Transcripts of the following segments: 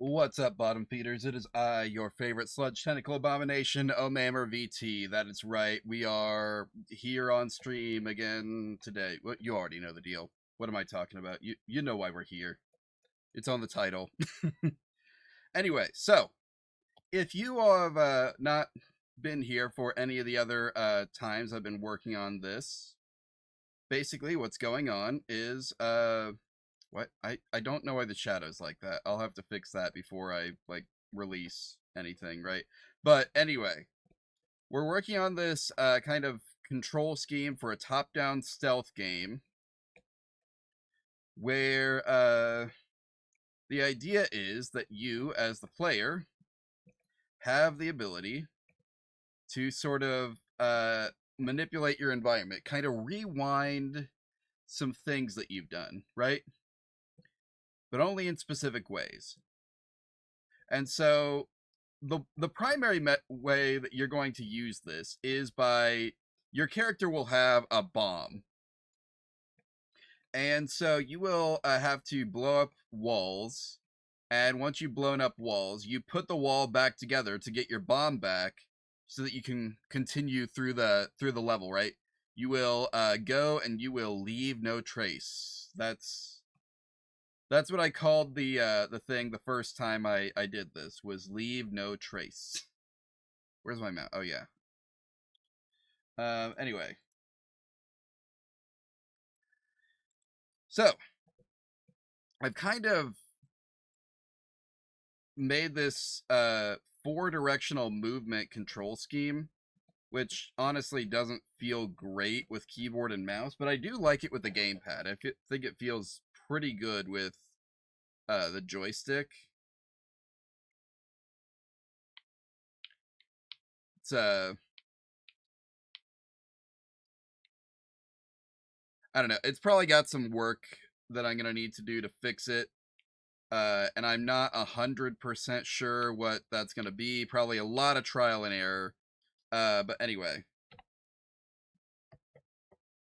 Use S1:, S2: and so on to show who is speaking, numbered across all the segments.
S1: What's up, bottom feeders? It is I, your favorite sludge tentacle abomination, Omamer VT. That is right. We are here on stream again today. Well, you already know the deal. What am I talking about? You know why we're here. It's on the title. Anyway, so if you have not been here for any of the other times I've been working on this, basically what's going on is what I don't know why the shadow's like that. I'll have to fix that before I like release anything, right? But anyway, we're working on this kind of control scheme for a top-down stealth game where the idea is that you as the player have the ability to sort of manipulate your environment, kind of rewind some things that you've done, right? But only in specific ways. And so the primary way that you're going to use this is by your character will have a bomb. And so you will have to blow up walls. And once you've blown up walls, you put the wall back together to get your bomb back so that you can continue through the level, right? You will go and you will leave no trace. That's what I called the thing the first time I did this, was leave no trace. Where's my mouse? Oh yeah. Anyway. So I've kind of made this four directional movement control scheme, which honestly doesn't feel great with keyboard and mouse, but I do like it with the gamepad. I think it feels pretty good with the joystick. It's I don't know. It's probably got some work that I'm gonna need to do to fix it. And I'm not 100% sure what that's gonna be. Probably a lot of trial and error. But anyway.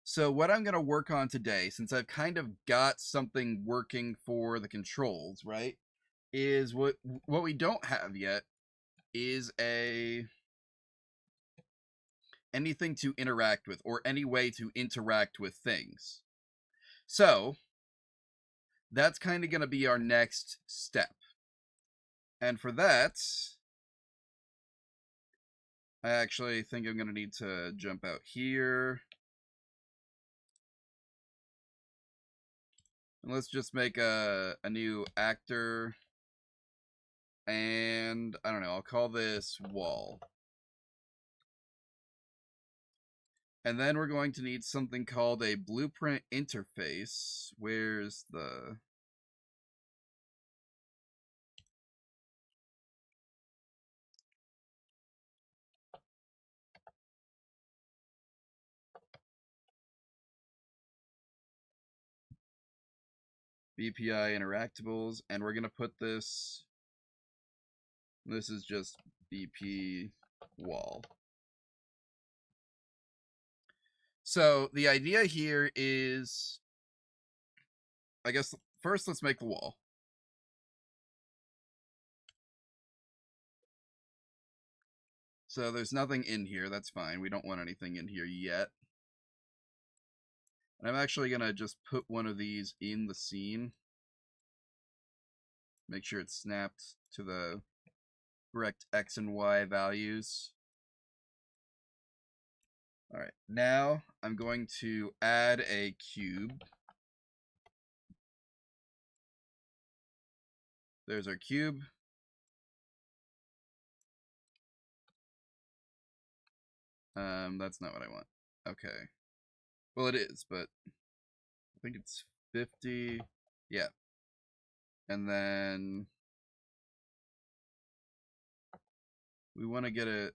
S1: So what I'm gonna work on today, since I've kind of got something working for the controls, right? Is what we don't have yet is a anything to interact with, or any way to interact with things. So that's kind of going to be our next step. And for that, I actually think I'm going to need to jump out here. And let's just make a new actor. And I don't know, I'll call this wall. And then we're going to need something called a blueprint interface. Where's the... BPI interactables, and we're going to put this is just BP wall. So the idea here is, I guess first let's make the wall. So there's nothing in here, that's fine. We don't want anything in here yet. And I'm actually going to just put one of these in the scene. Make sure it's snapped to the correct X and Y values. Alright, now I'm going to add a cube. There's our cube. That's not what I want. Okay. Well, it is, but I think it's 50. Yeah. And then we want to get it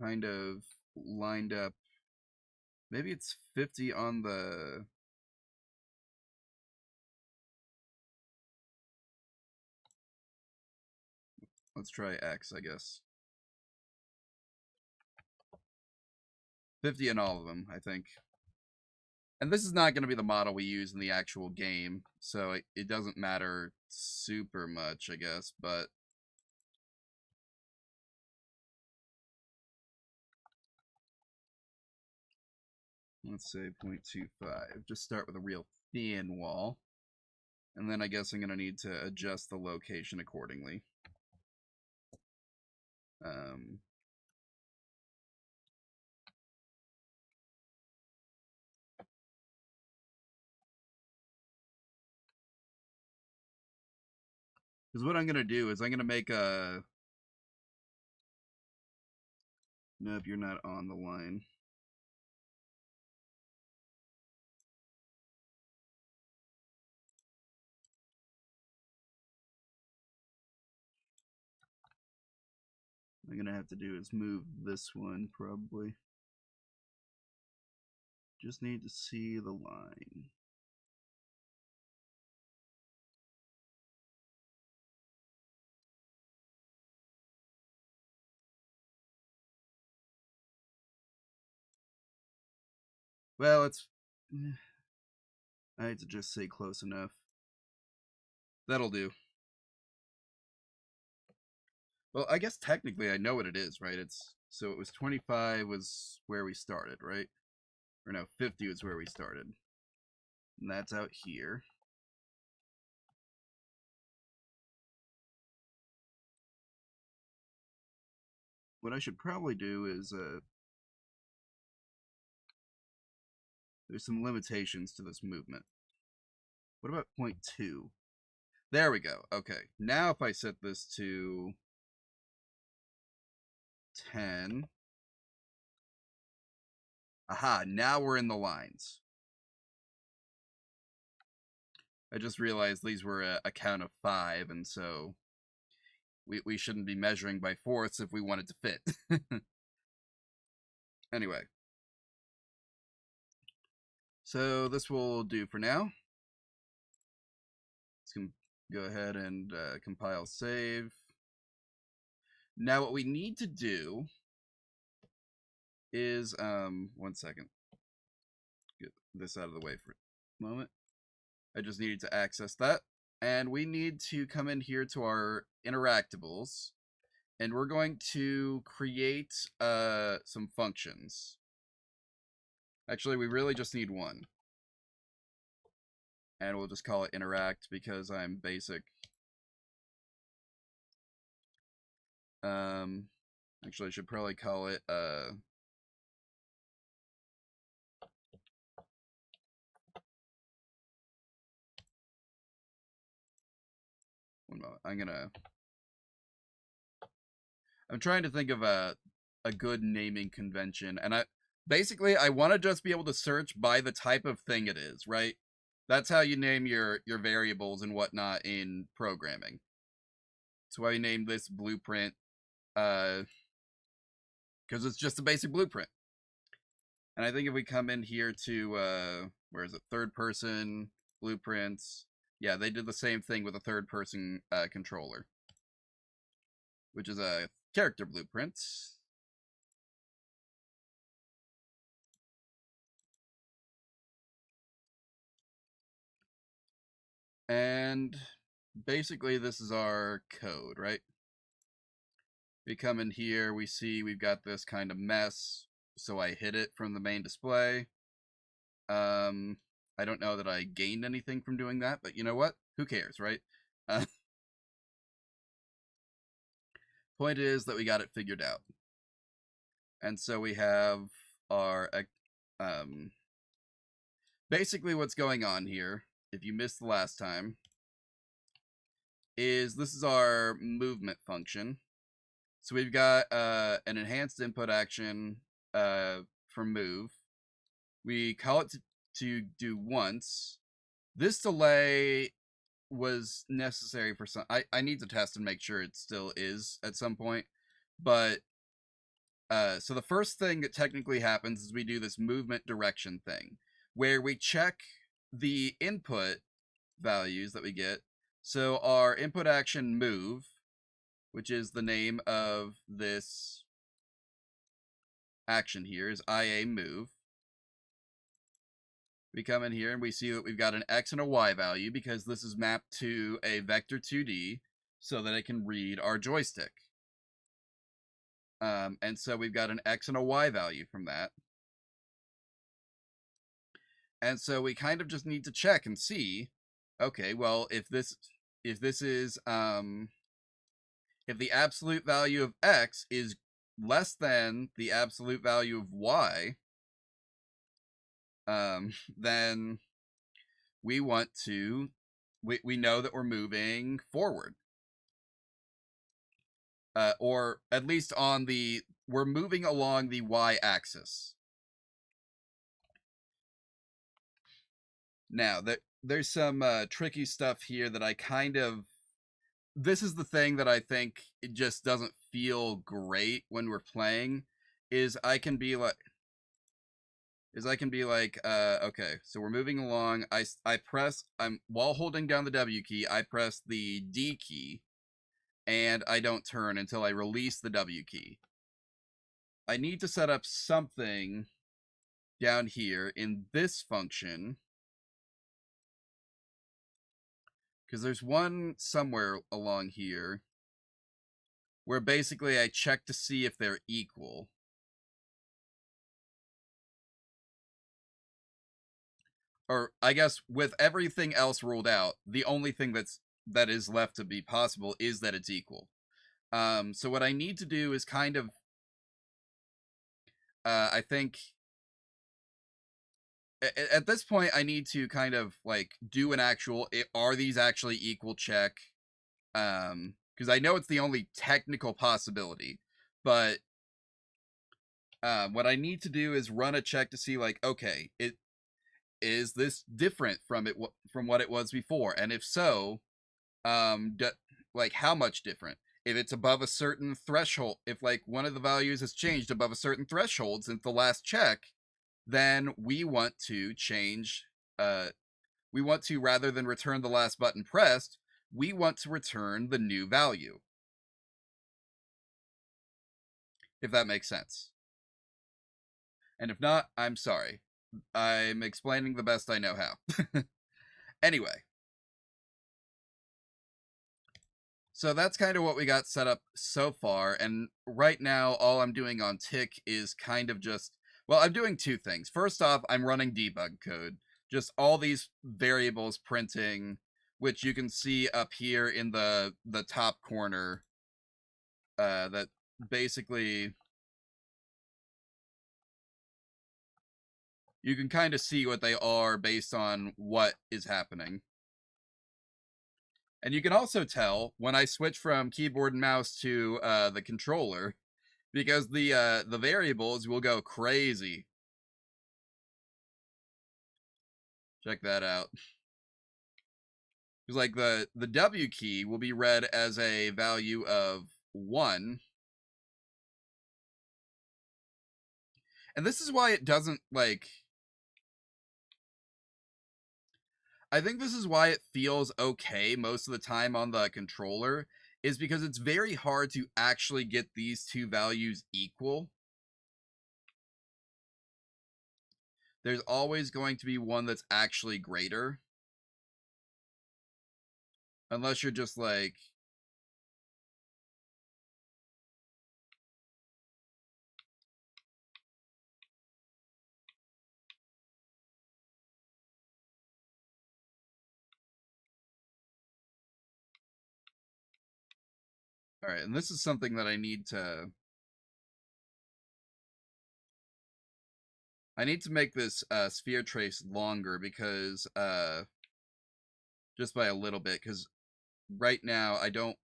S1: kind of lined up. Maybe it's 50 on the... Let's try X, I guess. 50 in all of them, I think. And this is not going to be the model we use in the actual game, so it doesn't matter super much, I guess, but let's say 0.25. Just start with a real thin wall. And then I guess I'm going to need to adjust the location accordingly. Because what I'm going to do is I'm going to make a... Nope, you're not on the line. What I'm going to have to do is move this one, probably. Just need to see the line. Well, it's... I had to just say close enough. That'll do. Well, I guess technically I know what it is, right? It's... So it was 25 was where we started, right? Or no, 50 was where we started. And that's out here. What I should probably do is... there's some limitations to this movement. What about 0.2? There we go. Okay. Now if I set this to 10. Aha, now we're in the lines. I just realized these were a count of 5, and so we shouldn't be measuring by fourths if we want it to fit. Anyway. So this will do for now. Let's go ahead and compile save. Now what we need to do is, one second. Get this out of the way for a moment. I just needed to access that. And we need to come in here to our interactables. And we're going to create some functions. Actually, we really just need one. And we'll just call it interact because I'm basic. Actually, I should probably call it one moment. I'm trying to think of a good naming convention, and I want to just be able to search by the type of thing it is, right? That's how you name your variables and whatnot in programming. That's why I named this blueprint, because it's just a basic blueprint. And I think if we come in here to where is it? Third person blueprints. Yeah, they did the same thing with a third person controller, which is a character blueprint. And basically this is our code, right? We come in here, we see we've got this kind of mess, so I hid it from the main display. I don't know that I gained anything from doing that, but you know what? Who cares, right? Point is that we got it figured out. And so we have our basically what's going on here, if you missed the last time, is this is our movement function. So we've got an enhanced input action for move. We call it to do once. This delay was necessary for some... I need to test and make sure it still is at some point. But, so the first thing that technically happens is we do this movement direction thing, where we check the input values that we get. So our input action move, which is the name of this action here, is IA move. we come in here and we see that we've got an x and a y value because this is mapped to a vector 2D so that it can read our joystick. And so we've got an x and a y value from that. And so we kind of just need to check and see, okay, well, if this is if the absolute value of x is less than the absolute value of y, then we want to we know that we're moving forward. Or at least we're moving along the y-axis. Now, there's some tricky stuff here that I kind of... This is the thing that I think it just doesn't feel great when we're playing, is I can be like, okay, so we're moving along. While holding down the W key, I press the D key, and I don't turn until I release the W key. I need to set up something down here in this function, because there's one somewhere along here where basically I check to see if they're equal. Or I guess with everything else ruled out, the only thing that is left to be possible is that it's equal. So what I need to do is kind of, I think, at this point, I need to kind of like do an actual, are these actually equal check? Because I know it's the only technical possibility, but what I need to do is run a check to see, like, okay, is this different from what it was before, and if so, like how much different? If it's above a certain threshold, if like one of the values has changed above a certain threshold since the last check, then we want to change. We want to, rather than return the last button pressed, we want to return the new value. If that makes sense. And if not, I'm sorry. I'm explaining the best I know how. Anyway. So that's kind of what we got set up so far, and right now all I'm doing on Tick is kind of just, well, I'm doing two things. First off, I'm running debug code, just all these variables printing, which you can see up here in the top corner, that basically you can kind of see what they are based on what is happening. And you can also tell when I switch from keyboard and mouse to the controller, because the variables will go crazy. Check that out. Because like the W key will be read as a value of 1. And this is why it doesn't, like, I think this is why it feels okay most of the time on the controller, is because it's very hard to actually get these two values equal. There's always going to be one that's actually greater. Unless you're just like... Alright, and this is something that I need to make this sphere trace longer, because just by a little bit, because right now I don't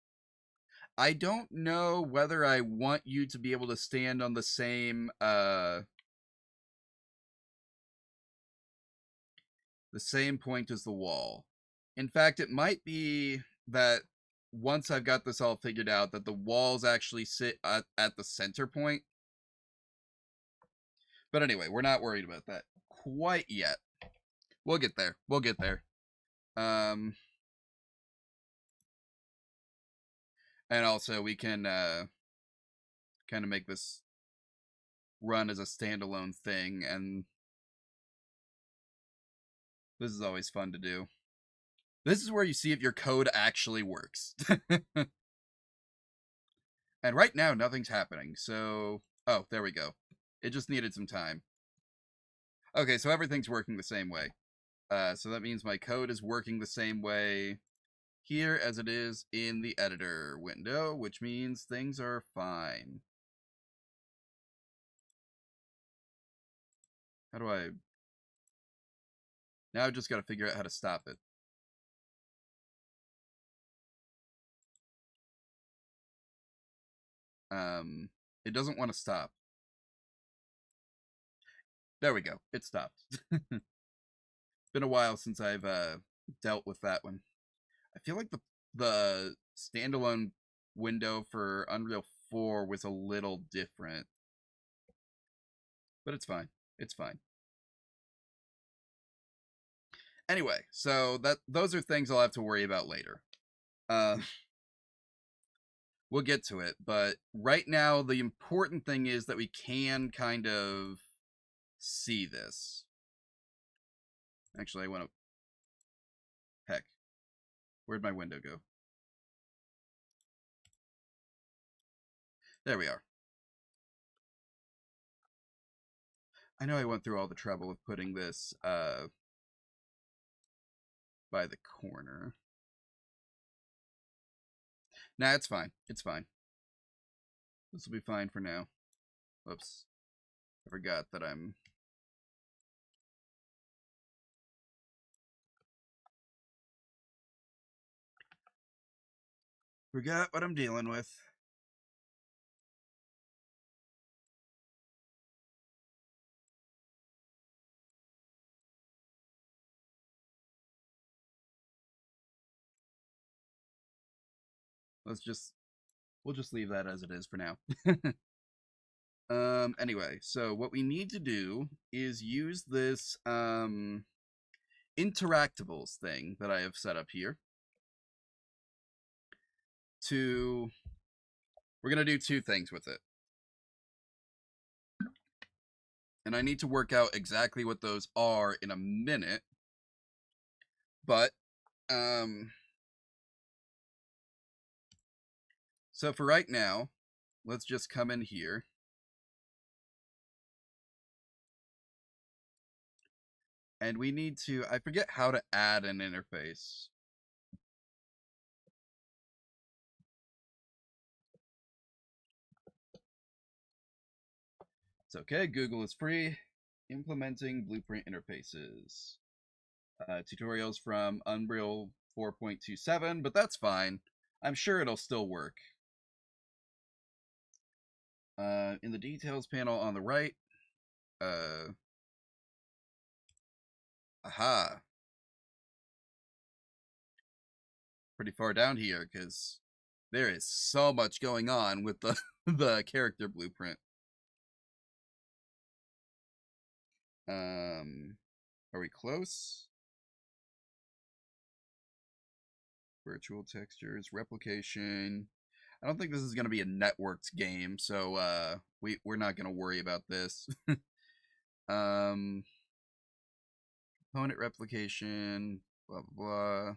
S1: know whether I want you to be able to stand on the same point as the wall. In fact, it might be that once I've got this all figured out, that the walls actually sit at the center point. But anyway, we're not worried about that quite yet. We'll get there. We'll get there. And also we can kind of make this run as a standalone thing, and This is always fun to do. This is where you see if your code actually works. And right now, nothing's happening. So, oh, there we go. It just needed some time. Okay, so everything's working the same way. So that means my code is working the same way here as it is in the editor window, which means things are fine. How do I... Now I've just got to figure out how to stop it. It doesn't want to stop. There we go. It stopped. Been a while since I've dealt with that one. I feel like the standalone window for Unreal 4 was a little different. But it's fine. It's fine. Anyway, so those are things I'll have to worry about later. We'll get to it, but right now the important thing is that we can kind of see this. Actually, I want to... Heck. Where'd my window go? There we are. I know I went through all the trouble of putting this by the corner. Nah, it's fine. It's fine. This will be fine for now. Whoops. I forgot that I'm... Forgot what I'm dealing with. We'll just leave that as it is for now. Anyway, so what we need to do is use this interactables thing that I have set up here to... We're going to do two things with it. And I need to work out exactly what those are in a minute. But, so for right now, let's just come in here. And we need to... I forget how to add an interface. It's okay, Google is free. Implementing blueprint interfaces. Tutorials from Unreal 4.27, but that's fine. I'm sure it'll still work. In the details panel on the right, aha. Pretty far down here, because there is so much going on with the, the character blueprint. Are we close? Virtual textures, replication. I don't think this is going to be a networked game, so we're not going to worry about this. Component replication, blah blah blah.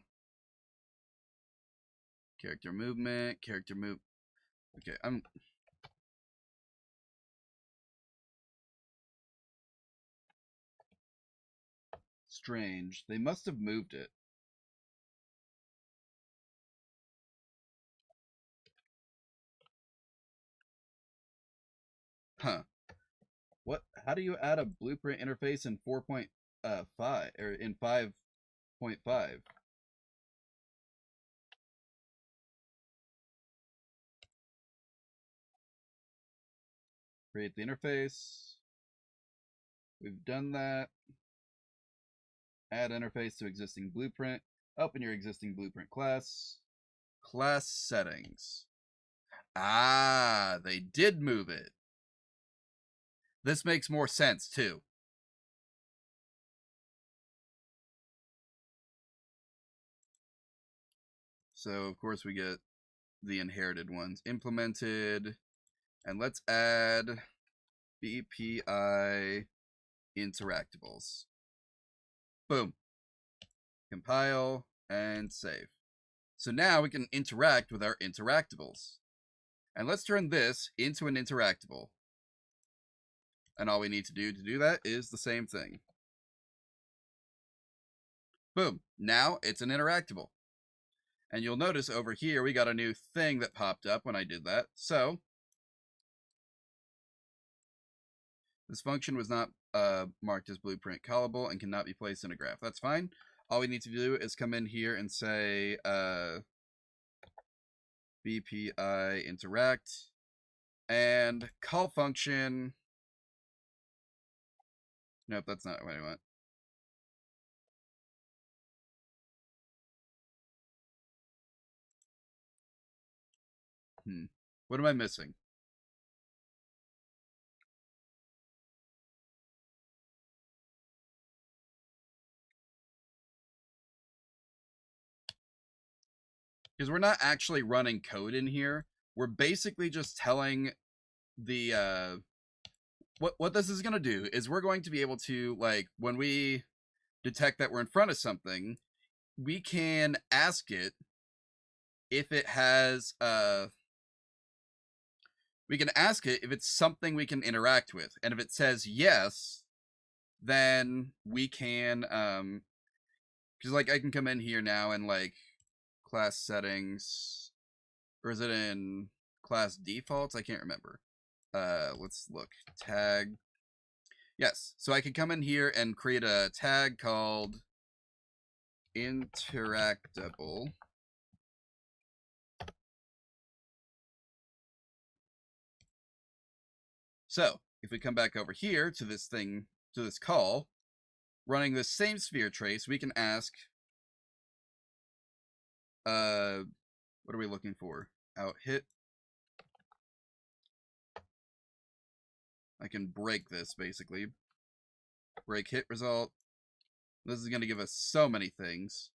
S1: Character movement, Okay, I'm... Strange. They must have moved it. Huh. What? How do you add a blueprint interface in 4.5 or in 5.5? Create the interface. We've done that. Add interface to existing blueprint. Open your existing blueprint class. Class settings. Ah, they did move it. This makes more sense too. So of course we get the inherited ones implemented. And let's add BPI interactables. Boom. compile, and save. So now we can interact with our interactables. And let's turn this into an interactable. And all we need to do that is the same thing. Boom. Now it's an interactable. And you'll notice over here we got a new thing that popped up when I did that. So this function was not marked as blueprint callable and cannot be placed in a graph. That's fine. All we need to do is come in here and say BPI interact and call function. Nope, that's not what I want. What am I missing? Because we're not actually running code in here. We're basically just telling the what this is going to do is we're going to be able to, like, when we detect that we're in front of something, we can ask it if it has we can ask it if it's something we can interact with, and if it says yes, then we can because like I can come in here now and like class settings, or is it in class defaults? I can't remember. Let's look. Tag. Yes, so I can come in here and create a tag called interactable. So if we come back over here to this thing, to this call, running the same sphere trace, we can ask, what are we looking for? Out hit. I can break this basically. Break hit result. This is going to give us so many things.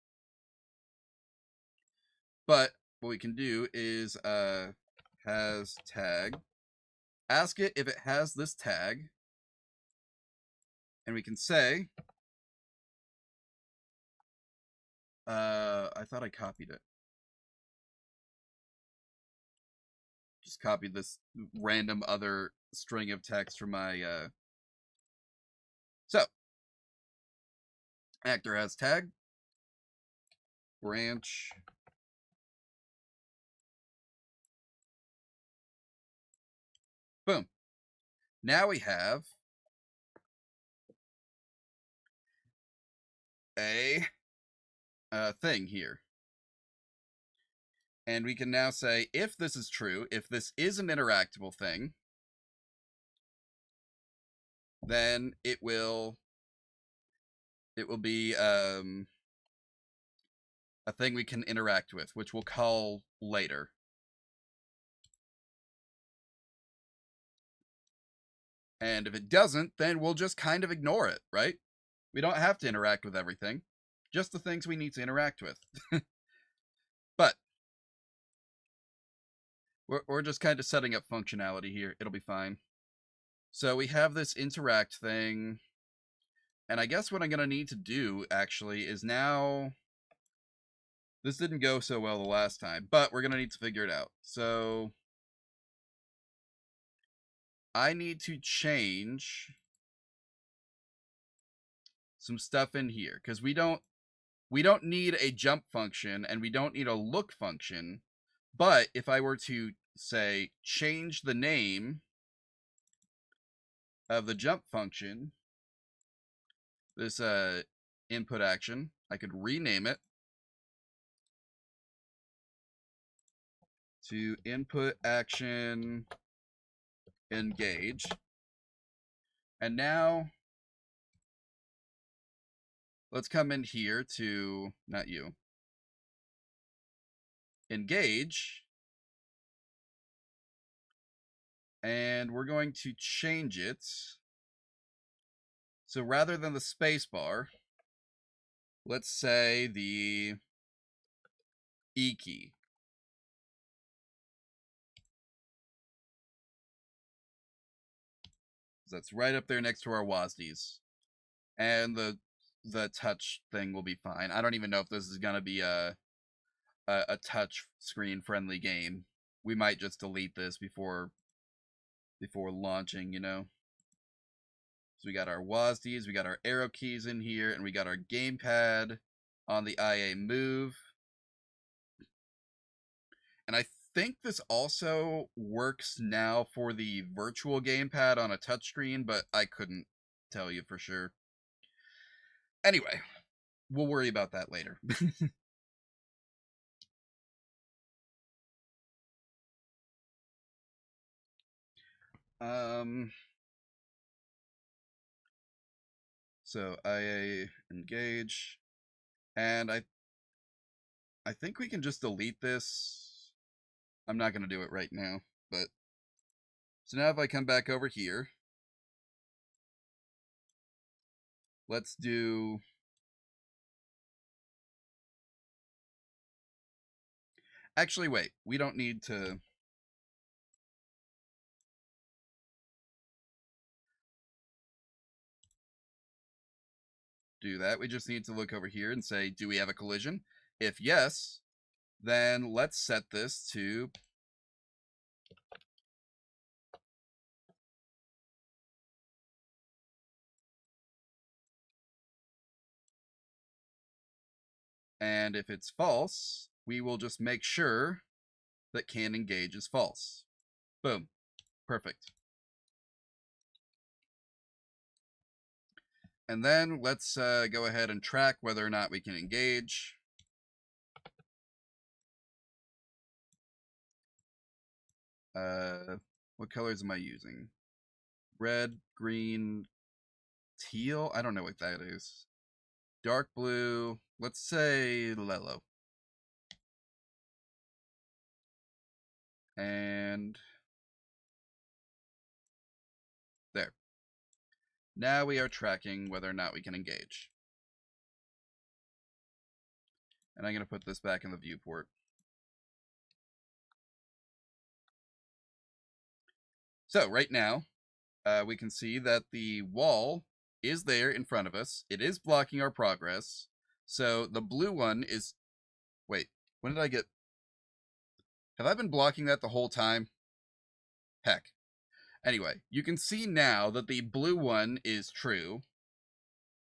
S1: But what we can do is has tag. Ask it if it has this tag. And we can say, I thought I copied it. Just copied this random other string of text from my, So, actor has tag, branch, boom. Now we have a thing here. And we can now say, if this is true, if this is an interactable thing, then it will be a thing we can interact with, which we'll call later. And if it doesn't, then we'll just kind of ignore it, right? We don't have to interact with everything, just the things we need to interact with. But we're just kind of setting up functionality here. It'll be fine. So we have this interact thing. And I guess what I'm going to need to do, actually, is now... This didn't go so well the last time, but we're going to need to figure it out. So I need to change some stuff in here, because we don't need a jump function, and we don't need a look function. But if I were to, say, change the name of the jump function, this input action, I could rename it to input action engage. And now let's come in here to, not you, engage. And we're going to change it. So rather than the space bar, let's say the E key. That's right up there next to our WASDs. And the the touch thing will be fine. I don't even know if this is gonna be a touch screen friendly game. We might just delete this before launching, you know. So we got our WASDs, we got our arrow keys in here, and we got our gamepad on the IA Move. And I think this also works now for the virtual gamepad on a touchscreen, but I couldn't tell you for sure. Anyway, we'll worry about that later. um, so IA engage, and I think we can just delete this. I'm not gonna do it right now, but so now if I come back over here, let's do. Actually, wait. We don't need to do that. We just need to look over here and say, do we have a collision? If yes, then let's set this to and if it's false, we will just make sure that can engage is false. Boom. Perfect. And then let's go ahead and track whether or not we can engage. What colors am I using? Red, green, teal? I don't know what that is. Dark blue. Let's say yellow. And there. Now we are tracking whether or not we can engage. And I'm going to put this back in the viewport. So right now, we can see that the wall is there in front of us. It is blocking our progress. So the blue one is... Wait, when did I get... Have I been blocking that the whole time? Heck. Anyway, you can see now that the blue one is true,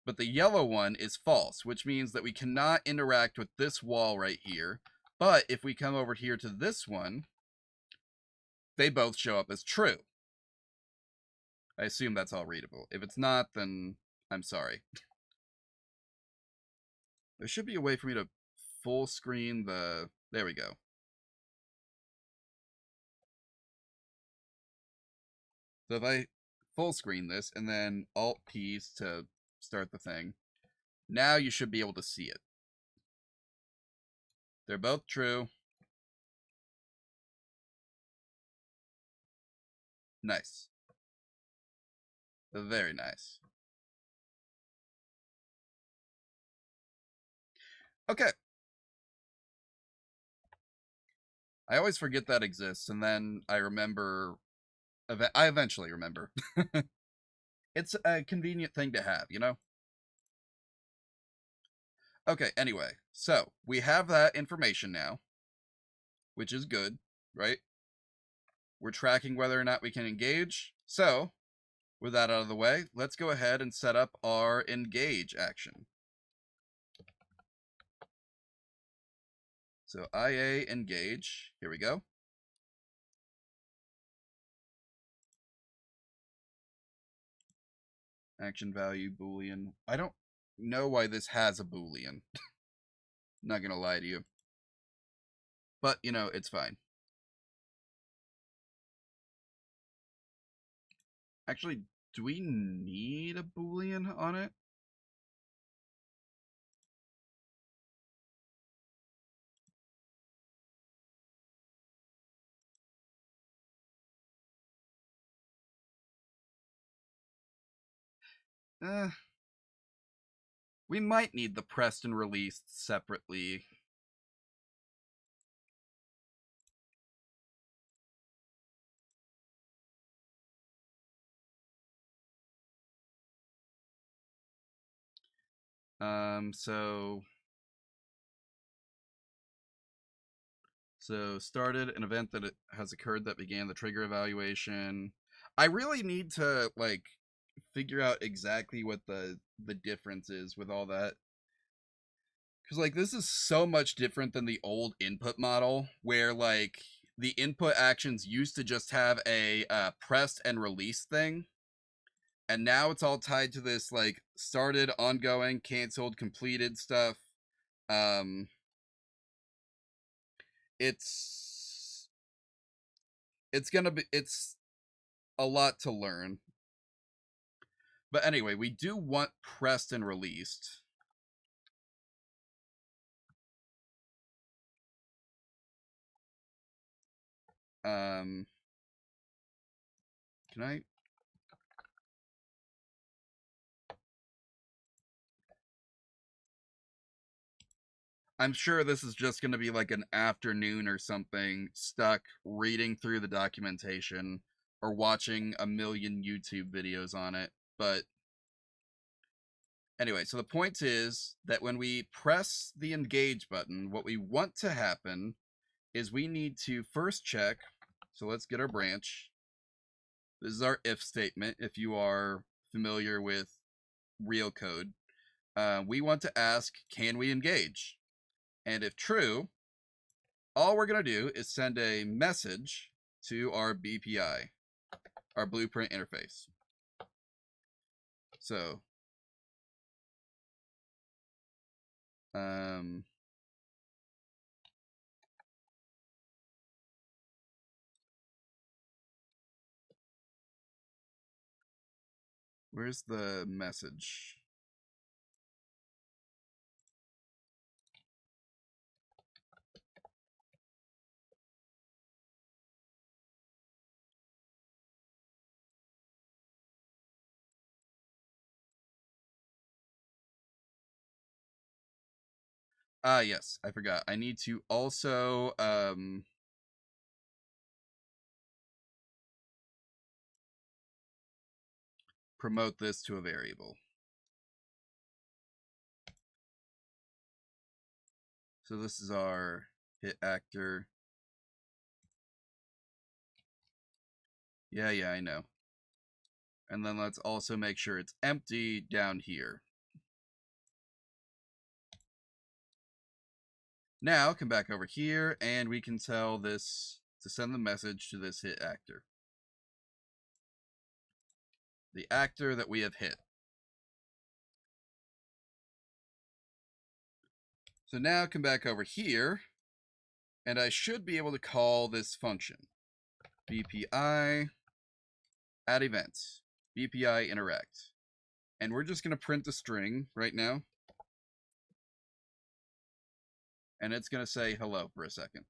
S1: but the yellow one is false, which means that we cannot interact with this wall right here. But if we come over here to this one, they both show up as true. I assume that's all readable. If it's not, then I'm sorry. There should be a way for me to full screen the... There we go. So if I full screen this and then Alt P's to start the thing, now you should be able to see it. They're both true. Nice. Very nice. Okay. I always forget that exists, and then I remember... I eventually remember. It's a convenient thing to have, you know? Okay, anyway. So, we have that information now, which is good, right? We're tracking whether or not we can engage. So, with that out of the way, let's go ahead and set up our engage action. So IA engage, here we go. Action value Boolean. I don't know why this has a Boolean. Not gonna lie to you. But, you know, it's fine. Actually, do we need a Boolean on it? We might need the pressed and released separately. So started an event that has occurred that began the trigger evaluation. I really need to like figure out exactly what the difference is with all that, because like this is so much different than the old input model where like the input actions used to just have a pressed and release thing, and now it's all tied to this like started, ongoing, canceled, completed stuff. um it's it's a lot to learn. But anyway, we do want pressed and released. um can I I'm sure this is just going to be like an afternoon or something stuck reading through the documentation or watching a million YouTube videos on it. But anyway, so the point is that when we press the engage button, what we want to happen is we need to first check. So let's get our branch. This is our if statement. If you are familiar with real code, we want to ask, can we engage? And if true, all we're going to do is send a message to our BPI, our blueprint interface. So, where's the message? Yes, I forgot. I need to also promote this to a variable. So this is our hit actor. Yeah, I know. And then let's also make sure it's empty down here. Now come back over here and we can tell this to send the message to this hit actor. The actor that we have hit. So now come back over here and I should be able to call this function. BPI add events. BPI interact. And we're just going to print a string right now. And it's going to say hello for a second.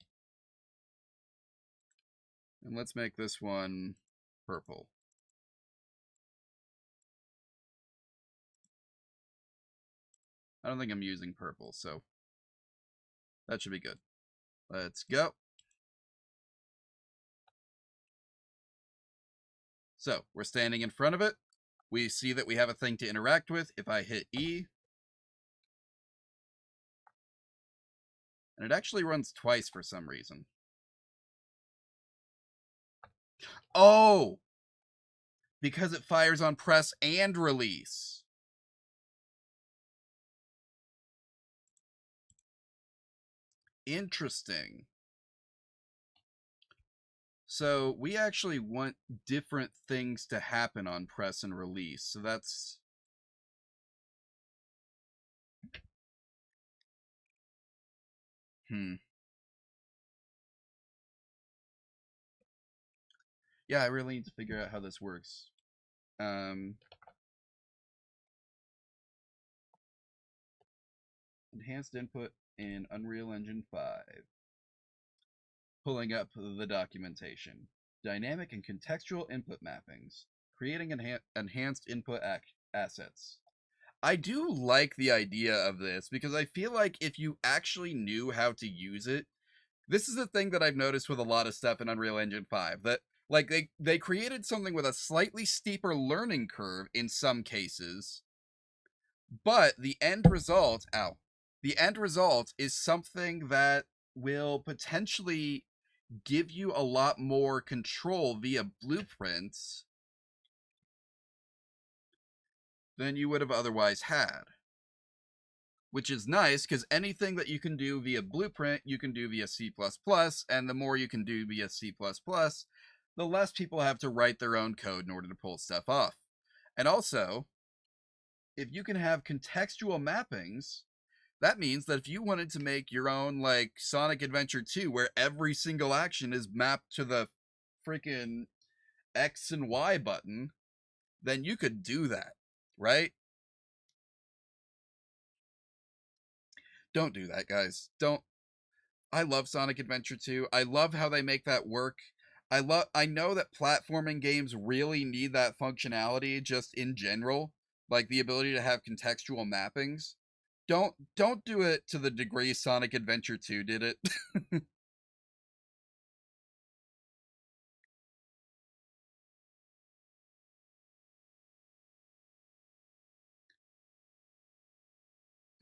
S1: And let's make this one purple. I don't think I'm using purple, so that should be good. Let's go. So we're standing in front of it. We see that we have a thing to interact with. If I hit E, and it actually runs twice for some reason. Oh, because it fires on press and release. Interesting. So we actually want different things to happen on press and release. So that's... Yeah, I really need to figure out how this works. Enhanced input in Unreal Engine 5. Pulling up the documentation. Dynamic and contextual input mappings. Creating enhanced input assets. I do like the idea of this because I feel like if you actually knew how to use it, this is a thing that I've noticed with a lot of stuff in Unreal Engine 5, that like they created something with a slightly steeper learning curve in some cases, But the end result, ow, the end result is something that will potentially give you a lot more control via blueprints than you would have otherwise had. Which is nice because anything that you can do via blueprint, you can do via C++, and the more you can do via C++, the less people have to write their own code in order to pull stuff off. And also, if you can have contextual mappings, that means that if you wanted to make your own like Sonic Adventure 2 where every single action is mapped to the freaking X and Y button, then you could do that, right? Don't do that, guys. Don't. I love Sonic Adventure 2. I love how they make that work. I know that platforming games really need that functionality just in general, like the ability to have contextual mappings. Don't do it to the degree Sonic Adventure 2 did it.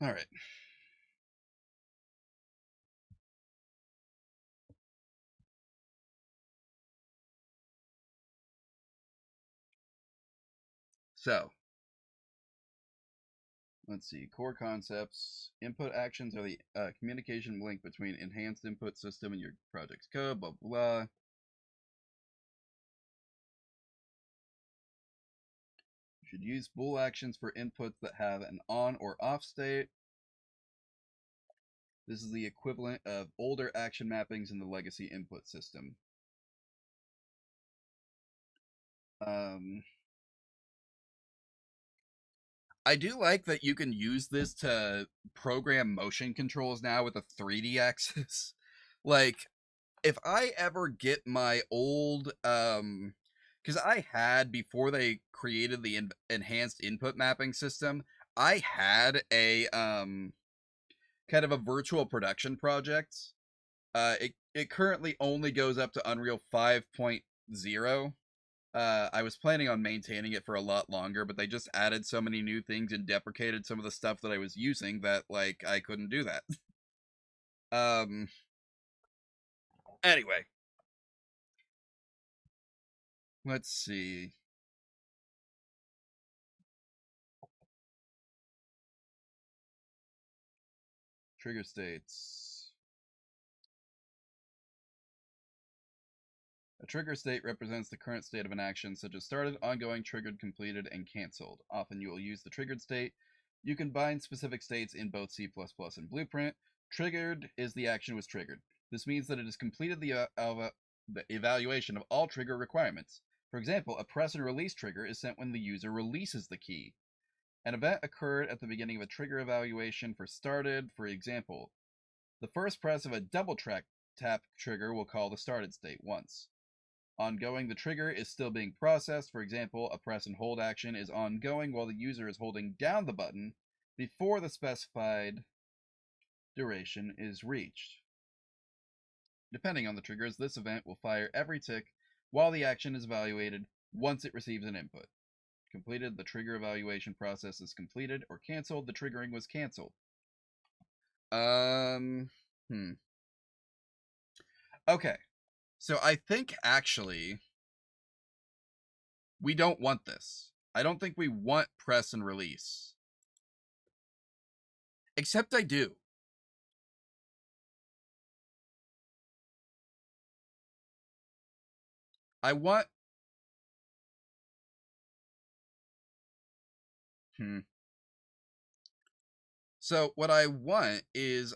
S1: All right. So, let's see. Core concepts. Input actions are the communication link between enhanced input system and your project's code, blah, blah, blah. You should use bool actions for inputs that have an on or off state. This is the equivalent of older action mappings in the legacy input system. Um, I do like that you can use this to program motion controls now with a 3D axis. Like, if I ever get my old, because I had before they created the enhanced input mapping system, I had a kind of a virtual production project. It currently only goes up to Unreal 5.0. I was planning on maintaining it for a lot longer, but they just added so many new things and deprecated some of the stuff that I was using that like I couldn't do that. um anyway, let's see. Trigger states. A trigger state represents the current state of an action, such as started, ongoing, triggered, completed, and canceled. Often you will use the triggered state. You can bind specific states in both C++ and Blueprint. Triggered is the action was triggered. This means that it has completed the evaluation of all trigger requirements. For example, a press and release trigger is sent when the user releases the key. An event occurred at the beginning of a trigger evaluation for started. For example, the first press of a double track tap trigger will call the started state once. Ongoing, the trigger is still being processed. For example, a press and hold action is ongoing while the user is holding down the button before the specified duration is reached. Depending on the triggers, this event will fire every tick while the action is evaluated once it receives an input. Completed, the trigger evaluation process is completed, or canceled, the triggering was canceled. Um, hmm. Okay, so I think actually we don't want this. I don't think we want press and release. Except I do. I want. Hmm. So what I want is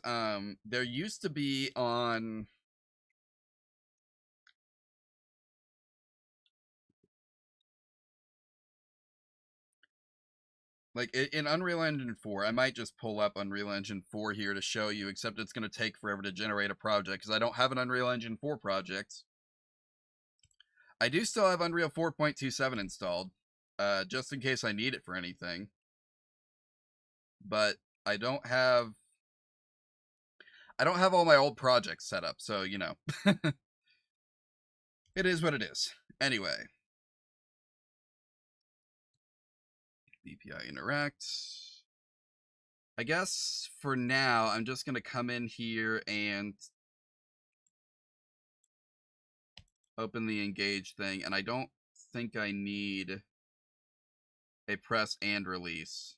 S1: there used to be on like in Unreal Engine 4. I might just pull up Unreal Engine 4 here to show you, except it's going to take forever to generate a project because I don't have an Unreal Engine 4 project. I do still have Unreal 4.27 installed, just in case I need it for anything. But I don't have all my old projects set up, so you know. It is what it is. Anyway, BPI interact. I guess for now, I'm just going to come in here and open the engage thing, and I don't think I need a press and release.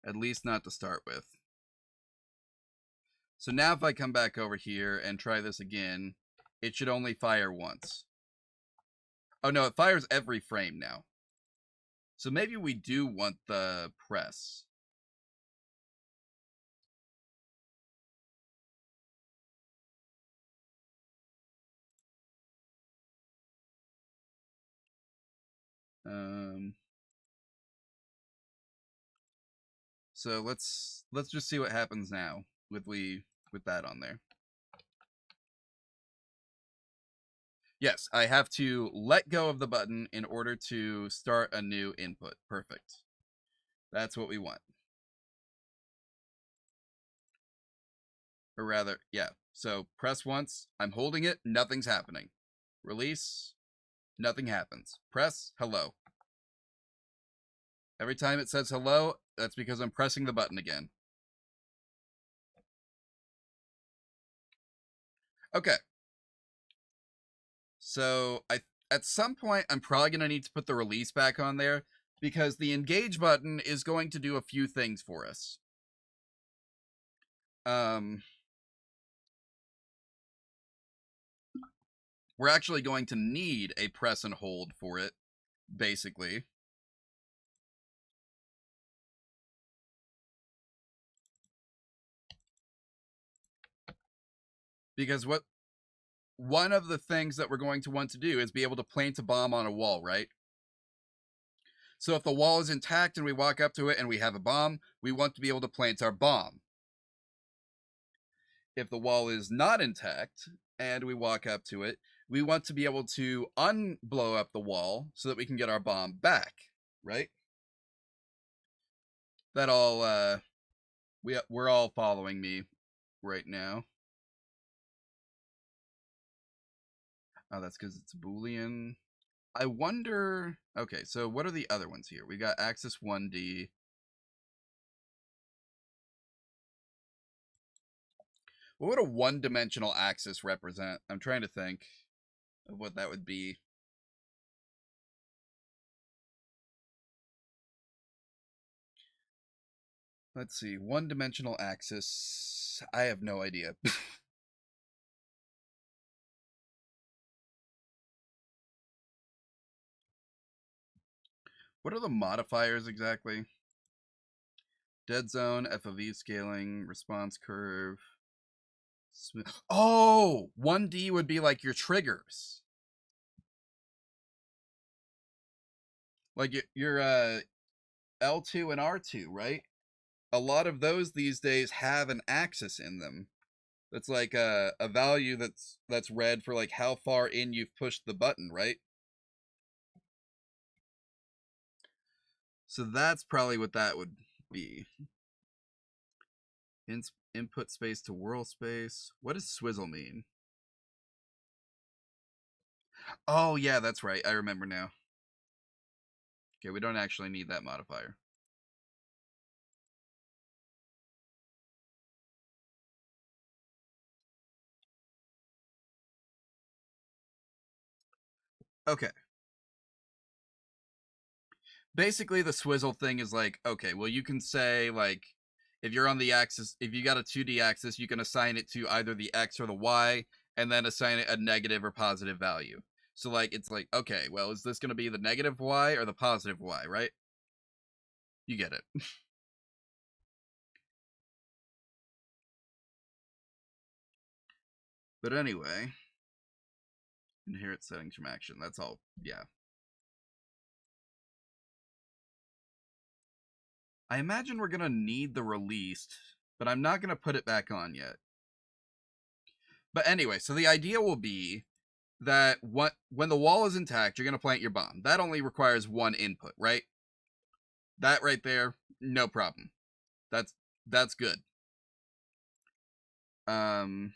S1: At least not to start with. So now if I come back over here and try this again, it should only fire once. Oh no, it fires every frame now. So maybe we do want the press. So let's just see what happens now with that on there. Yes, I have to let go of the button in order to start a new input. Perfect. That's what we want. Or rather, yeah. So press once, I'm holding it, nothing's happening. Release, nothing happens. Press, hello. Every time it says hello, that's because I'm pressing the button again. Okay. So at some point, I'm probably going to need to put the release back on there because the engage button is going to do a few things for us. We're actually going to need a press and hold for it, basically. Because one of the things that we're going to want to do is be able to plant a bomb on a wall, right? So if the wall is intact and we walk up to it and we have a bomb, we want to be able to plant our bomb. If the wall is not intact and we walk up to it, we want to be able to unblow up the wall so that we can get our bomb back, right? That all we're all following me right now. Oh, that's because it's Boolean. I wonder. Okay, so what are the other ones here? We got axis 1D. What would a one-dimensional axis represent? I'm trying to think of what that would be. Let's see. One-dimensional axis. I have no idea. What are the modifiers exactly? Dead zone, FOV scaling, response curve. Oh, 1D would be like your triggers. Like your L2 and R2, right? A lot of those these days have an axis in them. That's like a value that's read for like how far in you've pushed the button, right? So that's probably what that would be. Input space to whirl space. What does swizzle mean? Oh yeah, that's right. I remember now. Okay, we don't actually need that modifier. Okay. Basically the swizzle thing is like, okay, well you can say like if you're on the axis, if you got a 2D axis, you can assign it to either the X or the Y and then assign it a negative or positive value. So like it's like, okay, well, is this going to be the negative Y or the positive Y, right? You get it. But anyway, inherit settings from action. That's all. Yeah. I imagine we're going to need the released, but I'm not going to put it back on yet. But anyway, so the idea will be that when the wall is intact, you're going to plant your bomb. That only requires one input, right? That right there, no problem. That's good. Um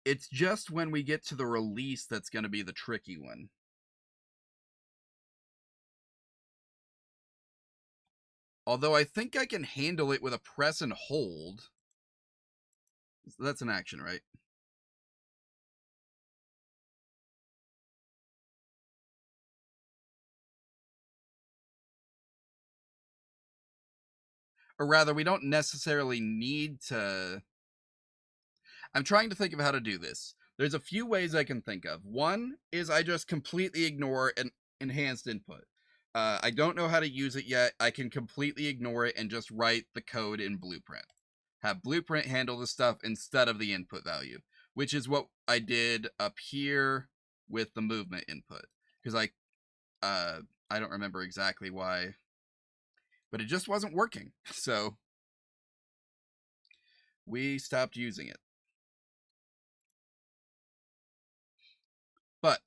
S1: It's just when we get to the release that's going to be the tricky one. Although I think I can handle it with a press and hold. That's an action, right? Or rather, we don't necessarily need to. I'm trying to think of how to do this. There's a few ways I can think of. One is I just completely ignore an enhanced input. I don't know how to use it yet. I can completely ignore it and just write the code in Blueprint. Have Blueprint handle the stuff instead of the input value, which is what I did up here with the movement input. Because I don't remember exactly why, but it just wasn't working. So we stopped using it. But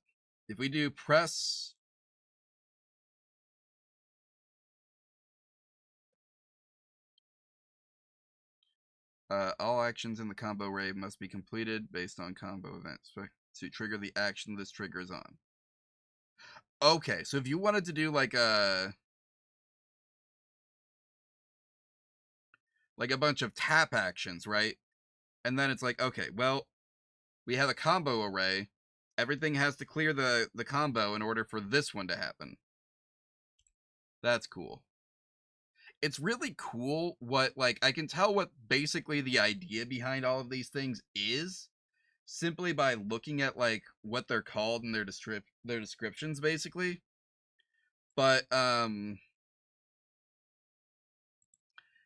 S1: if we do press all actions in the combo array must be completed based on combo events to trigger the action this trigger is on. Okay, so if you wanted to do like a bunch of tap actions, right? And then it's like, okay, well, we have a combo array. Everything has to clear the combo in order for this one to happen. That's cool. It's really cool what, like, I can tell what basically the idea behind all of these things is simply by looking at like what they're called and their descriptions basically. But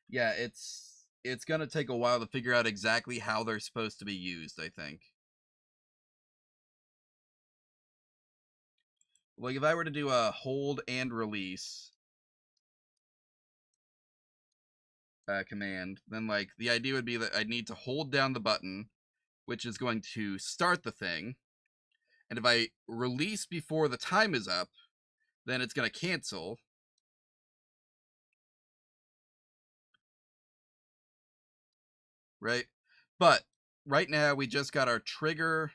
S1: yeah, it's gonna take a while to figure out exactly how they're supposed to be used, I think. Like if I were to do a hold and release command, then like the idea would be that I'd need to hold down the button, which is going to start the thing. And if I release before the time is up, then it's going to cancel. Right? But right now we just got our trigger.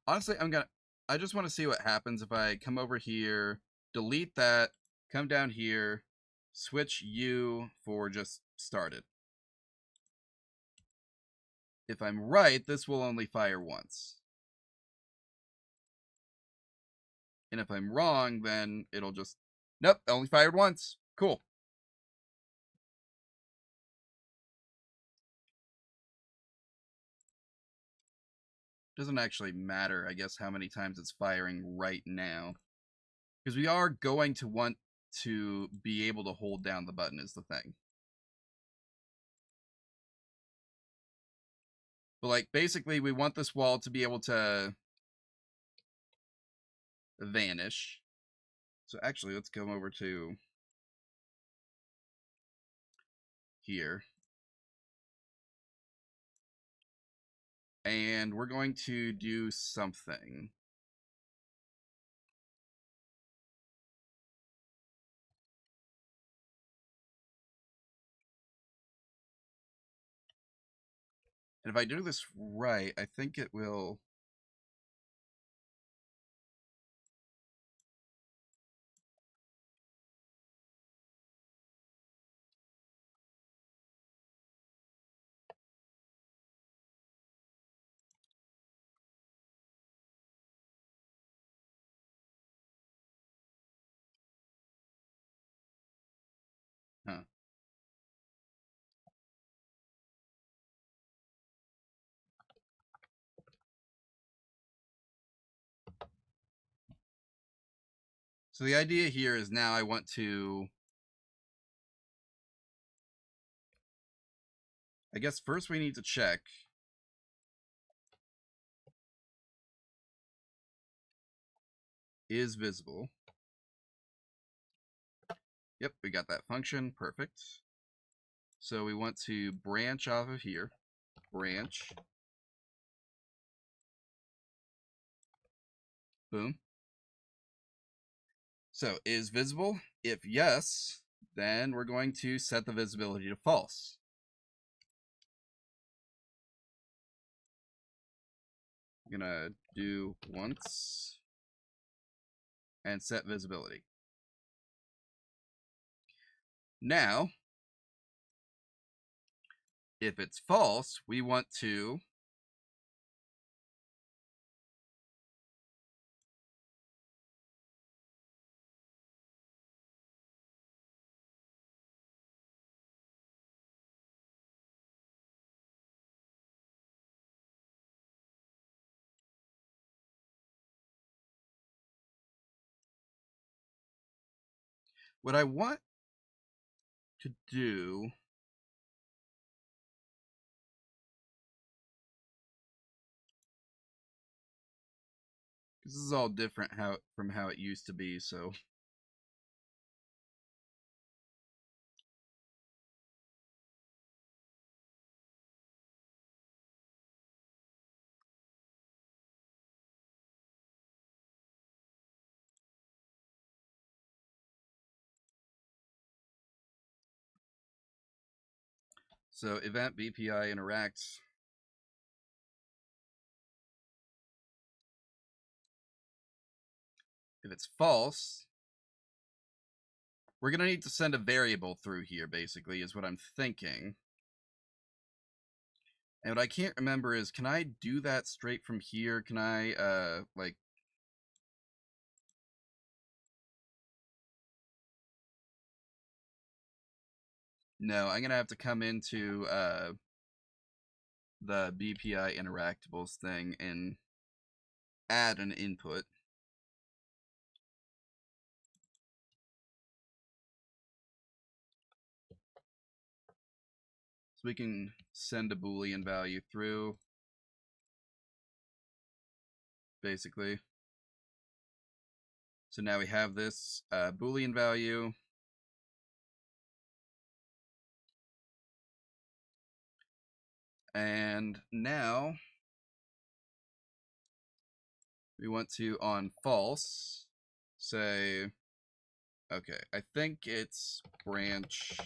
S1: Honestly, I just want to see what happens if I come over here, delete that, come down here, switch U for just started. If I'm right, this will only fire once. And if I'm wrong, then it'll just, nope, only fired once. Cool. Doesn't actually matter, I guess, how many times it's firing right now. Because we are going to want to be able to hold down the button is the thing. But like basically we want this wall to be able to vanish. So actually let's come over to here. And we're going to do something. And if I do this right, I think it will. Huh. So the idea here is now I want to, I guess first we need to check is visible. Yep, we got that function. Perfect. So we want to branch off of here. Branch. Boom. So is visible? If yes, then we're going to set the visibility to false. gonna do once and set visibility. Now, if it's false, we want to what I want to do this is all different from how it used to be, so event BPI interacts. If it's false, we're going to need to send a variable through here, basically, is what I'm thinking. And what I can't remember is, can I do that straight from here? Can I, like... No, I'm going to have to come into, the BPI interactables thing and add an input. So we can send a Boolean value through, basically. So now we have this Boolean value. And now we want to, on false, say, okay, I think it's branch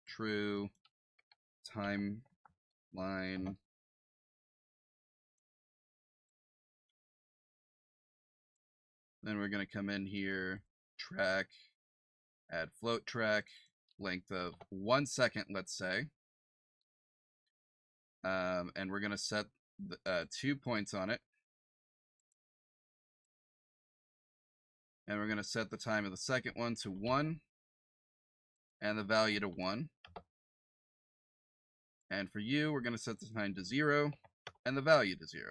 S1: true timeline then we're going to come in here, track, add float track, length of 1 second, let's say. And we're going to set 2 points on it. And we're going to set the time of the second one to 1 and the value to 1. And for you, we're going to set the time to 0 and the value to 0,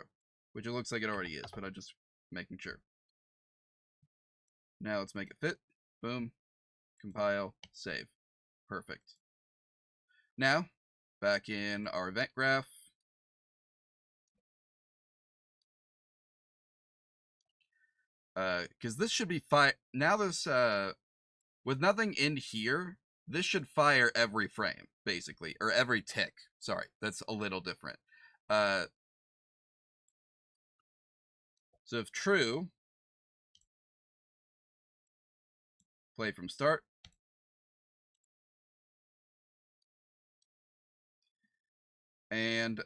S1: which it looks like it already is, but I'm just making sure. Now let's make it fit. Boom. Compile. Save. Perfect. Now, back in our event graph, because this should be now this with nothing in here, this should fire every frame basically, or every tick. Sorry, that's a little different. So if true, play from start. And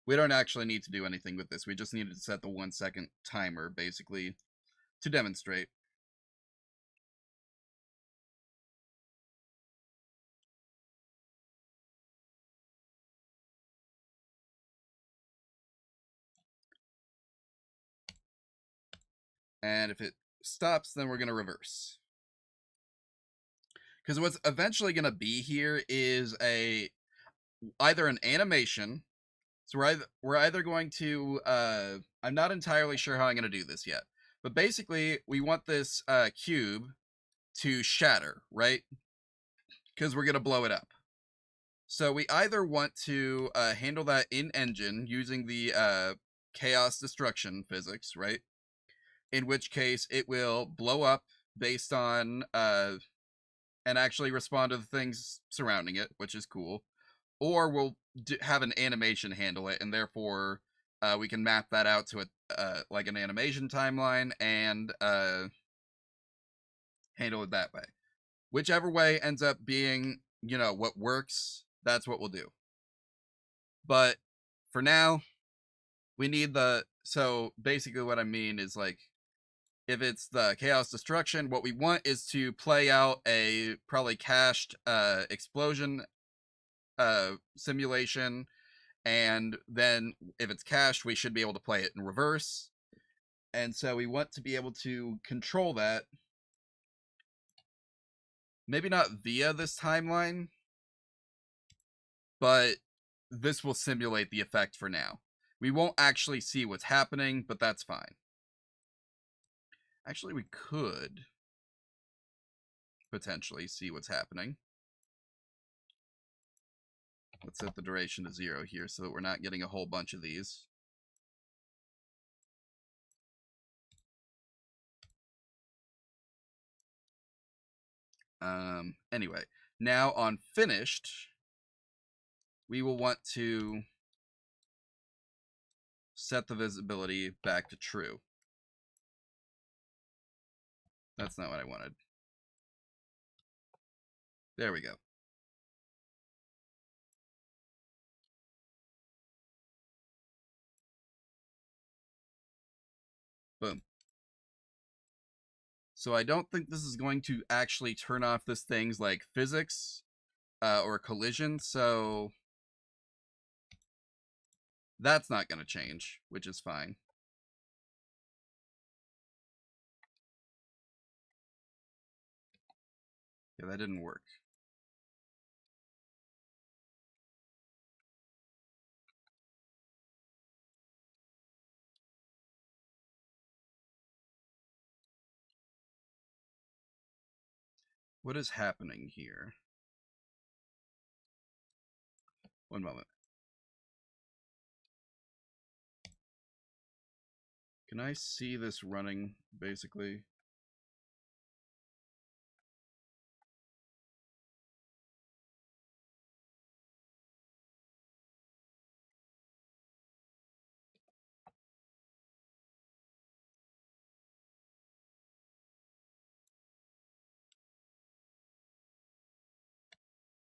S1: we don't actually need to do anything with this. We just needed to set the 1 second timer basically to demonstrate. And if it stops, then we're going to reverse. Because what's eventually going to be here is either an animation. So we're either going to, I'm not entirely sure how I'm going to do this yet. But basically, we want this cube to shatter, right? Because we're going to blow it up. So we either want to handle that in engine using the chaos destruction physics, right? In which case it will blow up based on and actually respond to the things surrounding it, which is cool. Or we'll have an animation handle it, and therefore we can map that out to like an animation timeline and handle it that way. Whichever way ends up being, what works, that's what we'll do. But for now, we need the. So basically, what I mean is like, if it's the chaos destruction, what we want is to play out a probably cached explosion simulation, and then if it's cached, we should be able to play it in reverse. And so we want to be able to control that. Maybe not via this timeline, but this will simulate the effect for now. We won't actually see what's happening, but that's fine. Actually, we could potentially see what's happening. Let's set the duration to 0 here so that we're not getting a whole bunch of these. Anyway, now on finished, we will want to set the visibility back to true. That's not what I wanted. There we go. Boom. So I don't think this is going to actually turn off this thing's like physics or collision, so that's not going to change, which is fine. Yeah, that didn't work. What is happening here? One moment. Can I see this running, basically?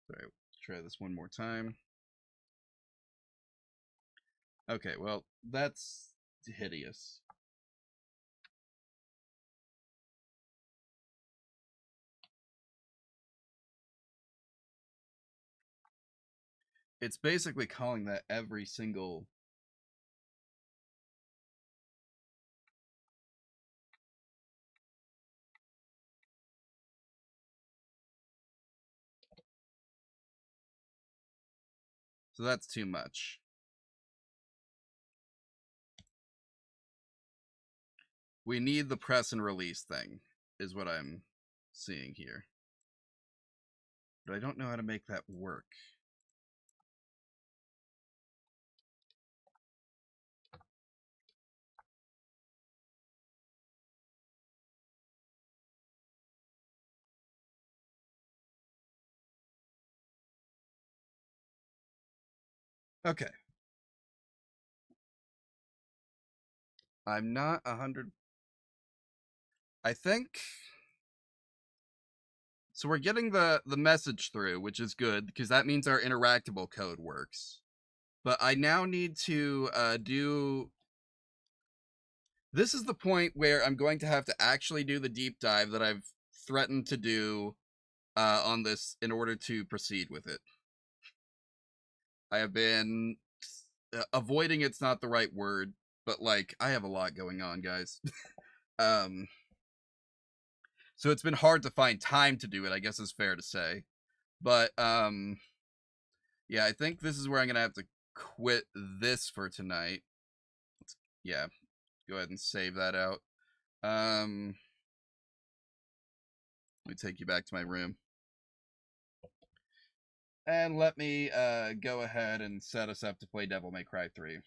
S1: Sorry, try this one more time. Okay, well, that's hideous. It's basically calling that every single. So that's too much. We need the press and release thing, is what I'm seeing here. But I don't know how to make that work. Okay. I'm not 100. I think. So we're getting the message through, which is good because that means our interactable code works. But I now need to do. This is the point where I'm going to have to actually do the deep dive that I've threatened to do on this in order to proceed with it. I have been avoiding it's not the right word, but like I have a lot going on, guys. um so it's been hard to find time to do it, I guess is fair to say. But yeah, I think this is where I'm going to have to quit this for tonight. Yeah, go ahead and save that out. Let me take you back to my room. And let me go ahead and set us up to play Devil May Cry 3.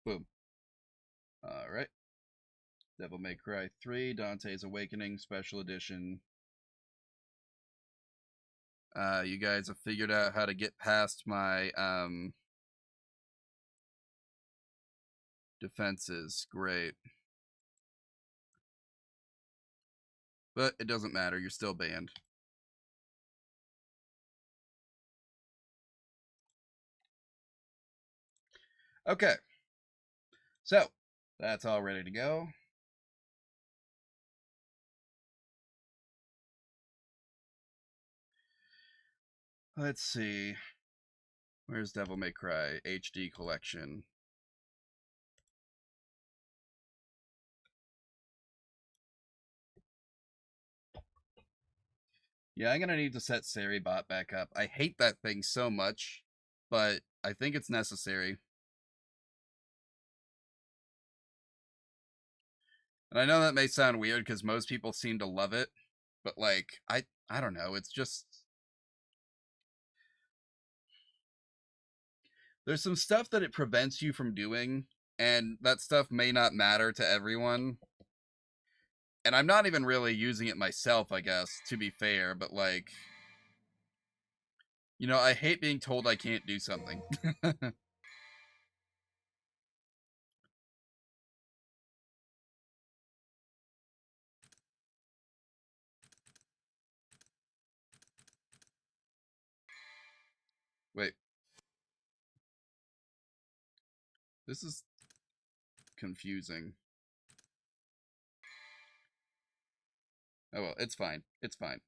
S1: Boom. Alright. Devil May Cry 3, Dante's Awakening, Special Edition. You guys have figured out how to get past my defenses. Great. But it doesn't matter. You're still banned. Okay. So, that's all ready to go. Let's see. Where's Devil May Cry? HD collection. Yeah, I'm gonna need to set Seribot back up. I hate that thing so much, but I think it's necessary. And I know that may sound weird because most people seem to love it, but like I don't know, it's just there's some stuff that it prevents you from doing, and that stuff may not matter to everyone. And I'm not even really using it myself, I guess, to be fair, but like you know, I hate being told I can't do something. Wait. This is confusing. Oh well, it's fine. It's fine.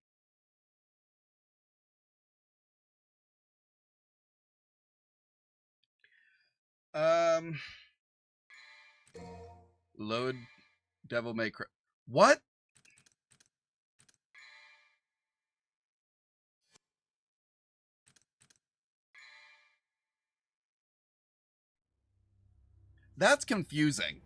S1: Um Load Devil May Cry. What? That's confusing.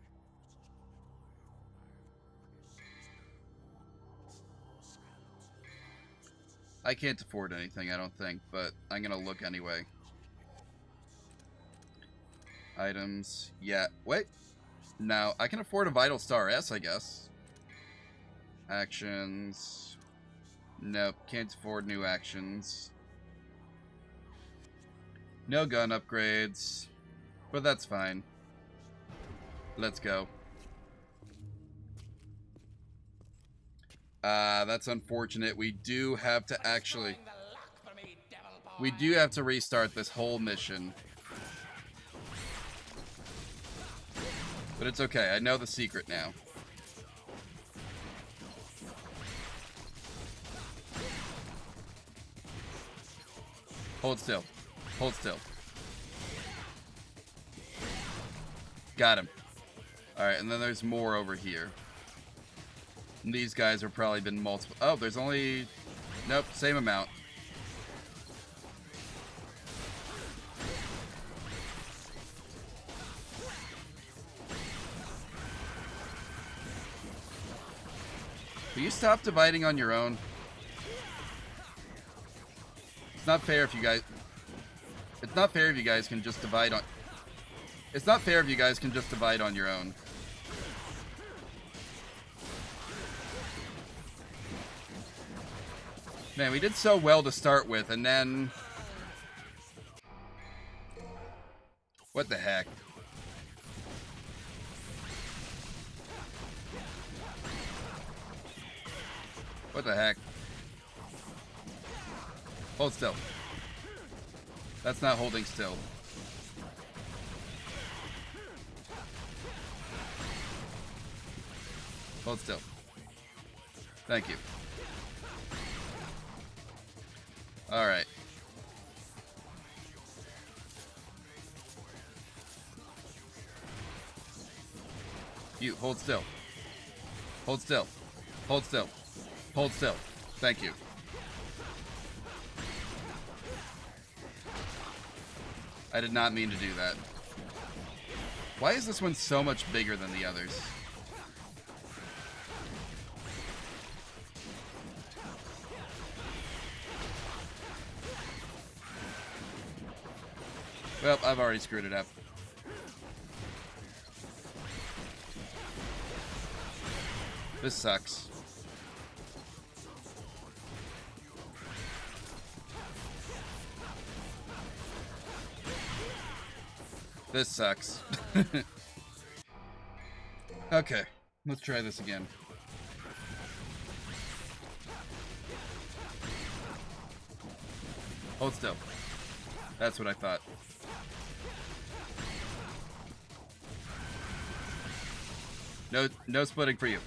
S1: I can't afford anything, I don't think, but I'm gonna look anyway. Items. Yeah. Wait. Now, I can afford a Vital Star S, I guess. Actions. Nope. Can't afford new actions. No gun upgrades. But that's fine. Let's go. That's unfortunate. We do have to actually... We do have to restart this whole mission. But it's okay. I know the secret now. Hold still. Hold still. Got him. Alright, and then there's more over here. And these guys have probably been multiple... Oh, there's only... Nope, same amount. Will you stop dividing on your own? It's not fair if you guys... It's not fair if you guys can just divide on... It's not fair if you guys can just divide on your own. Man, we did so well to start with, and then... What the heck? What the heck? Hold still. That's not holding still. Hold still. Thank you. Alright. You, hold still. Hold still. Hold still. Hold still. Thank you. I did not mean to do that. Why is this one so much bigger than the others? Well, I've already screwed it up. This sucks. This sucks. Okay, let's try this again. Hold still. That's what I thought. No splitting for you.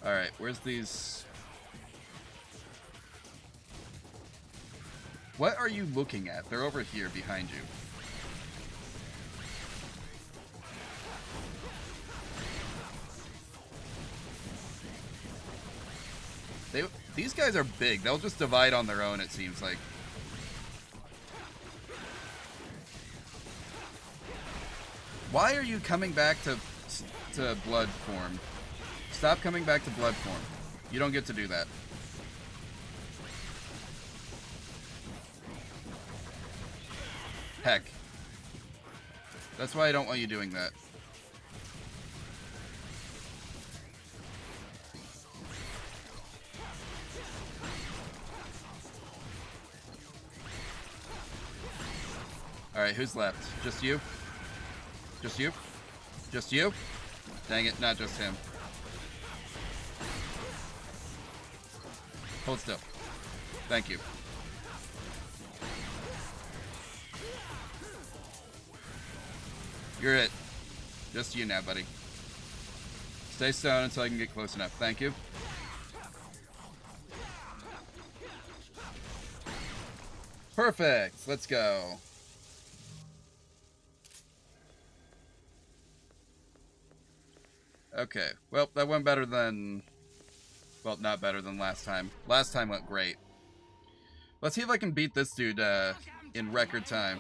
S1: Alright, where's these... What are you looking at? They're over here behind you. These guys are big. They'll just divide on their own, it seems like. Why are you coming back to blood form? Stop coming back to blood form. You don't get to do that. Heck. That's why I don't want you doing that. Alright, who's left? Just you? Just you? Just you? Dang it, not just him. Hold still. Thank you. You're it. Just you now, buddy. Stay stoned until I can get close enough. Thank you. Perfect. Let's go. Okay. Well, that went better than... Well, not better than last time. Last time went great. Let's see if I can beat this dude in record time.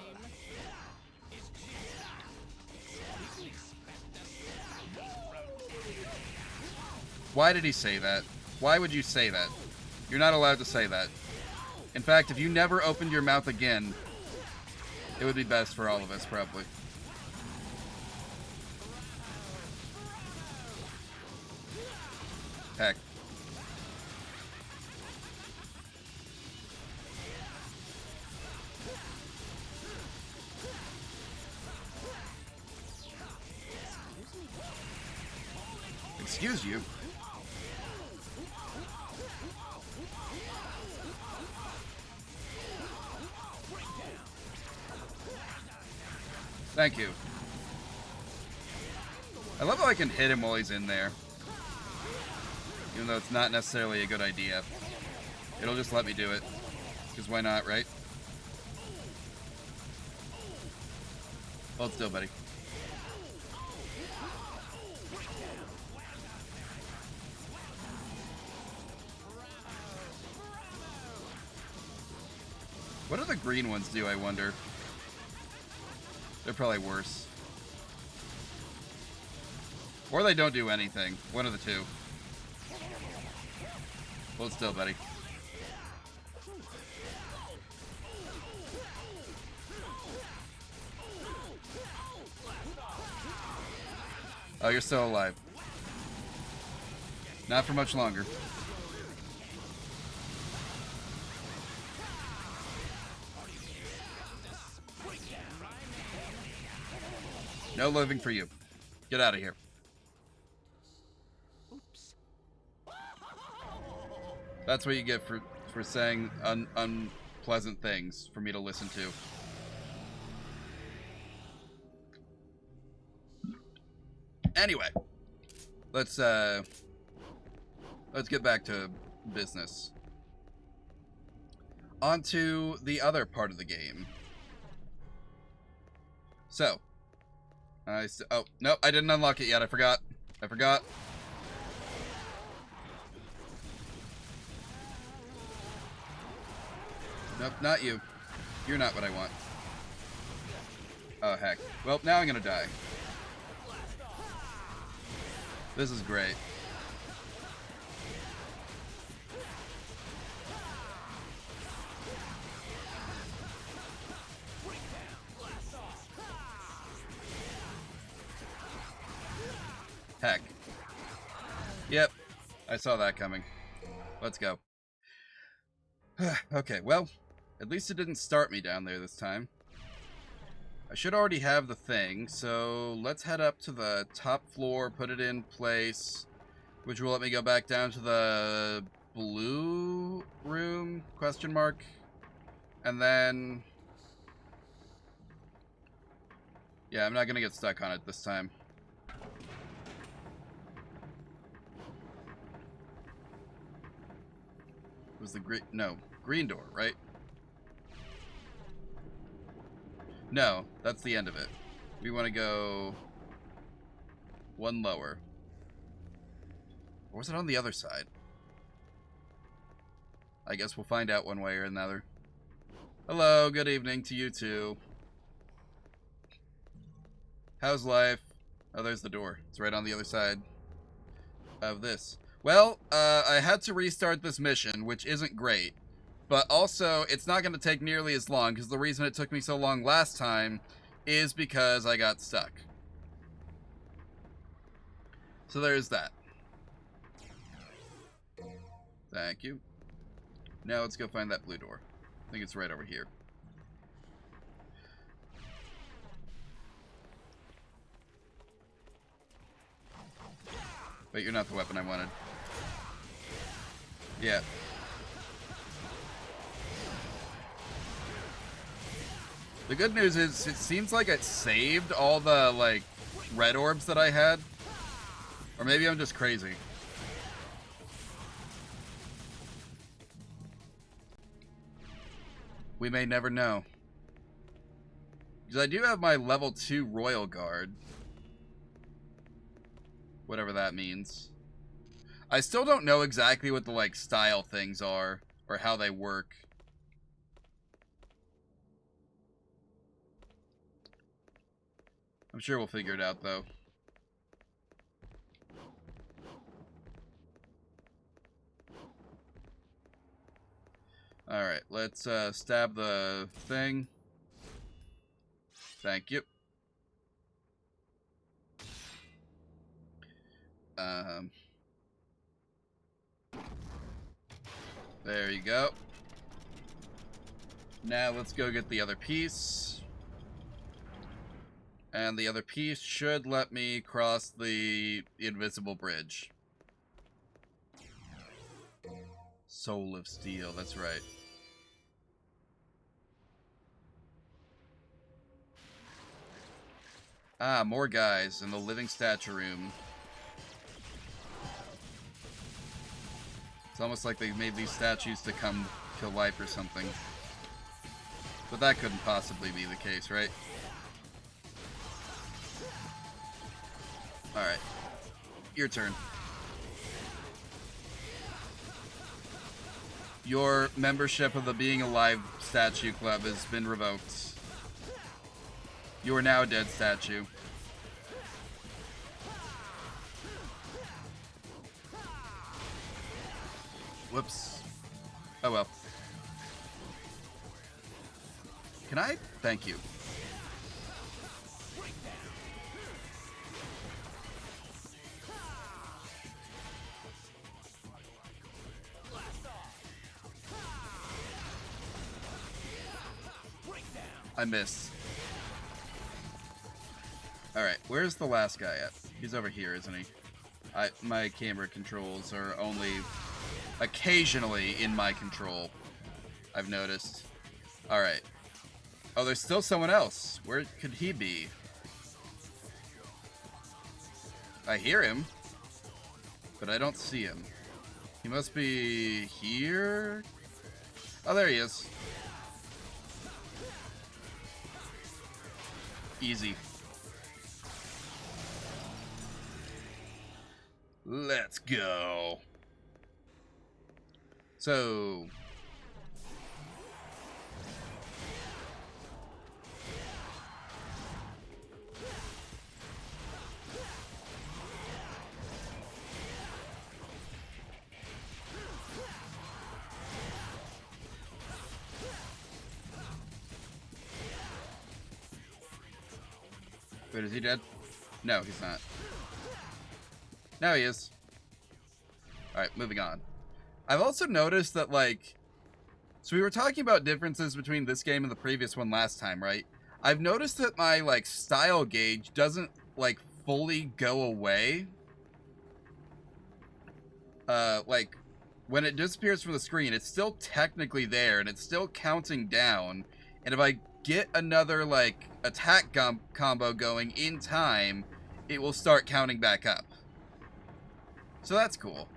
S1: Why did he say that? Why would you say that? You're not allowed to say that. In fact, if you never opened your mouth again, it would be best for all of us, probably. Heck. Excuse you. Thank you. I love how I can hit him while he's in there. Even though it's not necessarily a good idea. It'll just let me do it. Because why not, right? Hold still, buddy. What do the green ones do, I wonder? They're probably worse. Or they don't do anything. One of the two. Hold still, buddy. Oh, you're still alive. Not for much longer. No living for you. Get out of here. That's what you get for saying unpleasant things for me to listen to. Anyway, let's get back to business. On to the other part of the game. So, oh, no, I didn't unlock it yet. I forgot. Nope, not you. You're not what I want. Oh, heck. Well, now I'm gonna die. This is great. Heck. Yep. I saw that coming. Let's go. Okay, well, At least it didn't start me down there this time. I should already have the thing, so let's head up to the top floor, put it in place, which will let me go back down to the blue room, question mark, and then... yeah, I'm not gonna get stuck on it this time. It was the green... no, green door, right? No, that's the end of it. We want to go one lower. Or was it on the other side? I guess we'll find out one way or another. Hello, good evening to you too. How's life? Oh, there's the door. It's right on the other side of this. Well, I had to restart this mission, which isn't great. But also, it's not going to take nearly as long, because the reason it took me so long last time is because I got stuck. So there's that. Thank you. Now let's go find that blue door. I think it's right over here. Wait, you're not the weapon I wanted. Yeah. The good news is, it seems like it saved all the, like, red orbs that I had. Or maybe I'm just crazy. We may never know. Because I do have my level 2 Royal Guard. Whatever that means. I still don't know exactly what the, like, style things are. Or how they work. I'm sure we'll figure it out, though. Alright, let's stab the thing. Thank you. There you go. Now let's go get the other piece. And the other piece should let me cross the invisible bridge. Soul of Steel, that's right. Ah, more guys in the living statue room. It's almost like they made these statues to come to life or something. But that couldn't possibly be the case, right? Alright. Your turn. Your membership of the Being Alive Statue Club has been revoked. You are now a dead statue. Whoops. Oh well. Can I? Thank you. I missed. Alright, where's the last guy at? He's over here, isn't he? My camera controls are only occasionally in my control, I've noticed. Alright. Oh, there's still someone else. Where could he be? I hear him, but I don't see him. He must be here? Oh, there he is. Easy. Let's go. So... wait, is he dead? No, he's not. Now he is. Alright, moving on. I've also noticed that, like, So we were talking about differences between this game and the previous one last time, right? I've noticed that my, like, style gauge doesn't, like, fully go away. Like, when it disappears from the screen, it's still technically there, and it's still counting down. And if I get another, like, attack combo going in time, it will start counting back up. So that's cool.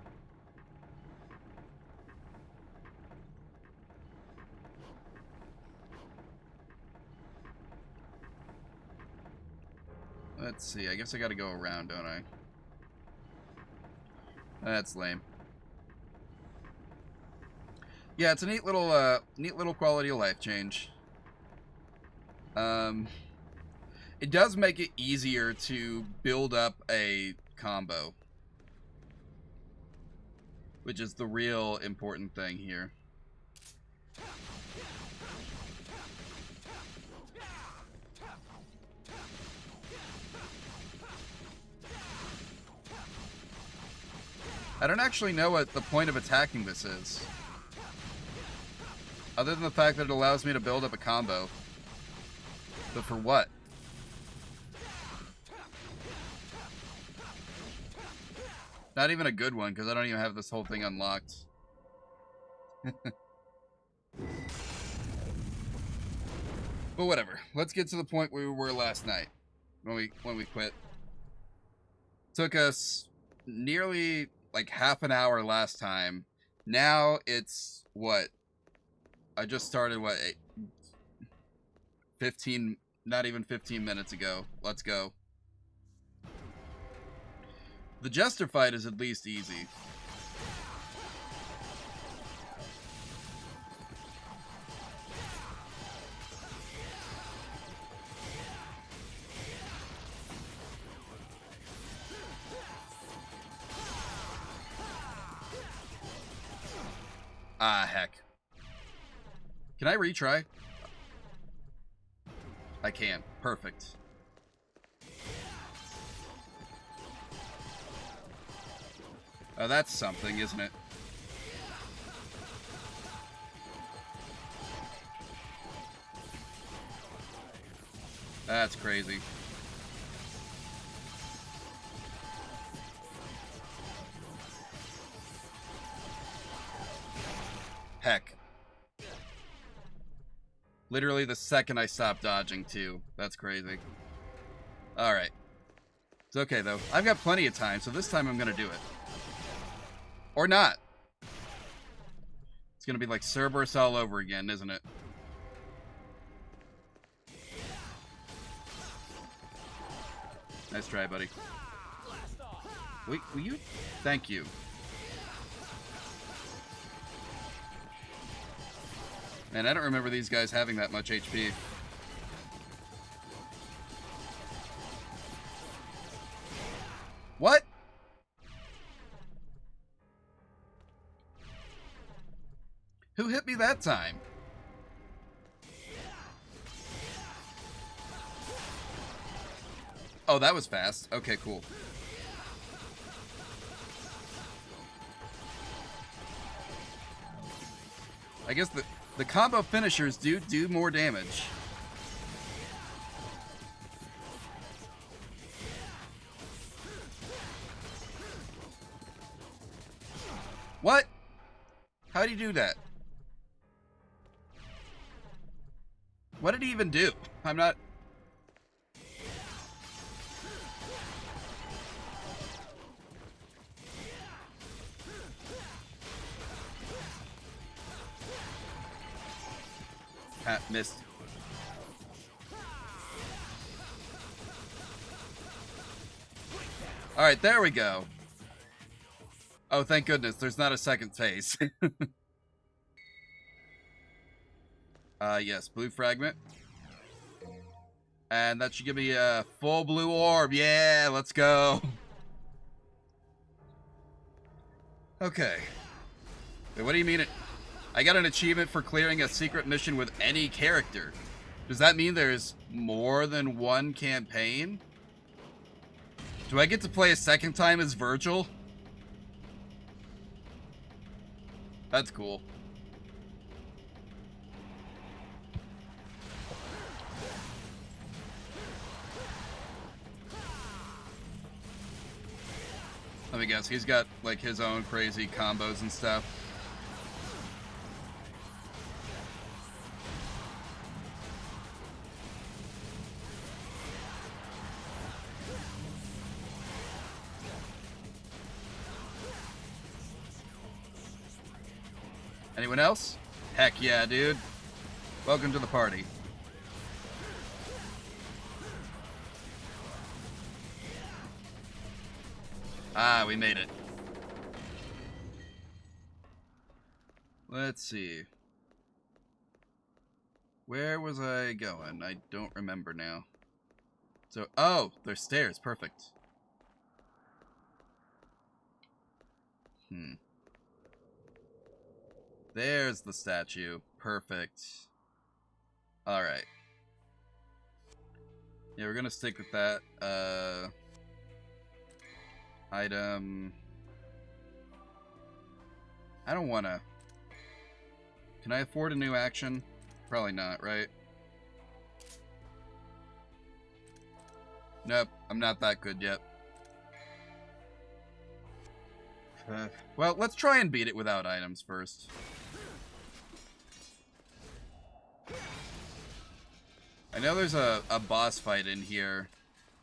S1: Let's see, I guess I gotta go around, don't I? That's lame. Yeah, it's a neat little quality of life change. It does make it easier to build up a combo, which is the real important thing here. I don't actually know what the point of attacking this is, other than the fact that it allows me to build up a combo. But for what? Not even a good one, because I don't even have this whole thing unlocked. But whatever. Let's get to the point where we were last night, when we quit. Took us nearly like half an hour last time. Now it's what? I just started what? 15, not even 15 minutes ago. Let's go. The Jester fight is at least easy. Ah, heck. Can I retry? I can. Perfect. Oh, that's something, isn't it? That's crazy. Heck. Literally the second I stopped dodging, too. That's crazy. Alright. It's okay, though. I've got plenty of time, so this time I'm gonna do it. Or not. It's gonna be like Cerberus all over again, isn't it? Nice try, buddy. Wait, will you? Thank you. Man, I don't remember these guys having that much HP. What? Who hit me that time? Oh, that was fast. Okay, cool. I guess the combo finishers do more damage. What? How did he do that? What did he even do? I'm not... missed. Alright, there we go. Oh, thank goodness, there's not a second phase. Yes, blue fragment. And that should give me a full blue orb. Yeah, let's go. Okay. Wait, what do you mean I got an achievement for clearing a secret mission with any character. Does that mean there's more than one campaign? Do I get to play a second time as Vergil? That's cool. Let me guess, he's got, like, his own crazy combos and stuff. Anyone else? Heck yeah, dude. Welcome to the party. Ah, we made it. Let's see. Where was I going? I don't remember now. So, oh, there's stairs. Perfect. There's the statue. Perfect. Alright. Yeah, we're gonna stick with that. Item. I don't wanna. Can I afford a new action? Probably not, right? Nope, I'm not that good yet. Well, let's try and beat it without items first. I know there's a boss fight in here.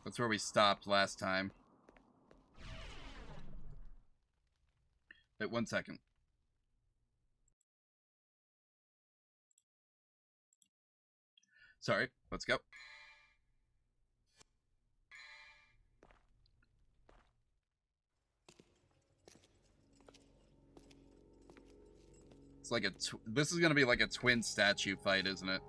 S1: That's where we stopped last time. Wait 1 second. Sorry, let's go. It's like this is gonna be like a twin statue fight, isn't it?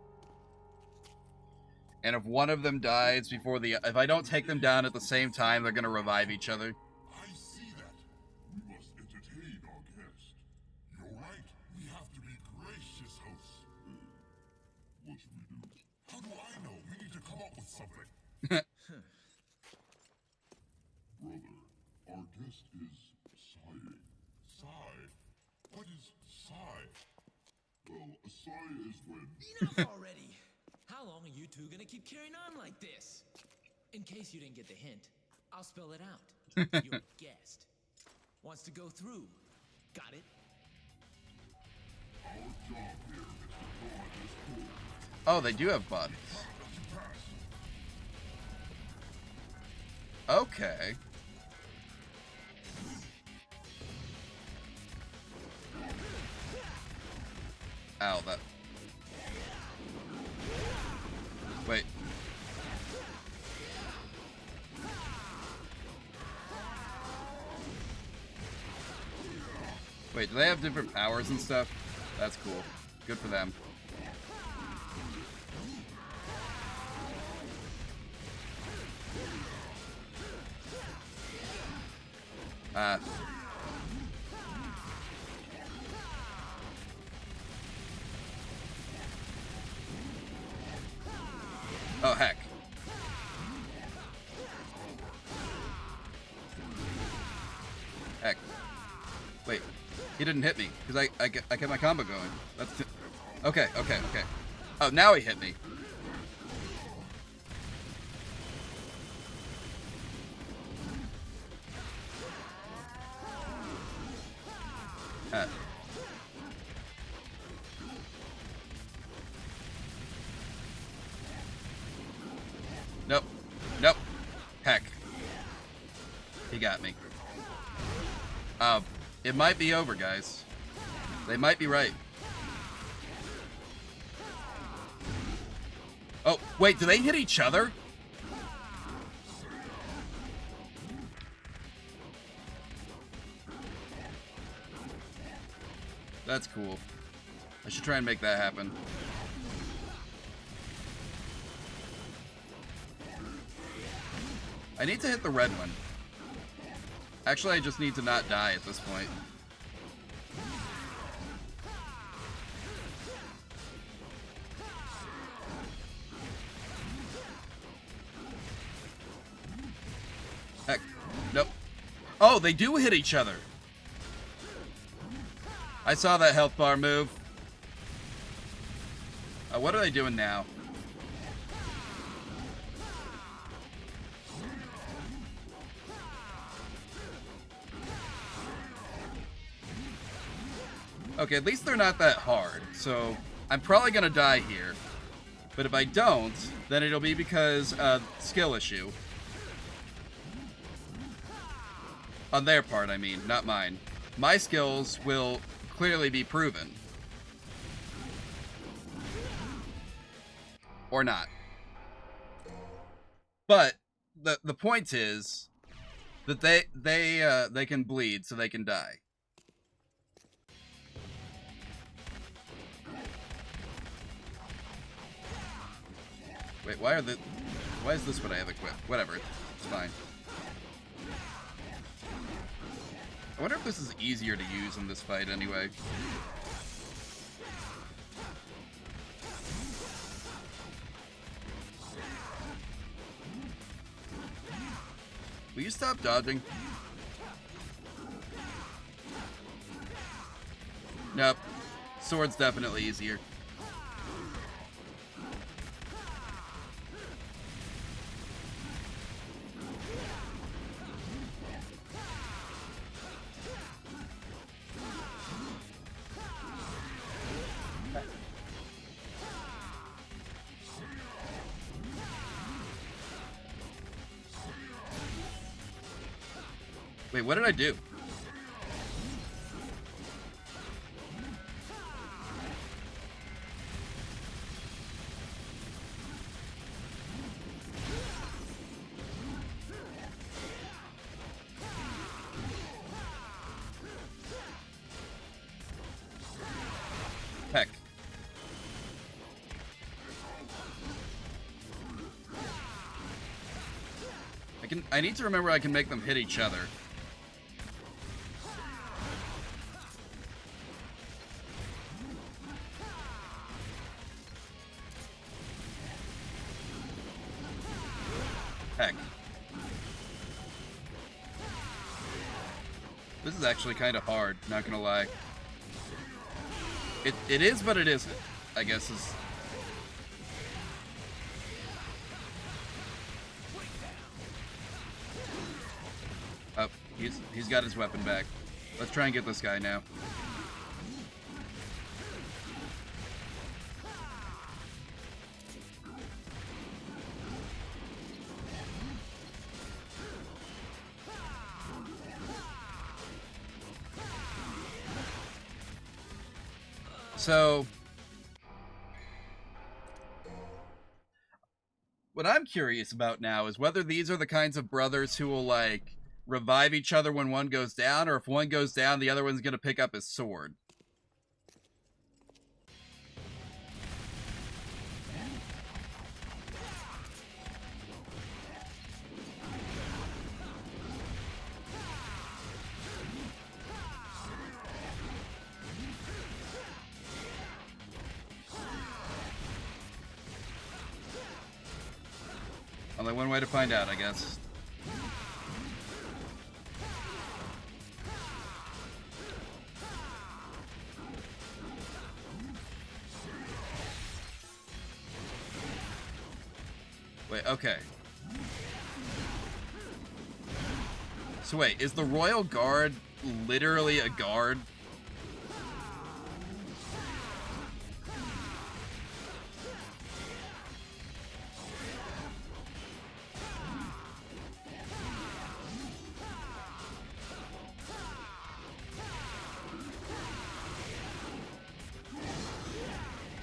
S1: And if one of them dies before if I don't take them down at the same time, they're gonna revive each other.
S2: I see that. We must entertain our guest. You're right. We have to be gracious hosts. What should we do? How do I know? We need to come up with something. Brother, our guest is sighing. Sigh? What is sigh? Well, a sigh is when...
S3: Enough already! How long are you two gonna keep carrying on like this? In case you didn't get the hint, I'll spell it out. Your guest wants to go through. Got it?
S2: Our job here is to guard this pool.
S1: Oh, they do have bodies. Okay. Ow, that... Wait. Wait, do they have different powers and stuff? That's cool. Good for them. Oh, heck. Heck. Wait. He didn't hit me, because I kept my combo going. That's... Okay. Oh, now he hit me. Nope. Heck. He got me. It might be over, guys. They might be right. Oh, wait, do they hit each other? That's cool. I should try and make that happen. I need to hit the red one. Actually, I just need to not die at this point. Heck. Nope. Oh, they do hit each other. I saw that health bar move. What are they doing now? Okay, at least they're not that hard, so I'm probably gonna die here. But if I don't, then it'll be because skill issue. On their part, I mean, not mine. My skills will clearly be proven. Or not. But the point is that they can bleed so they can die. Wait, why is this what I have equipped? Whatever, it's fine. I wonder if this is easier to use in this fight anyway. Will you stop dodging? Nope. Sword's definitely easier. Wait, what did I do? Heck. I need to remember I can make them hit each other. Heck. This is actually kind of hard, not gonna lie. It is, but it isn't, I guess is... Oh, he's got his weapon back. Let's try and get this guy now. So, what I'm curious about now is whether these are the kinds of brothers who will, like, revive each other when one goes down, or if one goes down, the other one's gonna pick up his sword. Only one way to find out, I guess. Wait, okay. So wait, is the Royal Guard literally a guard?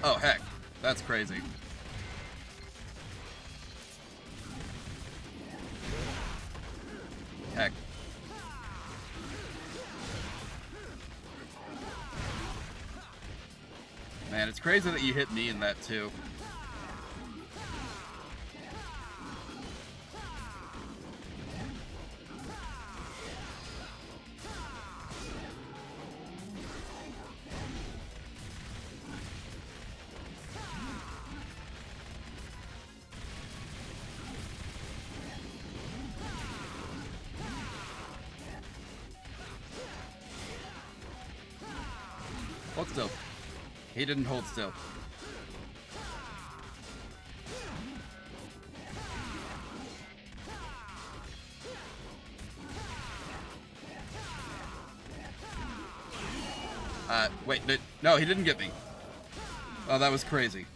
S1: Oh, heck. That's crazy. Heck. Man, it's crazy that you hit me in that, too. Hold still. He didn't hold still. Wait, no, he didn't get me. Oh, that was crazy.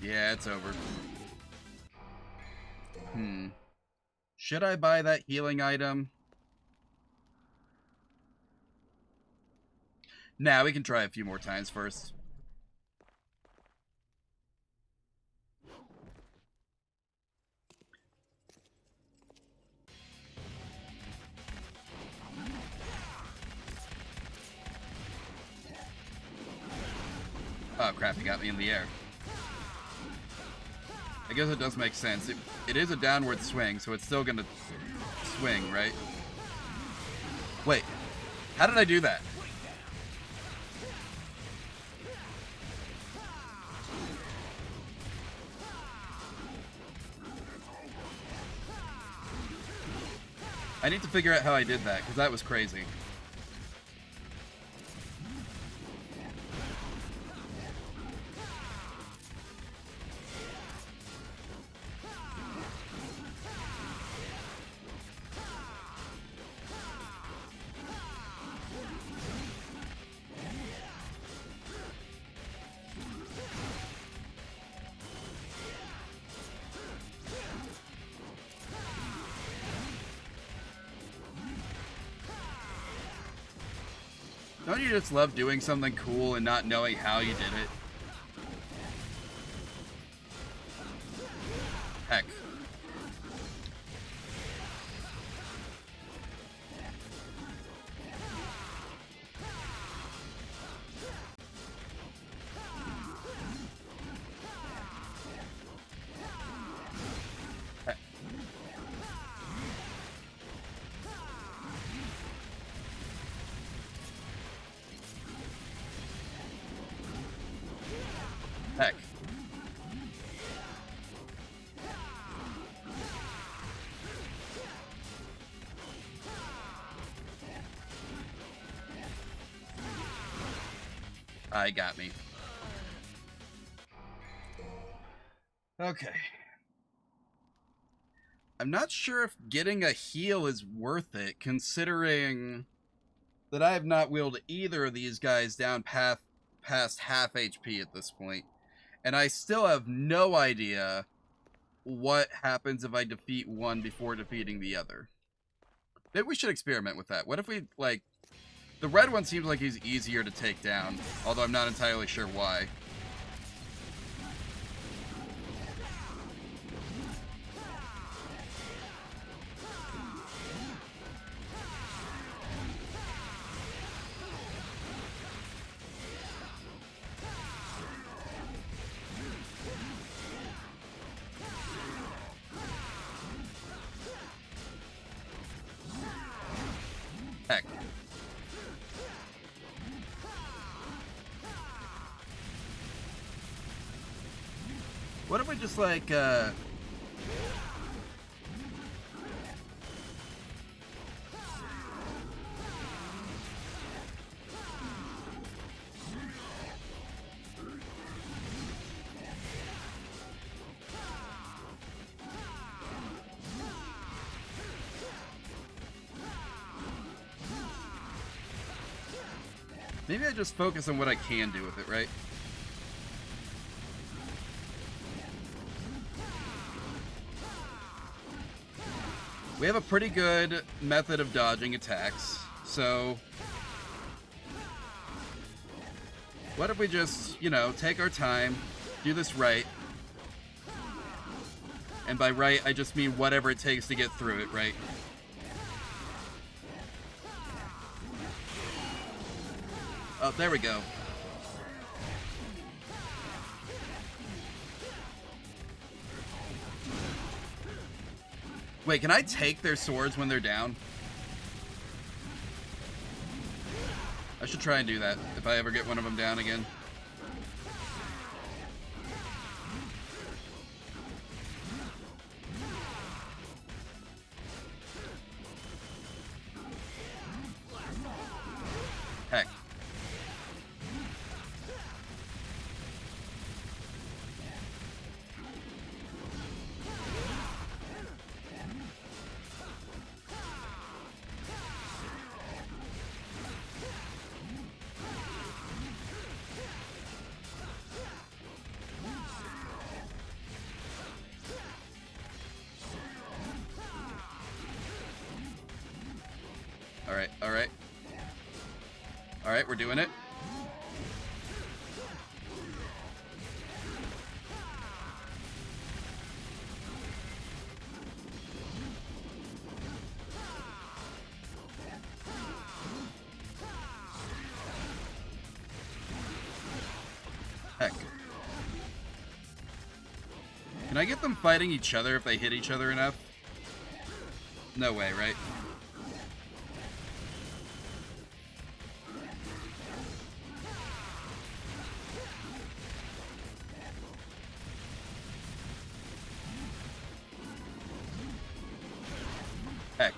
S1: Yeah, it's over. Should I buy that healing item? Nah, we can try a few more times first. Oh crap, he got me in the air. I guess it does make sense. It is a downward swing, so it's still gonna swing, right? Wait, how did I do that? I need to figure out how I did that, because that was crazy. Don't you just love doing something cool and not knowing how you did it? Heck. Heck. Heck. I got me. Okay. I'm not sure if getting a heal is worth it, considering that I have not wheeled either of these guys down past half HP at this point. And I still have no idea what happens if I defeat one before defeating the other. Maybe we should experiment with that. What if we, like... The red one seems like he's easier to take down, although I'm not entirely sure why. Heck. What if we just, like, maybe I just focus on what I can do with it, right? We have a pretty good method of dodging attacks, so... What if we just, you know, take our time, do this right. And by right, I just mean whatever it takes to get through it, right? Oh, there we go. Wait, can I take their swords when they're down? I should try and do that if I ever get one of them down again. Heck. Alright, alright. Alright, we're doing it. Heck. Can I get them fighting each other if they hit each other enough? No way, right? Heck.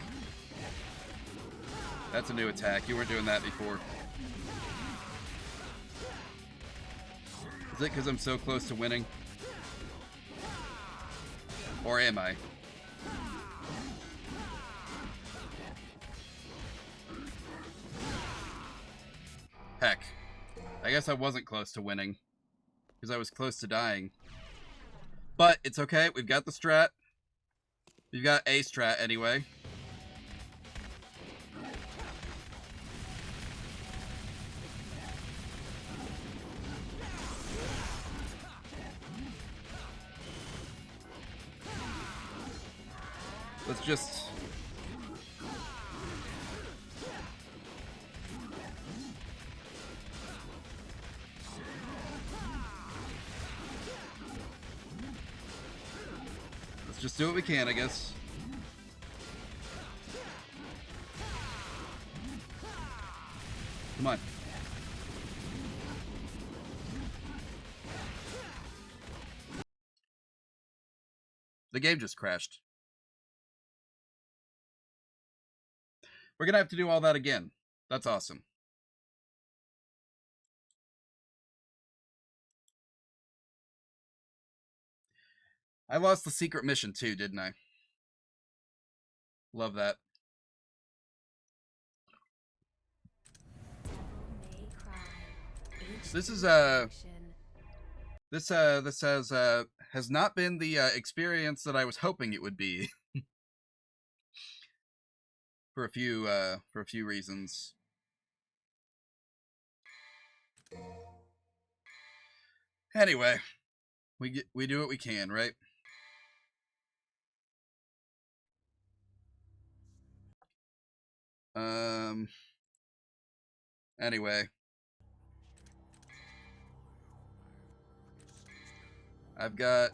S1: That's a new attack. You weren't doing that before. Is it because I'm so close to winning? Or am I? Heck. I guess I wasn't close to winning. Because I was close to dying. But it's okay. We've got the strat. We've got a strat anyway. Let's just... Let's just do what we can, I guess. Come on. The game just crashed. We're gonna have to do all that again. That's awesome. I lost the secret mission too, didn't I? Love that. This is this has not been the experience that I was hoping it would be. for a few reasons. Anyway, we do what we can, right? Anyway. I've got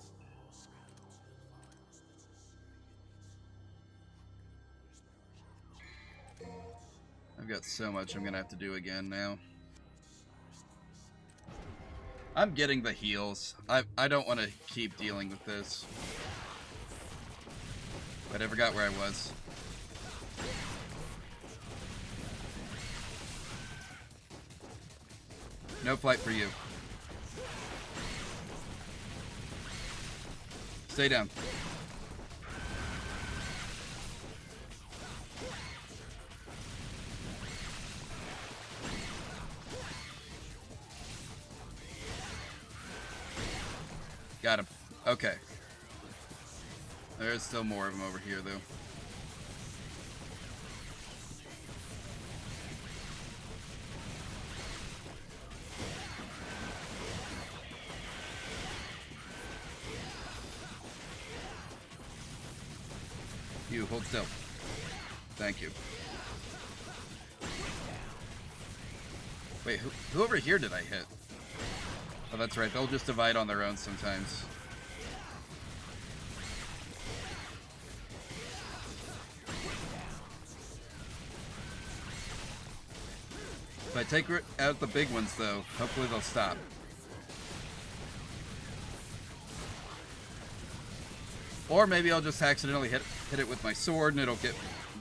S1: so much I'm gonna have to do again now. I'm getting the heals. I don't want to keep dealing with this. But I forgot where I was. No flight for you. Stay down. Got him. Okay. There's still more of them over here, though. You, hold still. Thank you. Wait, who over here did I hit? Oh, that's right. They'll just divide on their own sometimes. If I take out the big ones, though, hopefully they'll stop. Or maybe I'll just accidentally hit it with my sword, and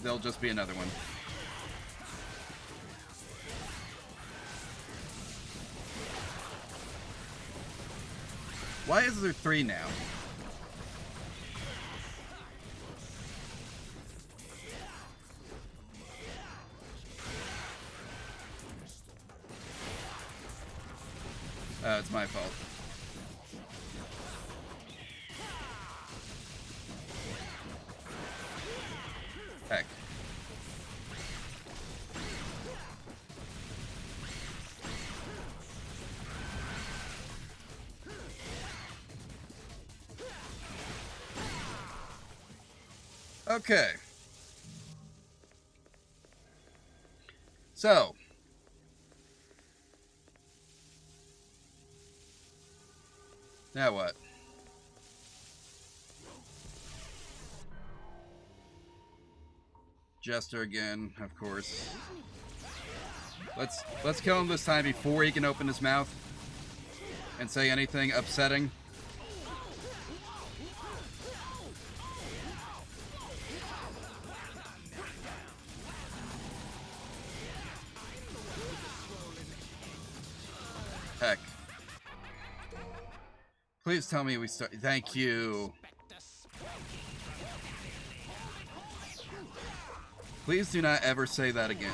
S1: there'll just be another one. Why is there 3 now? It's my fault. Heck. Okay. So. Now what? Jester again, of course. Let's kill him this time before he can open his mouth and say anything upsetting. Heck. Please tell me we start. Thank you. Please do not ever say that again.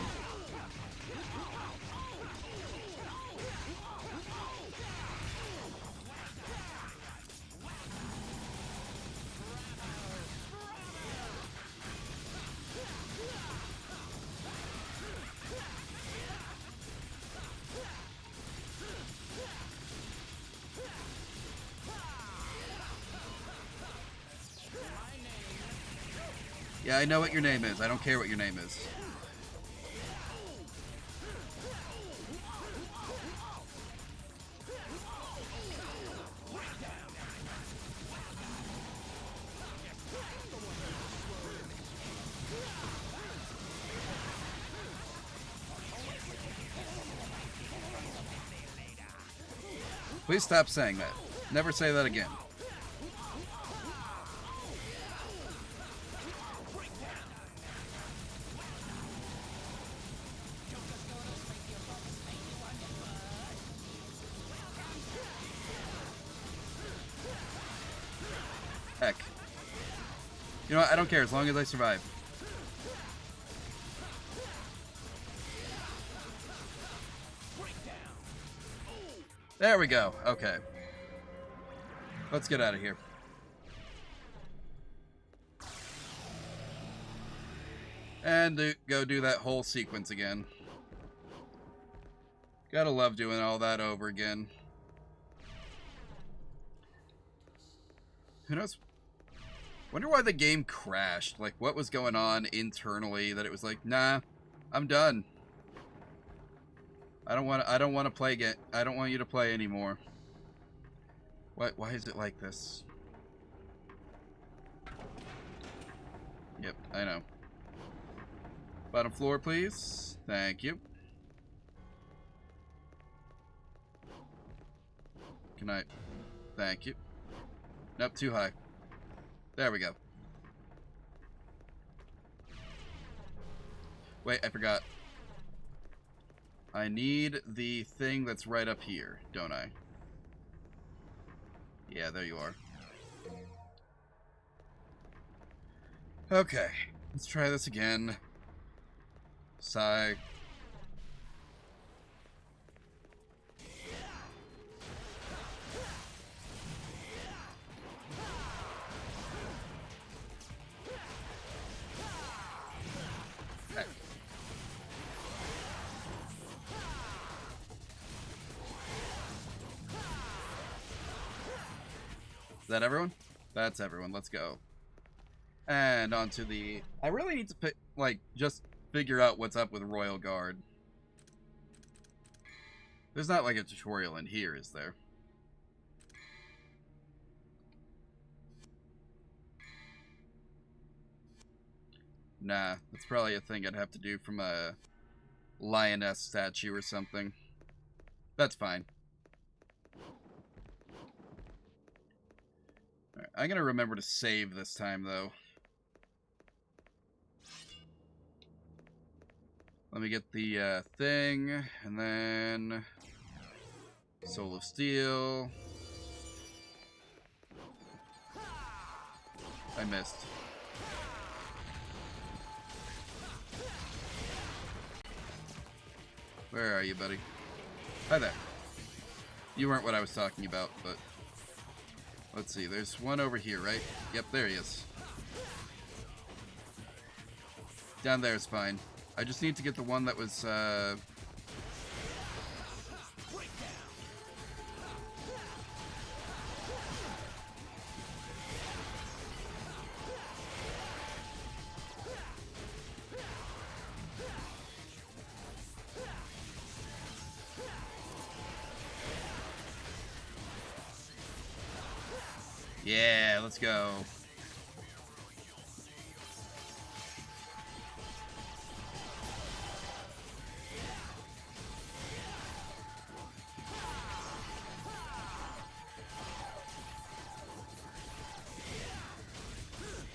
S1: Yeah, I know what your name is. I don't care what your name is. Please stop saying that. Never say that again. Heck. You know what? I don't care as long as I survive. There we go. Okay. Let's get out of here. And go do that whole sequence again. Gotta love doing all that over again. Who knows? Wonder why the game crashed. Like, what was going on internally that it was like, nah, I'm done. I don't want to play again. I don't want you to play anymore. Why is it like this? Yep, I know. Bottom floor, please. Thank you. Can I? Thank you. Nope, too high. There we go. Wait, I forgot. I need the thing that's right up here, don't I? Yeah, there you are. Okay, let's try this again. Sigh. Is that everyone? That's everyone. Let's go. And on to the... I really need to pick, like, just figure out what's up with Royal Guard. There's not like a tutorial in here, is there? Nah, that's probably a thing I'd have to do from a lioness statue or something. That's fine. Alright, I'm gonna remember to save this time, though. Let me get the thing, and then Soul of Steel. I missed. Where are you, buddy? Hi there. You weren't what I was talking about, but... Let's see, there's one over here, right? Yep, there he is. Down there is fine. I just need to get the one that was, Yeah, let's go.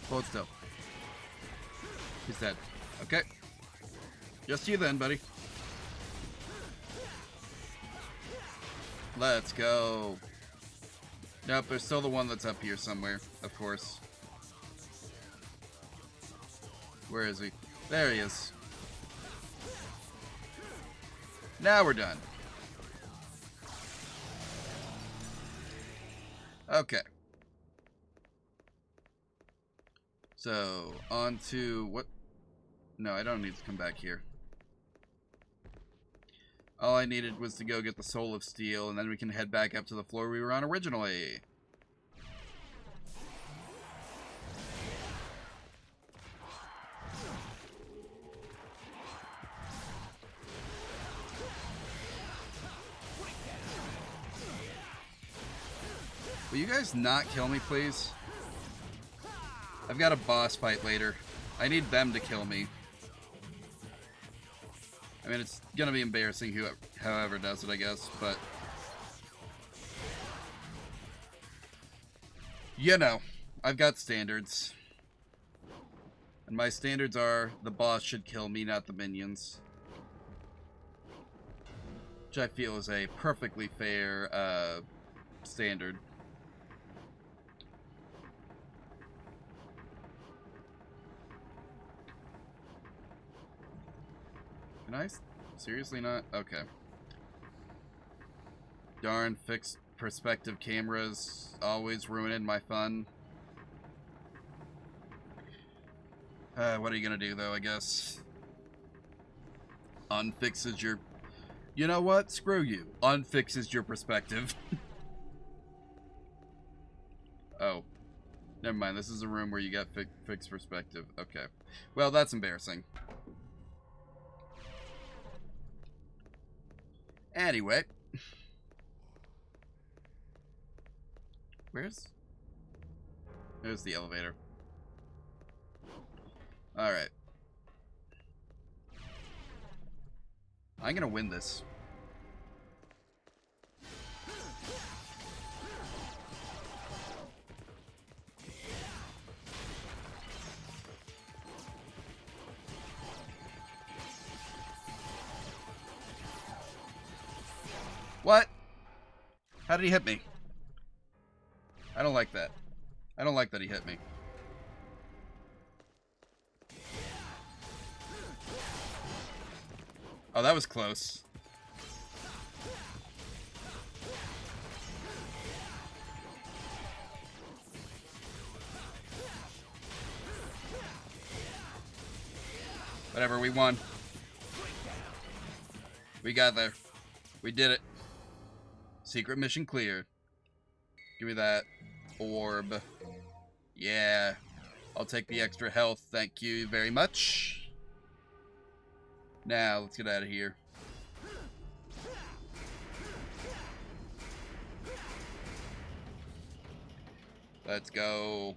S1: Hold still. He's dead. Okay. Just you then, buddy. Let's go. Nope, there's still the one that's up here somewhere, of course. Where is he? There he is. Now we're done. Okay. So, on to what? No, I don't need to come back here. All I needed was to go get the Soul of Steel, and then we can head back up to the floor we were on originally. Will you guys not kill me, please? I've got a boss fight later. I need them to kill me. I mean, it's gonna be embarrassing however does it, I guess, but... You know, I've got standards. And my standards are, the boss should kill me, not the minions. Which I feel is a perfectly fair, standard. Can I seriously not? Okay. Darn fixed perspective cameras always ruining my fun. What are you gonna do though, I guess? Unfixes your... You know what? Screw you. Unfixes your perspective. Oh. Never mind, this is a room where you get fixed perspective. Okay. Well, that's embarrassing. Anyway. There's the elevator. Alright. I'm gonna win this. What? How did he hit me? I don't like that. I don't like that he hit me. Oh, that was close. Whatever, we won. We got there. We did it. Secret mission cleared. Give me that orb. Yeah. I'll take the extra health. Thank you very much. Now, let's get out of here. Let's go.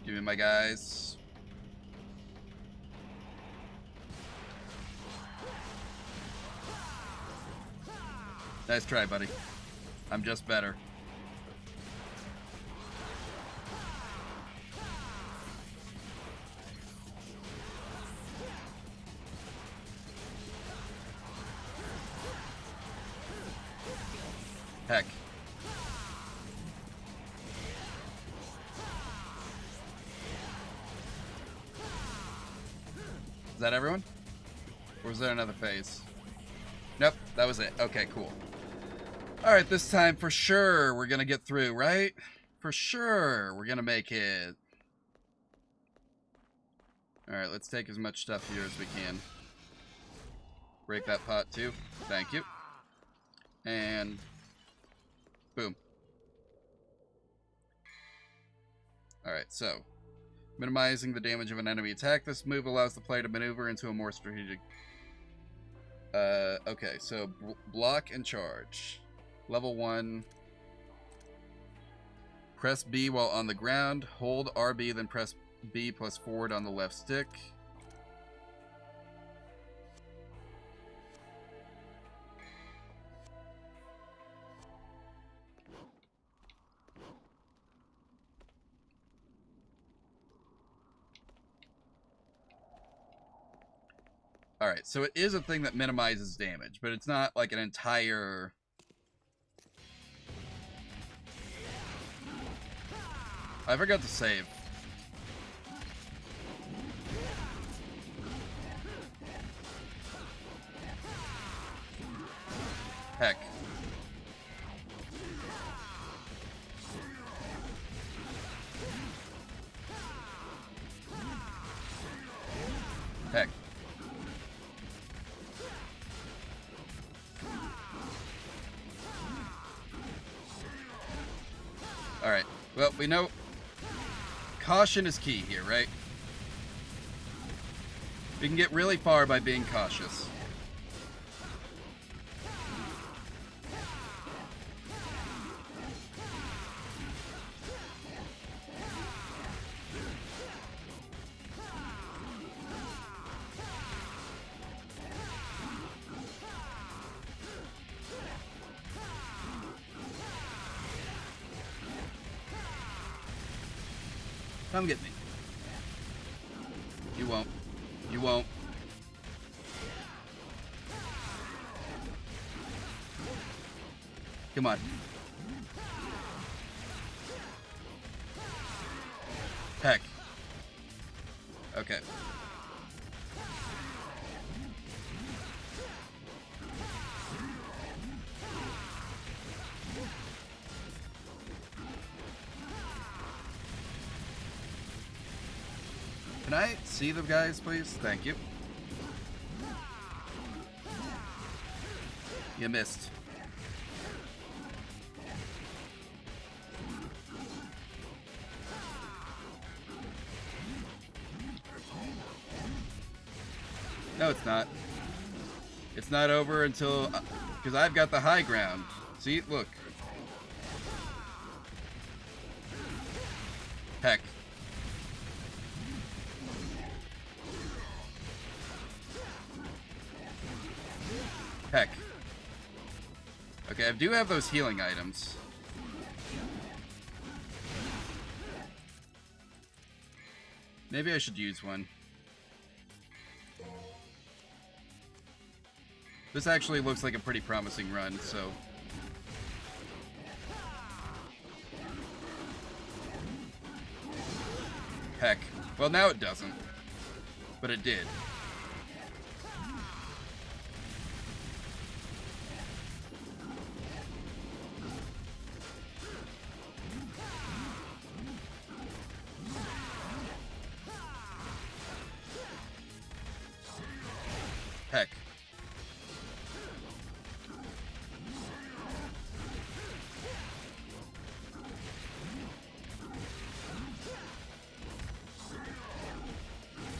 S1: Give me my guys. Nice try, buddy. I'm just better. Heck. Is that everyone? Or was there another phase? Nope, that was it. Okay, cool. Alright, this time for sure we're gonna get through, right? For sure we're gonna make it. Alright, let's take as much stuff here as we can. Break that pot too. Thank you. And boom. Alright, so minimizing the damage of an enemy attack. This move allows the player to maneuver into a more strategic... Okay, so block and charge. Level 1. Press B while on the ground. Hold RB, then press B plus forward on the left stick. Alright, so it is a thing that minimizes damage, but it's not like an entire... I forgot to save. Heck. Heck. Alright, well, we know caution is key here, right? We can get really far by being cautious. Come get me. You won't. You won't. Come on. Heck. Okay. Can I see the guys, please? Thank you. You missed. No, it's not. It's not over until... because I've got the high ground. See? Look. Heck. Heck. Okay, I do have those healing items. Maybe I should use one. This actually looks like a pretty promising run, so... Heck. Well, now it doesn't. But it did. Heck.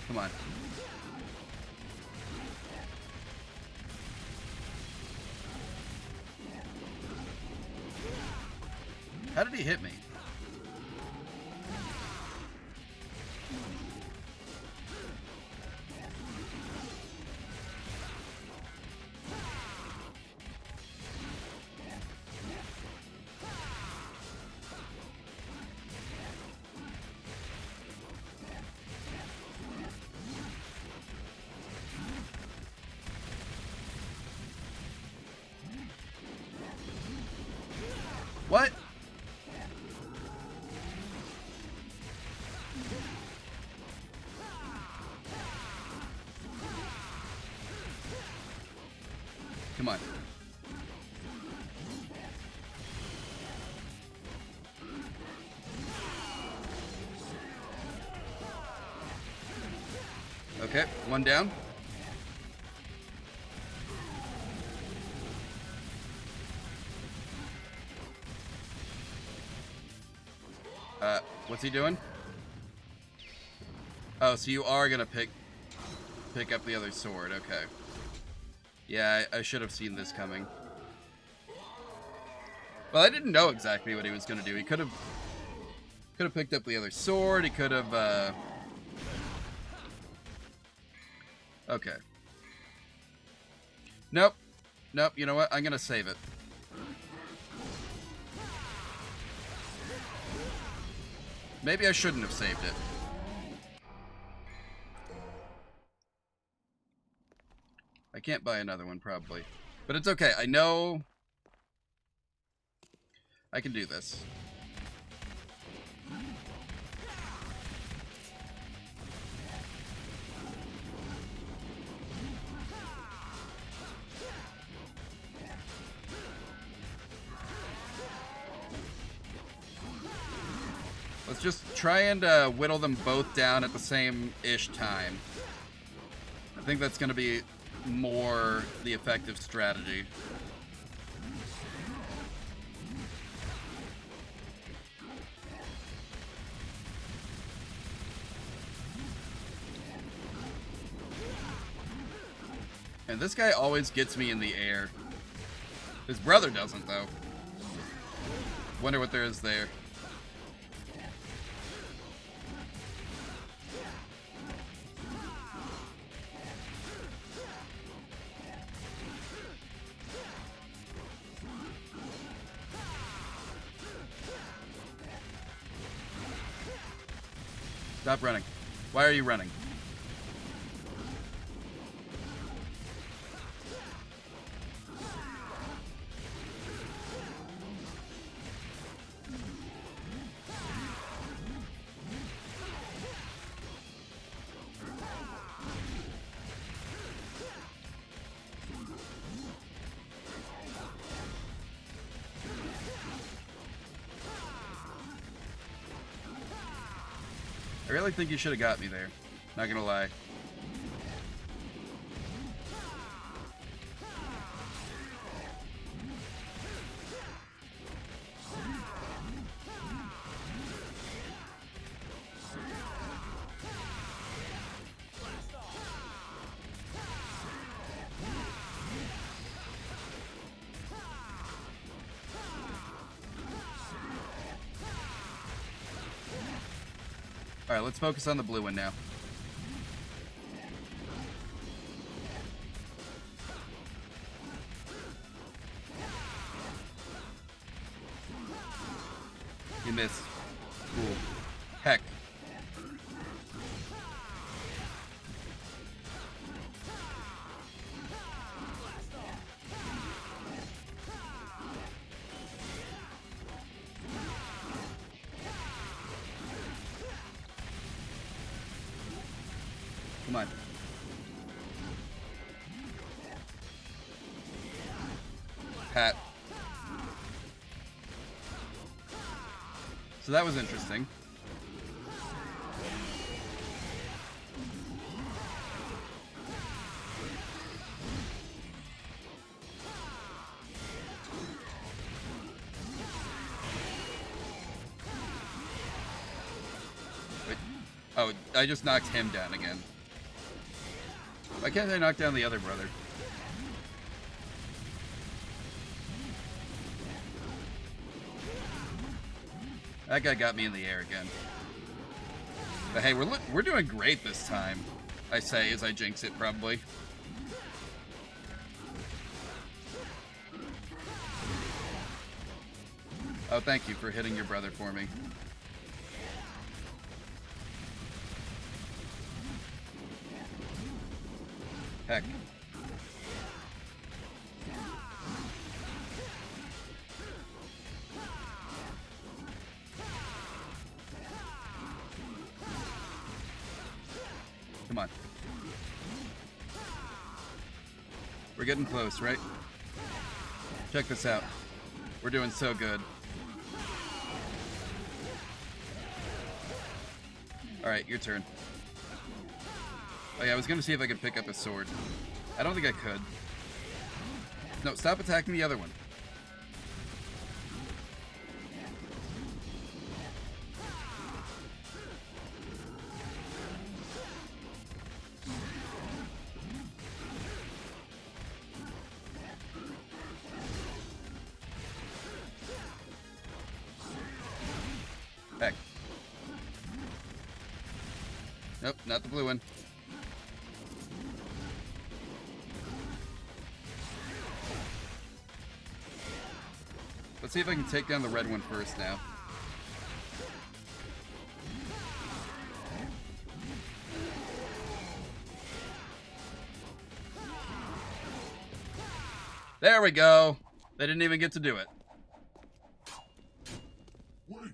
S1: Come on. How did he hit me? What? Come on. Okay, one down. What's he doing? Oh, so you are gonna pick up the other sword, okay. Yeah, I should have seen this coming. Well, I didn't know exactly what he was going to do. He could have picked up the other sword. He could have, Okay. Nope. Nope, you know what? I'm going to save it. Maybe I shouldn't have saved it. I can't buy another one, probably. But it's okay. I know I can do this. Let's just try and whittle them both down at the same-ish time. I think that's going to be more the effective strategy. And this guy always gets me in the air. His brother doesn't, though. Wonder what there is there. Stop running. Why are you running? I really think you should have got me there. Not gonna lie. Alright, let's focus on the blue one now. You missed. Cool. Heck. Come on. Pat. So that was interesting. Wait. Oh, I just knocked him down again. Why can't I knock down the other brother? That guy got me in the air again. But hey, we're doing great this time. I say as I jinx it, probably. Oh, thank you for hitting your brother for me. Heck. Come on. We're getting close, right? Check this out. We're doing so good. Alright, your turn. Oh yeah, I was gonna see if I could pick up a sword. I don't think I could. No, stop attacking the other one. Heck. Nope, not the blue one. Let's see if I can take down the red one first now. There we go. They didn't even get to do it.
S2: Wait!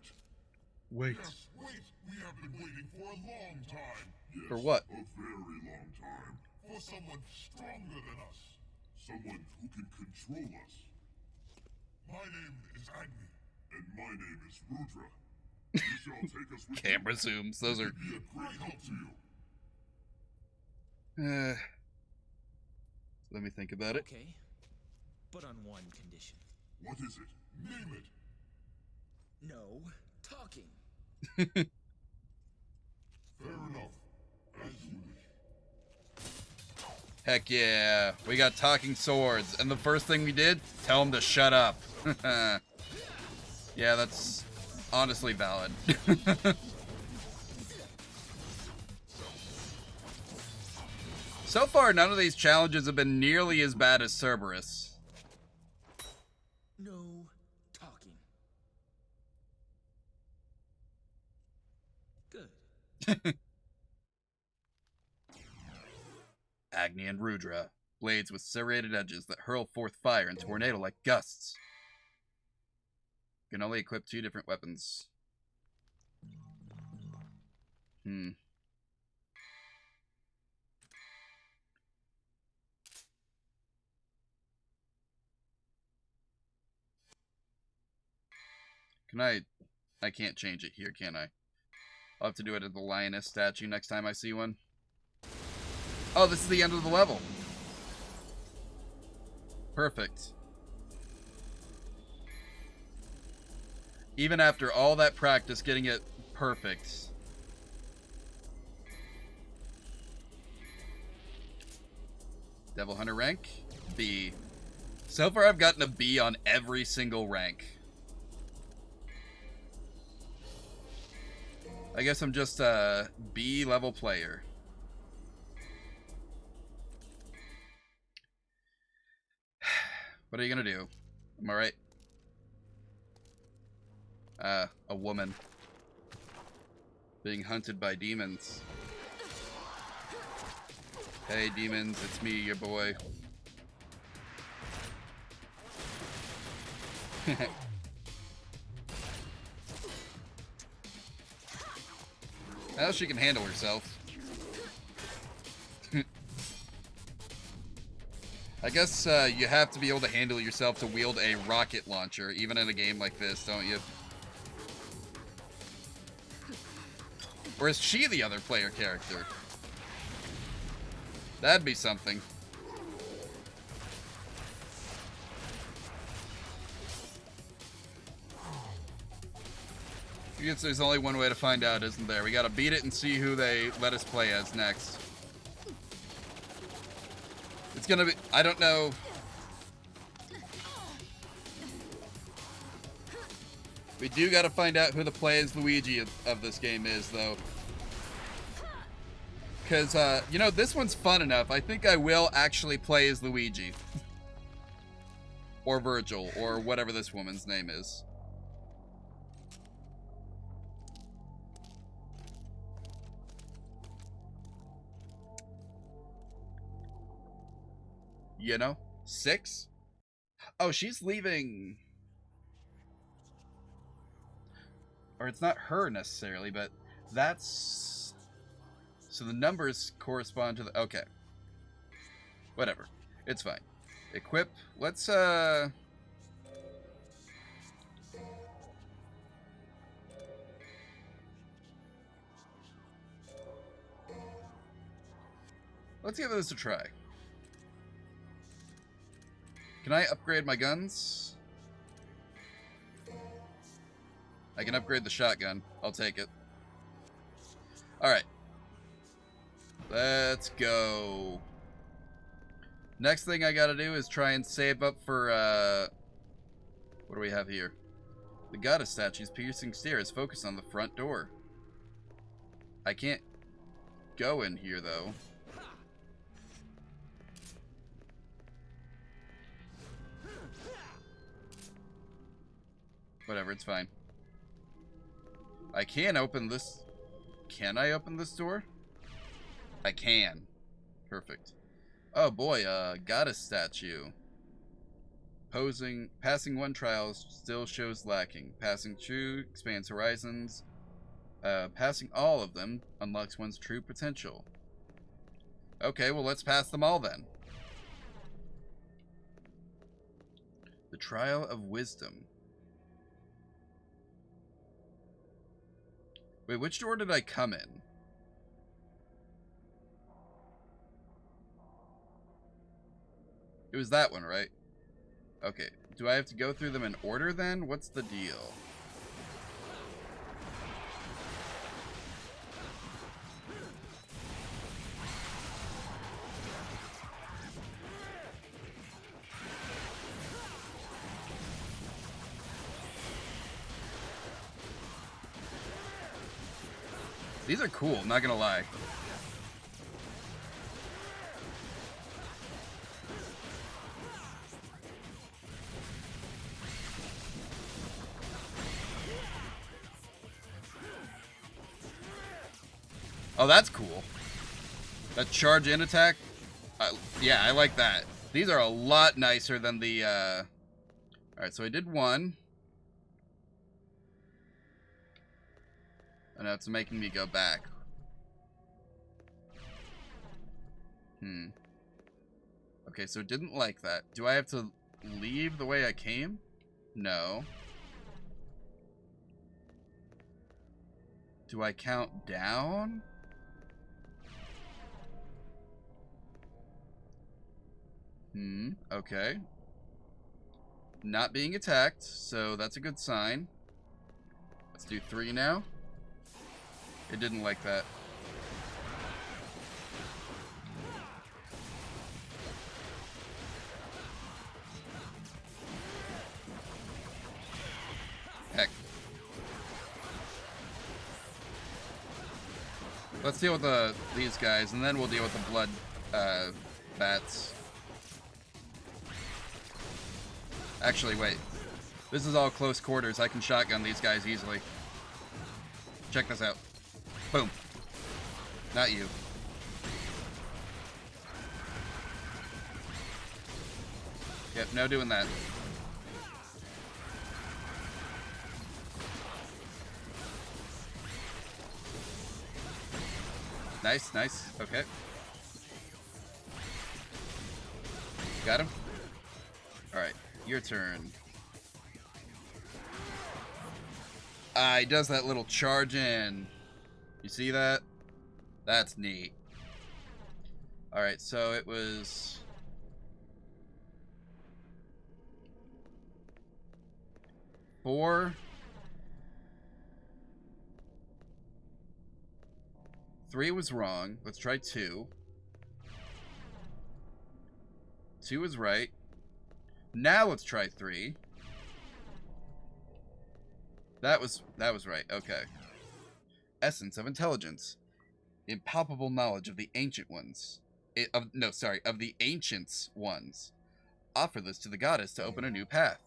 S1: Wait.
S2: Yes, wait! We have been waiting for a long time! Yes,
S1: For what?
S2: A very long time. For someone stronger than us. Someone who can control us. My name is Agni, and my name is Rudra. You shall take us with
S1: Camera
S2: you.
S1: zooms. Those are...
S2: Be a great help to you.
S1: Let me think about it.
S3: Okay, but on one condition.
S2: What is it? Name it!
S3: No talking.
S2: Fair enough. As you wish.
S1: Heck yeah. We got talking swords. And the first thing we did, tell them to shut up. Yeah, that's honestly valid. So far, none of these challenges have been nearly as bad as Cerberus.
S3: No talking. Good.
S1: Agni and Rudra. Blades with serrated edges that hurl forth fire and tornado like gusts. Can only equip 2 different weapons. Can I can't change it here, can I? I'll have to do it at the lioness statue next time I see one. Oh, this is the end of the level. Perfect. Even after all that practice getting it perfect. Devil Hunter rank? B. So far I've gotten a B on every single rank. I guess I'm just a B level player. What are you gonna do? Am I right? A woman. Being hunted by demons. Hey demons, it's me, your boy. Now she can handle herself. I guess you have to be able to handle yourself to wield a rocket launcher, even in a game like this, don't you? Or is she the other player character? That'd be something. I guess there's only one way to find out, isn't there? We gotta beat it and see who they let us play as next. It's gonna be... I don't know... We do gotta find out who the play as Luigi of this game is, though. Because, you know, this one's fun enough. I think I will actually play as Luigi. Or Vergil, or whatever this woman's name is. You know? 6? Oh, she's leaving... Or it's not her necessarily, but that's... So the numbers correspond to the... Okay. Whatever. It's fine. Equip. Let's, Let's give this a try. Can I upgrade my guns? I can upgrade the shotgun. I'll take it. Alright. Let's go. Next thing I gotta do is try and save up for, what do we have here? The goddess statue's piercing stare is focused on the front door. I can't go in here, though. Whatever, it's fine. I can open this. Can I open this door? I can. Perfect. Oh boy, goddess statue. Passing one trial still shows lacking. Passing two expands horizons. Passing all of them unlocks one's true potential. Okay, well, let's pass them all then. The Trial of Wisdom. Wait, which door did I come in? It was that one, right? Okay. Do I have to go through them in order then? What's the deal? These are cool, not gonna lie. Oh, that's cool. That charge in attack? Yeah, I like that. These are a lot nicer than the, Alright, so I did one. And now it's making me go back. Okay, so it didn't like that. Do I have to leave the way I came? No. Do I count down? Okay. Not being attacked, so that's a good sign. Let's do 3 now. It didn't like that. Heck. Let's deal with these guys, and then we'll deal with the blood bats. Actually, wait. This is all close quarters. I can shotgun these guys easily. Check this out. Boom. Not you. Yep, no doing that. Nice, nice. Okay. Got him? Alright, your turn. He does that little charge in. You see that? That's neat. Alright, so it was... 4. 3 was wrong. Let's try 2. 2 is right. Now let's try 3. That was right. Okay. Essence of intelligence. Impalpable knowledge of the ancient ones. Of the ancients ones. Offer this to the goddess to open a new path.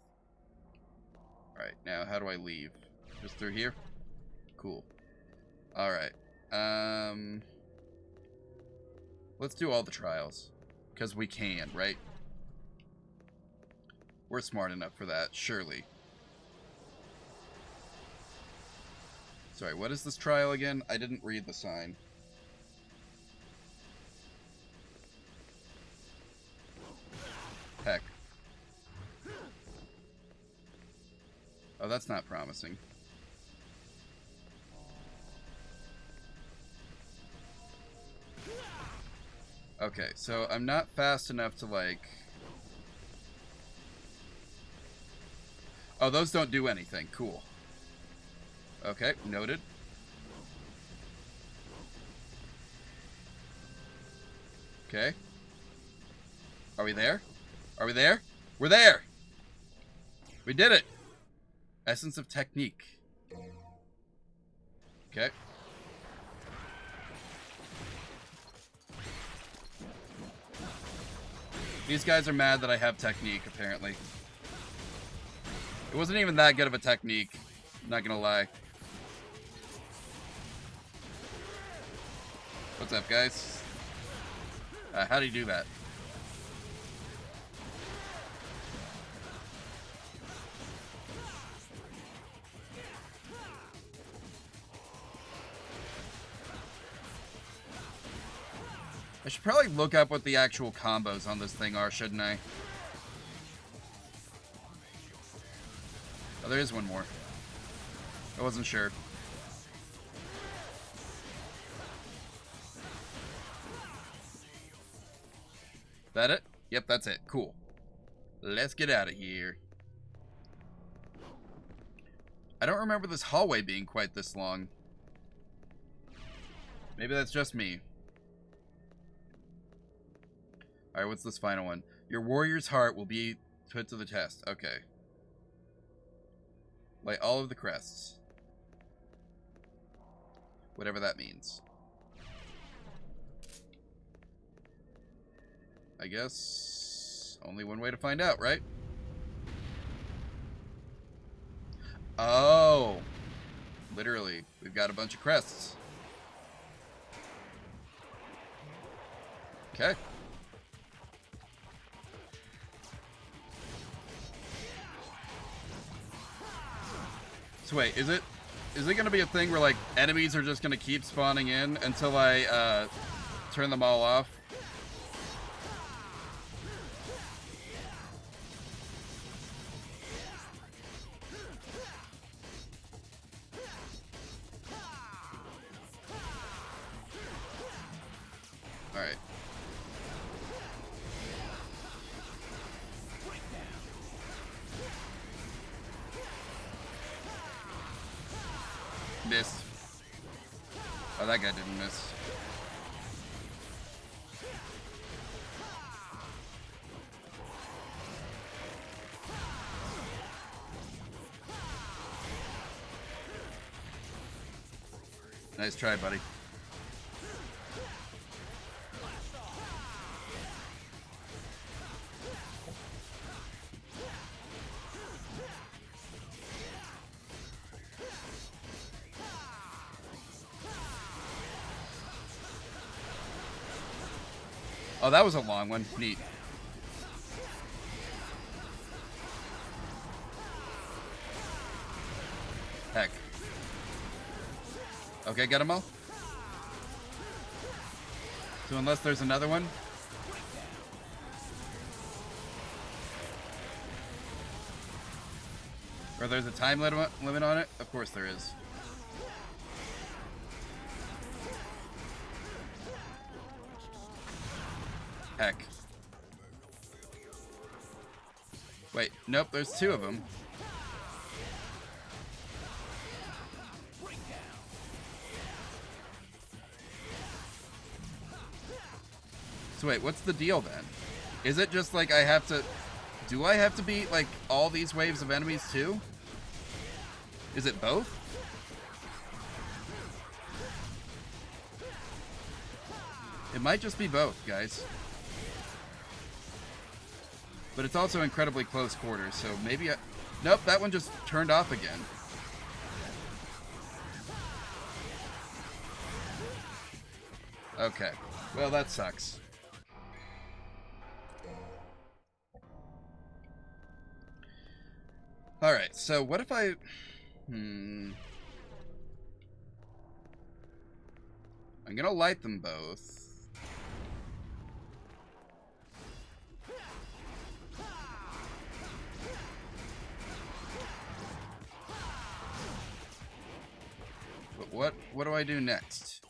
S1: Alright, now how do I leave? Just through here? Cool. Alright. Let's do all the trials. Because we can, right? We're smart enough for that, surely. Sorry, what is this trial again? I didn't read the sign. Heck. Oh, that's not promising. Okay, so I'm not fast enough to, like... Oh, those don't do anything. Cool. Okay, noted. Okay. Are we there? Are we there? We're there! We did it! Essence of technique. Okay. These guys are mad that I have technique, apparently. It wasn't even that good of a technique, not gonna lie. What's up, guys? How do you do that? I should probably look up what the actual combos on this thing are, shouldn't I? Oh, there is one more. I wasn't sure. That it? Yep, that's it. Cool. Let's get out of here. I don't remember this hallway being quite this long. Maybe that's just me. Alright, what's this final one? Your warrior's heart will be put to the test. Okay. Light all of the crests. Whatever that means. I guess only one way to find out, right? Oh. Literally, we've got a bunch of crests. Okay. So wait, is it gonna be a thing where like enemies are just gonna keep spawning in until I turn them all off? Alright. Missed. Oh, that guy didn't miss. Nice try, buddy. Oh, that was a long one. Neat. Heck. Okay, get them all. So unless there's another one. Or there's a time limit on it? Of course there is. Heck. Wait, nope, there's two of them. So wait, what's the deal then? Is it just like I have to... Do I have to beat like all these waves of enemies too? Is it both? It might just be both, guys. But it's also incredibly close quarters, so maybe I... Nope, that one just turned off again. Okay. Well, that sucks. Alright, so what if I... I'm gonna light them both. But what do I do next?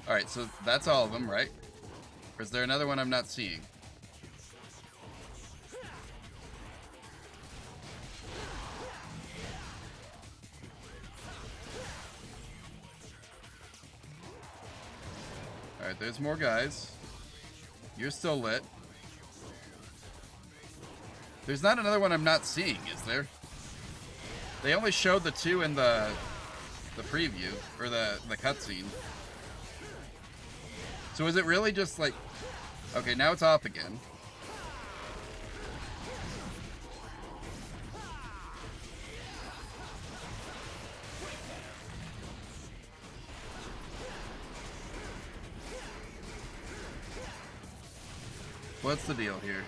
S1: Alright, so that's all of them, right? Or is there another one I'm not seeing? Alright, there's more guys. You're still lit. There's not another one I'm not seeing, is there? They only showed the two in the preview, or the cutscene. So is it really just like... Okay, now it's off again. What's the deal here?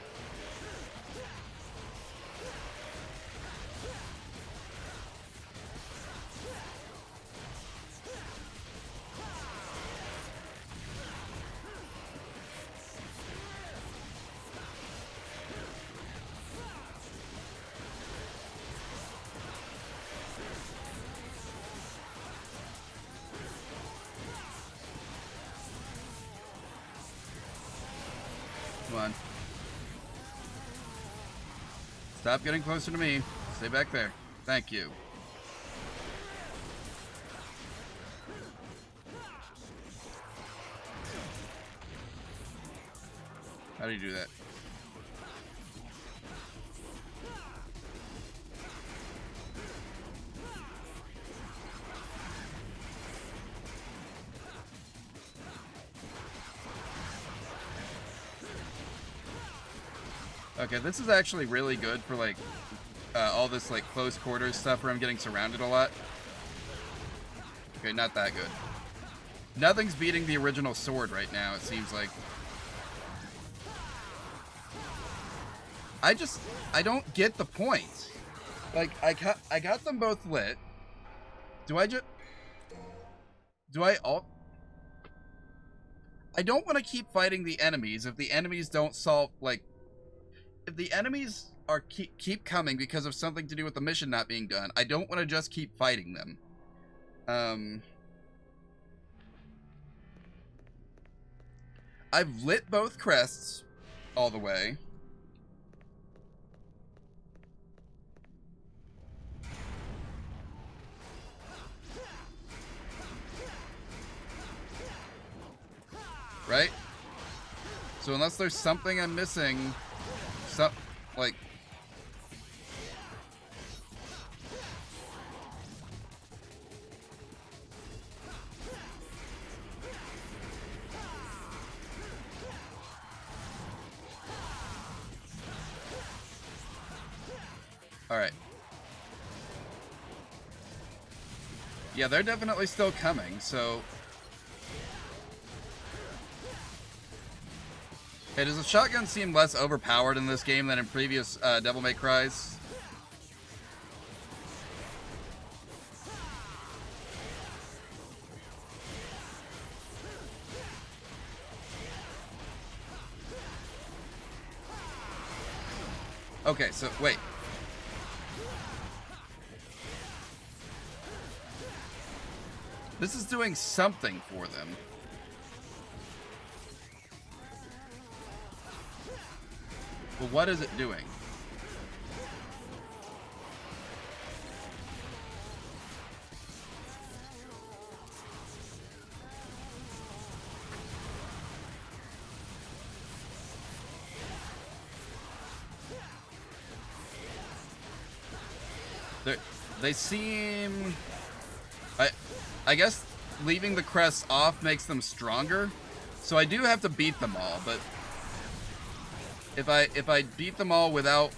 S1: Come on. Stop getting closer to me. Stay back there. Thank you. How do you do that? Okay, this is actually really good for like all this like close quarters stuff where I'm getting surrounded a lot. Okay, not that good. Nothing's beating the original sword right now, it seems like. I don't get the point. Like, I got them both lit. Do I don't want to keep fighting the enemies if the enemies don't solve, like, if the enemies are keep coming because of something to do with the mission not being done, I don't want to just keep fighting them. I've lit both crests all the way. Right? So unless there's something I'm missing, like... Alright. Yeah, they're definitely still coming, so... Hey, does the shotgun seem less overpowered in this game than in previous Devil May Crys? Okay, so, wait. This is doing something for them. Well, what is it doing? They seem... I guess leaving the crests off makes them stronger. So I do have to beat them all, but... If I beat them all without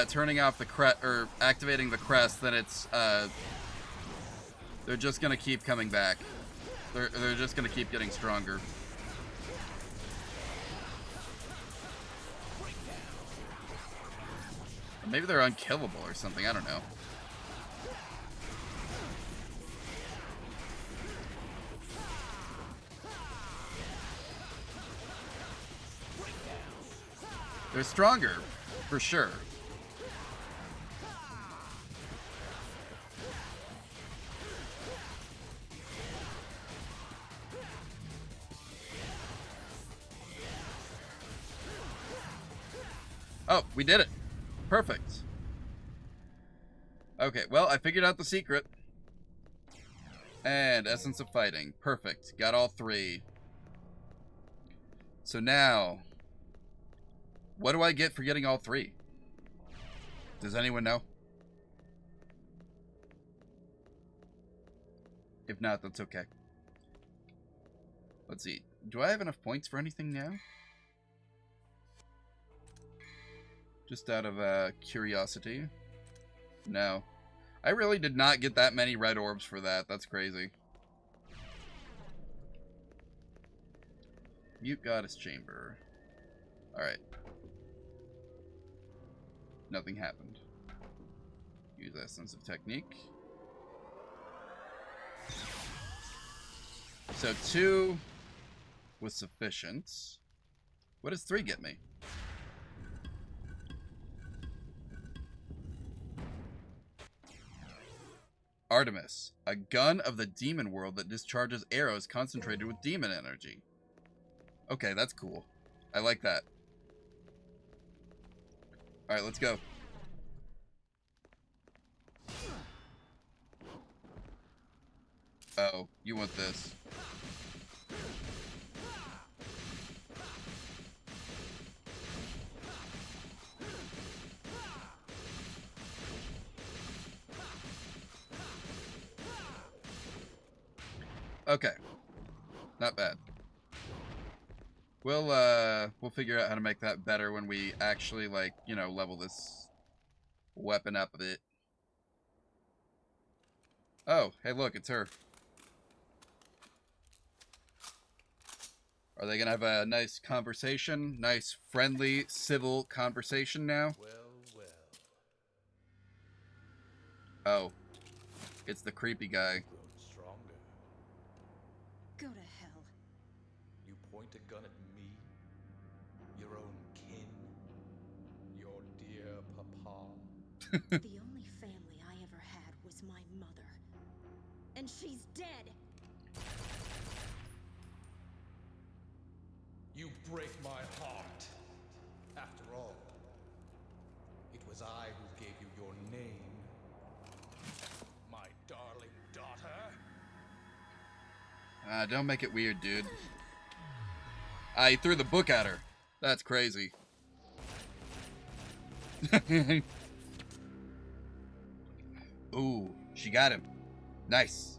S1: turning off the crest or activating the crest, then it's they're just gonna keep coming back. They're just gonna keep getting stronger. Maybe they're unkillable or something. I don't know. They're stronger, for sure. Oh, we did it. Perfect. Okay, well, I figured out the secret. And Essence of Fighting. Perfect. Got all three. So now, what do I get for getting all 3? Does anyone know? If not, that's okay. Let's see. Do I have enough points for anything now? Just out of curiosity. No. I really did not get that many red orbs for that. That's crazy. Mute Goddess Chamber. Alright. Nothing happened. Use Essence of Technique. So 2 was sufficient. What does 3 get me? Artemis, a gun of the demon world that discharges arrows concentrated with demon energy. Okay, that's cool. I like that. Alright, let's go. Oh, you want this. Okay. Not bad. We'll figure out how to make that better when we actually, like, you know, level this weapon up a bit. Oh, hey look, it's her. Are they gonna have a nice conversation? Nice, friendly, civil conversation now?
S4: Well.
S1: Oh. It's the creepy guy.
S4: Grown stronger.
S5: Go to hell.
S4: You point a gun at me? Your own kin? Your dear papa?
S5: The only family I ever had was my mother. And she's dead!
S4: You break my heart. After all, it was I who gave you your name. My darling daughter.
S1: Don't make it weird, dude. He threw the book at her. That's crazy. Ooh, she got him. Nice.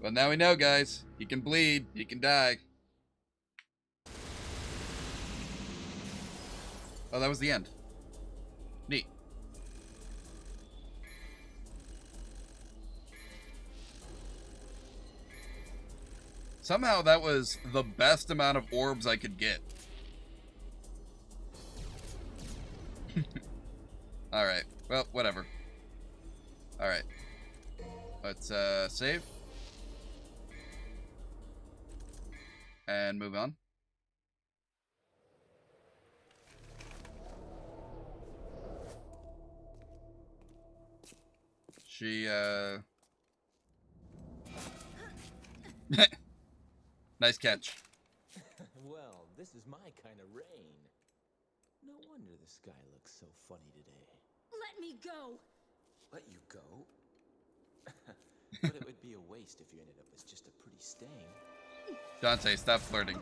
S1: Well, now we know, guys. He can bleed. He can die. Oh, that was the end. Neat. Somehow that was the best amount of orbs I could get. Alright. Well, whatever. Alright. Let's save. And move on. She, nice catch.
S3: Well, this is my kind of rain. No wonder the sky looks so funny today.
S5: Let me go!
S3: Let you go? But it would be a waste if you ended up as just a pretty stain.
S1: Dante, stop flirting.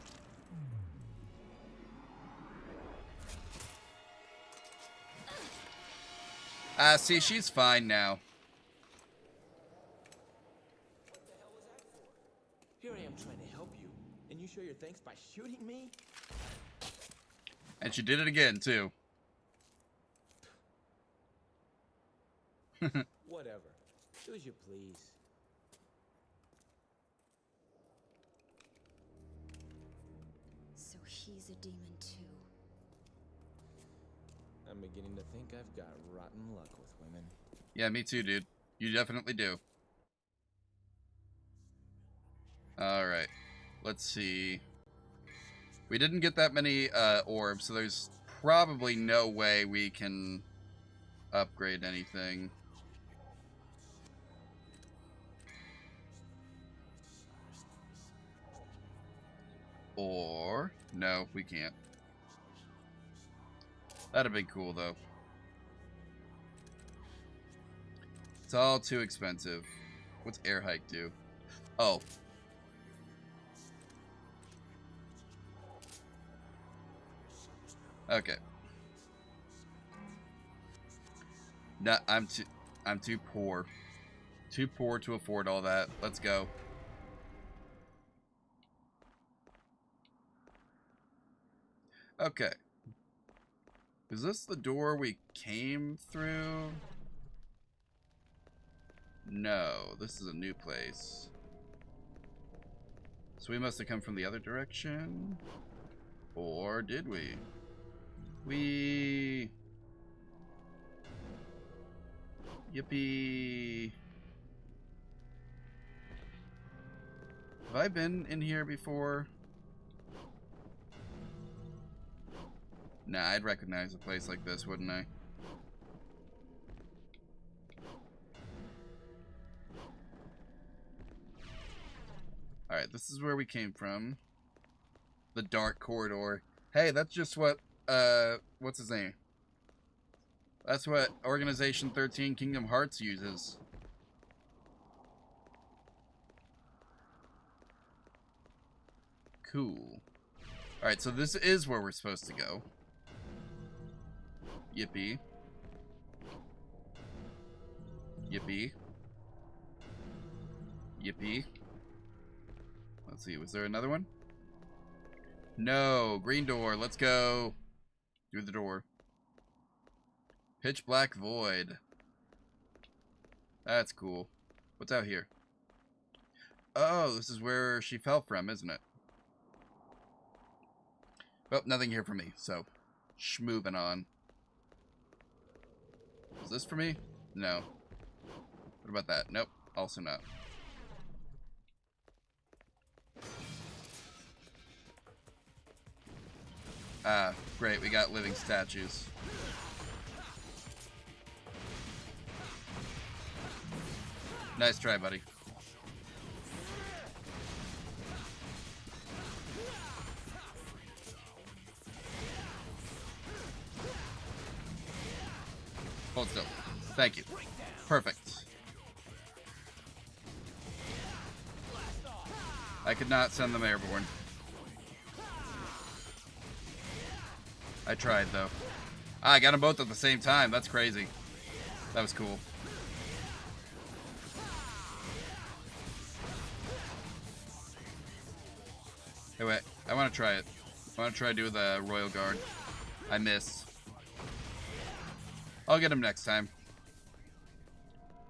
S1: See, she's fine now.
S3: What the hell was that for? Here I am trying to help you, and you show your thanks by shooting me?
S1: And she did it again, too.
S3: Whatever. Do as you please.
S5: So he's a demon too.
S3: I'm beginning to think I've got rotten luck with women.
S1: Yeah, me too, dude. You definitely do. Alright. Let's see. We didn't get that many orbs, so there's probably no way we can upgrade anything. Or... no, we can't. That'd be cool, though. It's all too expensive. What's air hike do? Oh. Okay. No, I'm too poor. Too poor to afford all that. Let's go. Okay. Is this the door we came through? No, this is a new place. So we must have come from the other direction. Or did we? Yippee. Have I been in here before? Nah, I'd recognize a place like this, wouldn't I? Alright, this is where we came from. The dark corridor. Hey, that's just what, what's his name? That's what Organization 13 Kingdom Hearts uses. Cool. Alright, so this is where we're supposed to go. Yippee. Yippee. Yippee. Let's see, was there another one? No, green door, let's go. Through the door. Pitch black void. That's cool. What's out here? Oh, this is where she fell from, isn't it? Well, nothing here for me, so schmoving on. Is this for me? No. What about that? Nope, also not. Ah, great, we got living statues. Nice try, buddy. Hold still. Thank you. Perfect. I could not send them airborne. I tried, though. Ah, I got them both at the same time. That's crazy. That was cool. Hey, wait. I want to try it. I want to try to do the Royal Guard. I missed. I'll get him next time.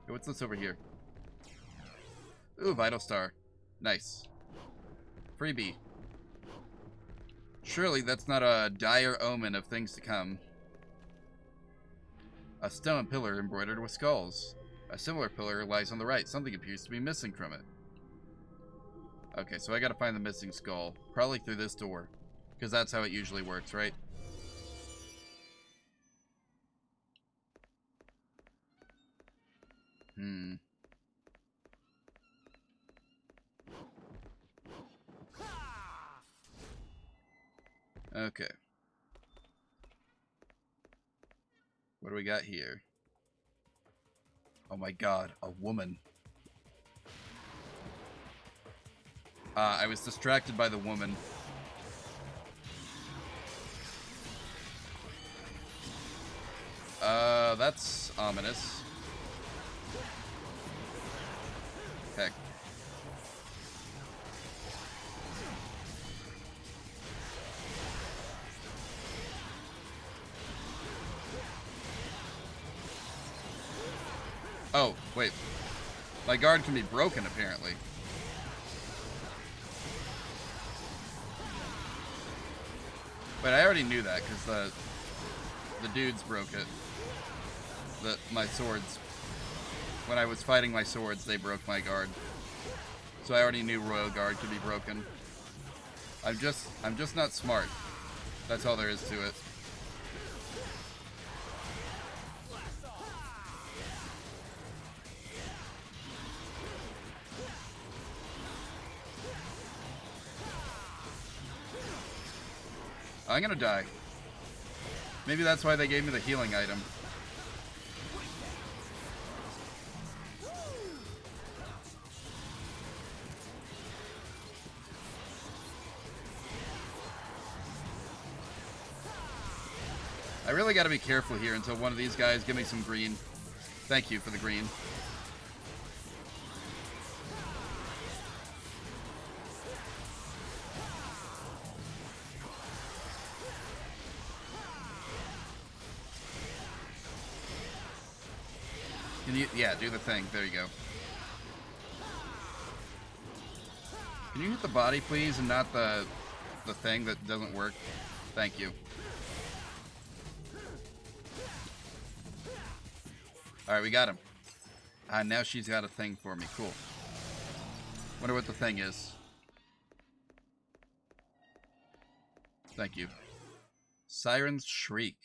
S1: Hey, what's this over here? Ooh, Vital Star. Nice. Freebie. Surely that's not a dire omen of things to come. A stone pillar embroidered with skulls. A similar pillar lies on the right. Something appears to be missing from it. Okay, so I gotta find the missing skull. Probably through this door. Because that's how it usually works, right? Okay. What do we got here? Oh my god, a woman. I was distracted by the woman. That's ominous. Heck. Oh, wait. My guard can be broken, apparently. But I already knew that, because the dudes broke it. My swords. When I was fighting my swords, they broke my guard. So I already knew Royal Guard could be broken. I'm just not smart. That's all there is to it. I'm gonna die. Maybe that's why they gave me the healing item. I really got to be careful here until one of these guys give me some green. Thank you for the green. Can you, yeah, do the thing. There you go. Can you hit the body, please, and not the thing that doesn't work? Thank you. Alright, we got him. Now she's got a thing for me. Cool. Wonder what the thing is. Thank you. Siren's Shriek.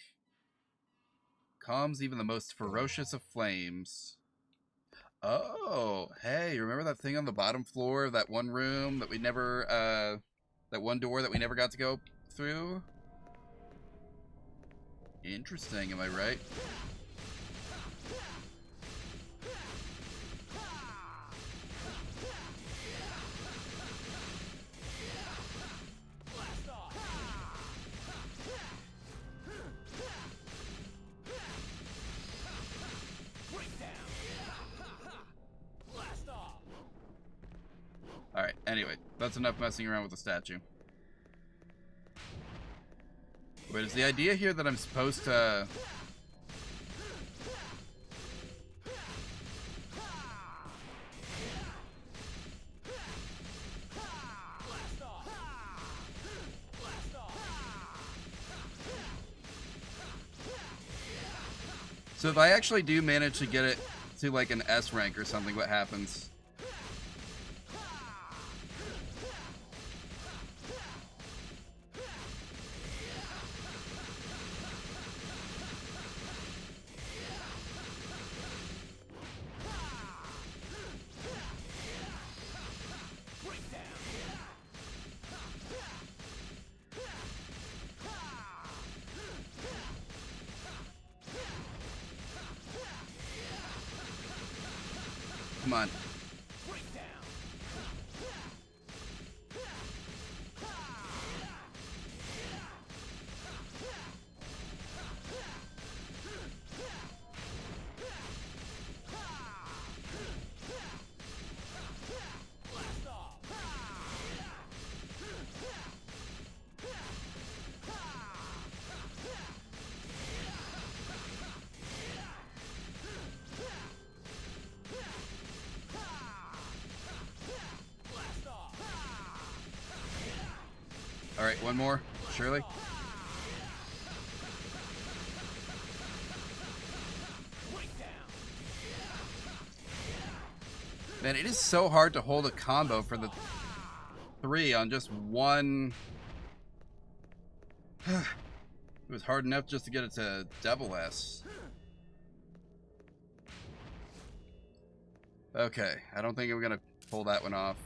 S1: Calms even the most ferocious of flames. Oh, hey, remember that thing on the bottom floor of that one room that we never, that one door that we never got to go through? Interesting, am I right? Alright, anyway, that's enough messing around with the statue. Wait, is the idea here that I'm supposed to... So if I actually do manage to get it to like an S rank or something, what happens? Come on. Alright, one more. Surely. Man, it is so hard to hold a combo for the 3 on just one. It was hard enough just to get it to double S. Okay, I don't think I'm gonna pull that one off.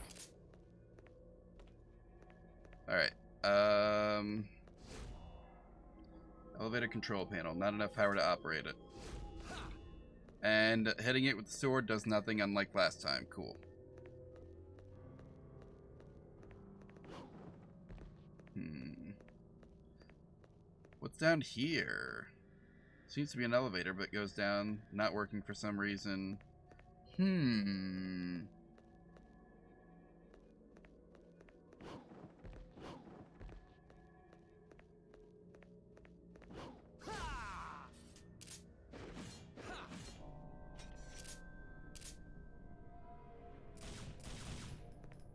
S1: Alright. Elevator control panel. Not enough power to operate it. And hitting it with the sword does nothing, unlike last time. Cool. What's down here? Seems to be an elevator, but goes down. Not working for some reason.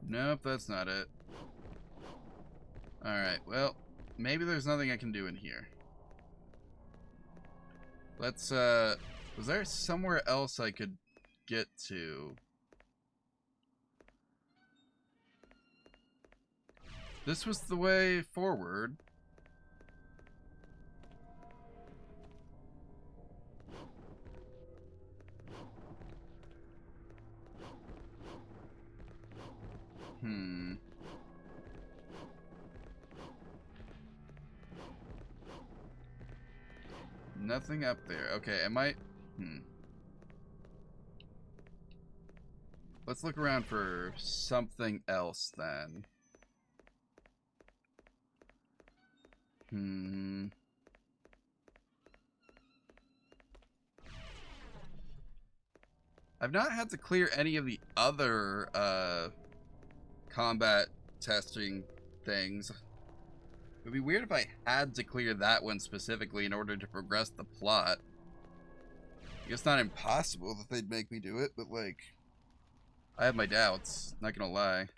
S1: Nope, that's not it. Alright, well, maybe there's nothing I can do in here. Let's, was there somewhere else I could get to? This was the way forward. Nothing up there. Okay, I might... Let's look around for something else then. I've not had to clear any of the other combat testing things. It would be weird if I had to clear that one specifically in order to progress the plot. I guess not impossible that they'd make me do it, but like, I have my doubts, not gonna lie.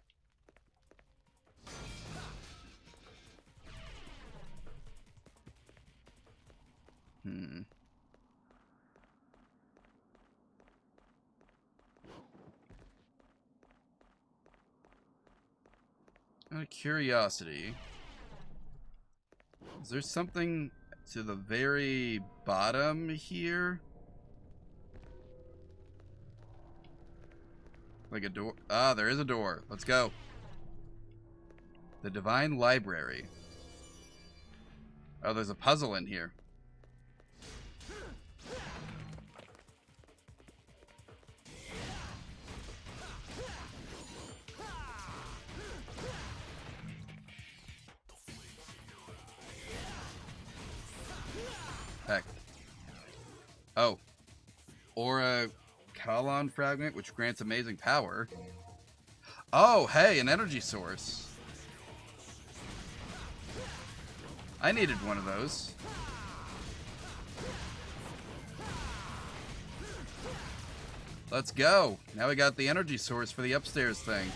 S1: Out of curiosity, is there something to the very bottom here? Like a door? Ah, there is a door. Let's go. The Divine Library. Oh, there's a puzzle in here. Heck. Oh. Aura Kalon fragment, which grants amazing power. Oh, hey, an energy source. I needed one of those. Let's go. Now we got the energy source for the upstairs thing.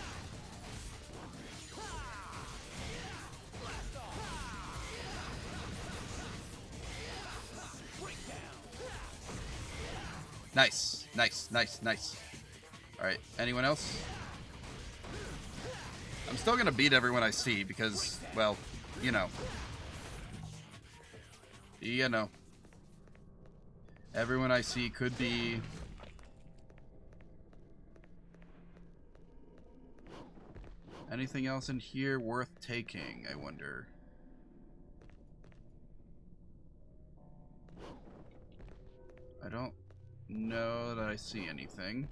S1: Nice, nice, nice, nice. Alright, anyone else? I'm still gonna beat everyone I see because, well, you know. You know. Everyone I see could be... Anything else in here worth taking, I wonder? I don't know that I see anything.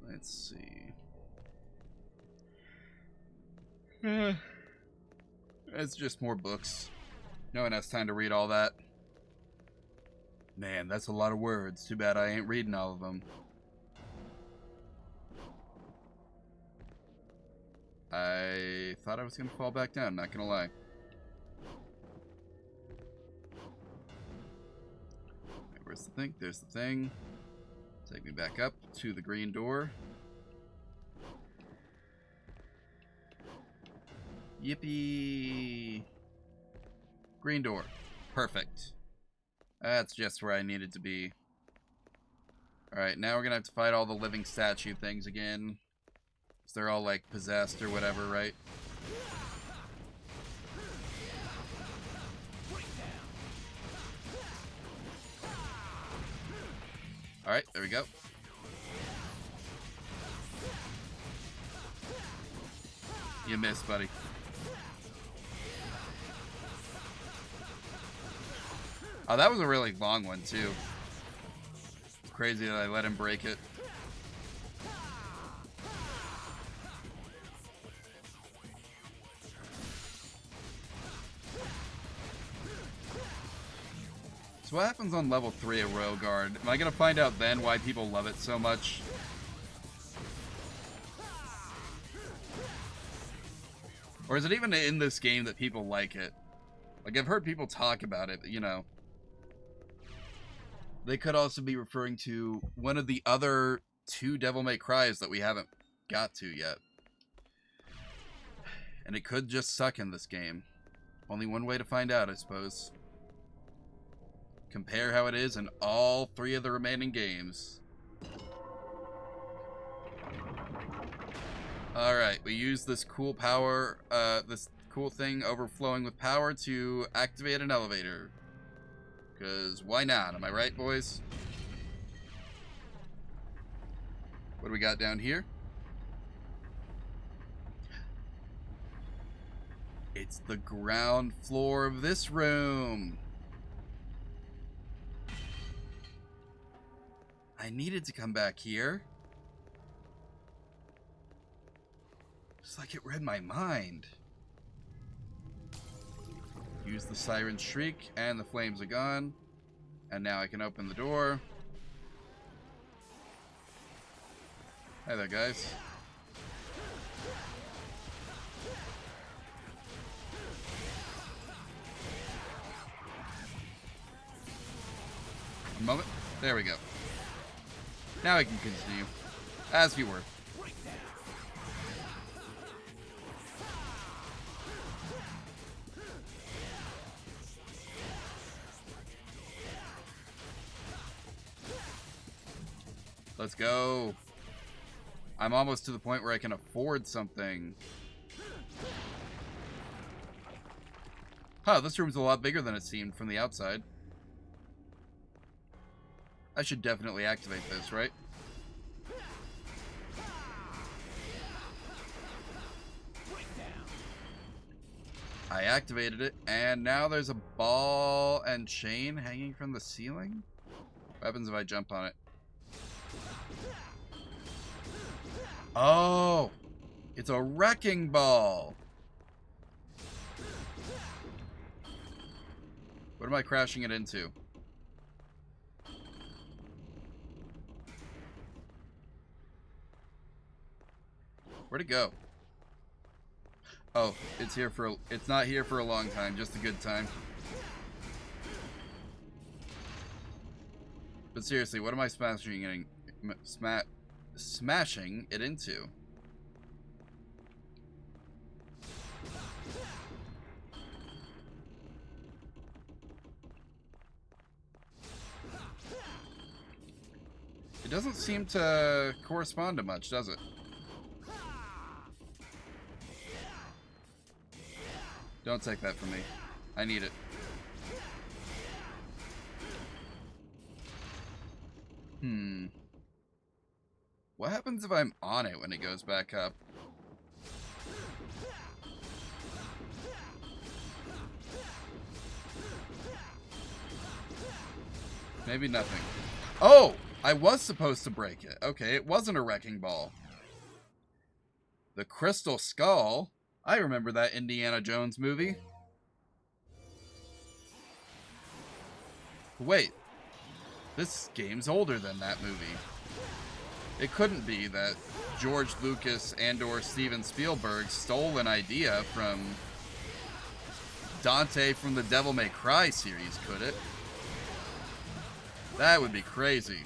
S1: Let's see. It's just more books. No one has time to read all that. Man, that's a lot of words. Too bad I ain't reading all of them. I thought I was gonna fall back down, not gonna lie. Where's the thing? There's the thing. Take me back up to the green door. Yippee! Green door. Perfect. That's just where I needed to be. Alright, now we're gonna have to fight all the living statue things again. Because they're all, like, possessed or whatever, right? Alright, there we go. You missed, buddy. Oh, that was a really long one, too. It's crazy that I let him break it. So what happens on level 3 of Royal Guard? Am I going to find out then why people love it so much? Or is it even in this game that people like it? Like, I've heard people talk about it, but, you know. They could also be referring to one of the other 2 Devil May Cries that we haven't got to yet. And it could just suck in this game. Only one way to find out, I suppose. Compare how it is in all 3 of the remaining games. Alright, we use this cool power, this cool thing overflowing with power to activate an elevator. Because why not? Am I right, boys? What do we got down here? It's the ground floor of this room. I needed to come back here. It's like it read my mind. Use the Siren Shriek, and the flames are gone. And now I can open the door. Hi there, guys. A moment. There we go. Now I can continue. As you were. Let's go. I'm almost to the point where I can afford something. Huh, this room's a lot bigger than it seemed from the outside. I should definitely activate this, right? I activated it, and now there's a ball and chain hanging from the ceiling? What happens if I jump on it? Oh! It's a wrecking ball! What am I crashing it into? Where'd it go? Oh, it's here for it's not here for a long time, just a good time. But seriously, what am I smashing it into? It doesn't seem to correspond to much, does it? Don't take that from me. I need it. What happens if I'm on it when it goes back up? Maybe nothing. Oh! I was supposed to break it. Okay, it wasn't a wrecking ball. The Crystal Skull? I remember that Indiana Jones movie. Wait. This game's older than that movie. It couldn't be that George Lucas and/or Steven Spielberg stole an idea from Dante from the Devil May Cry series, could it? That would be crazy.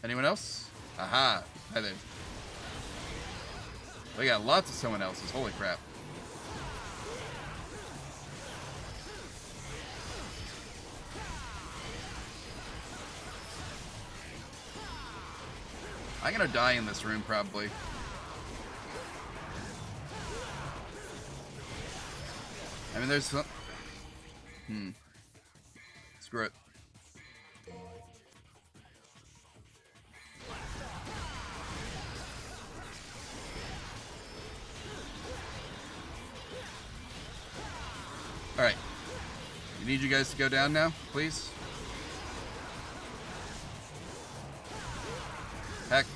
S1: Anyone else? Aha. Hi there. We got lots of someone else's. Holy crap. I'm gonna die in this room, probably. I mean, there's some... Screw it. Alright. I need you guys to go down now, please. Heck.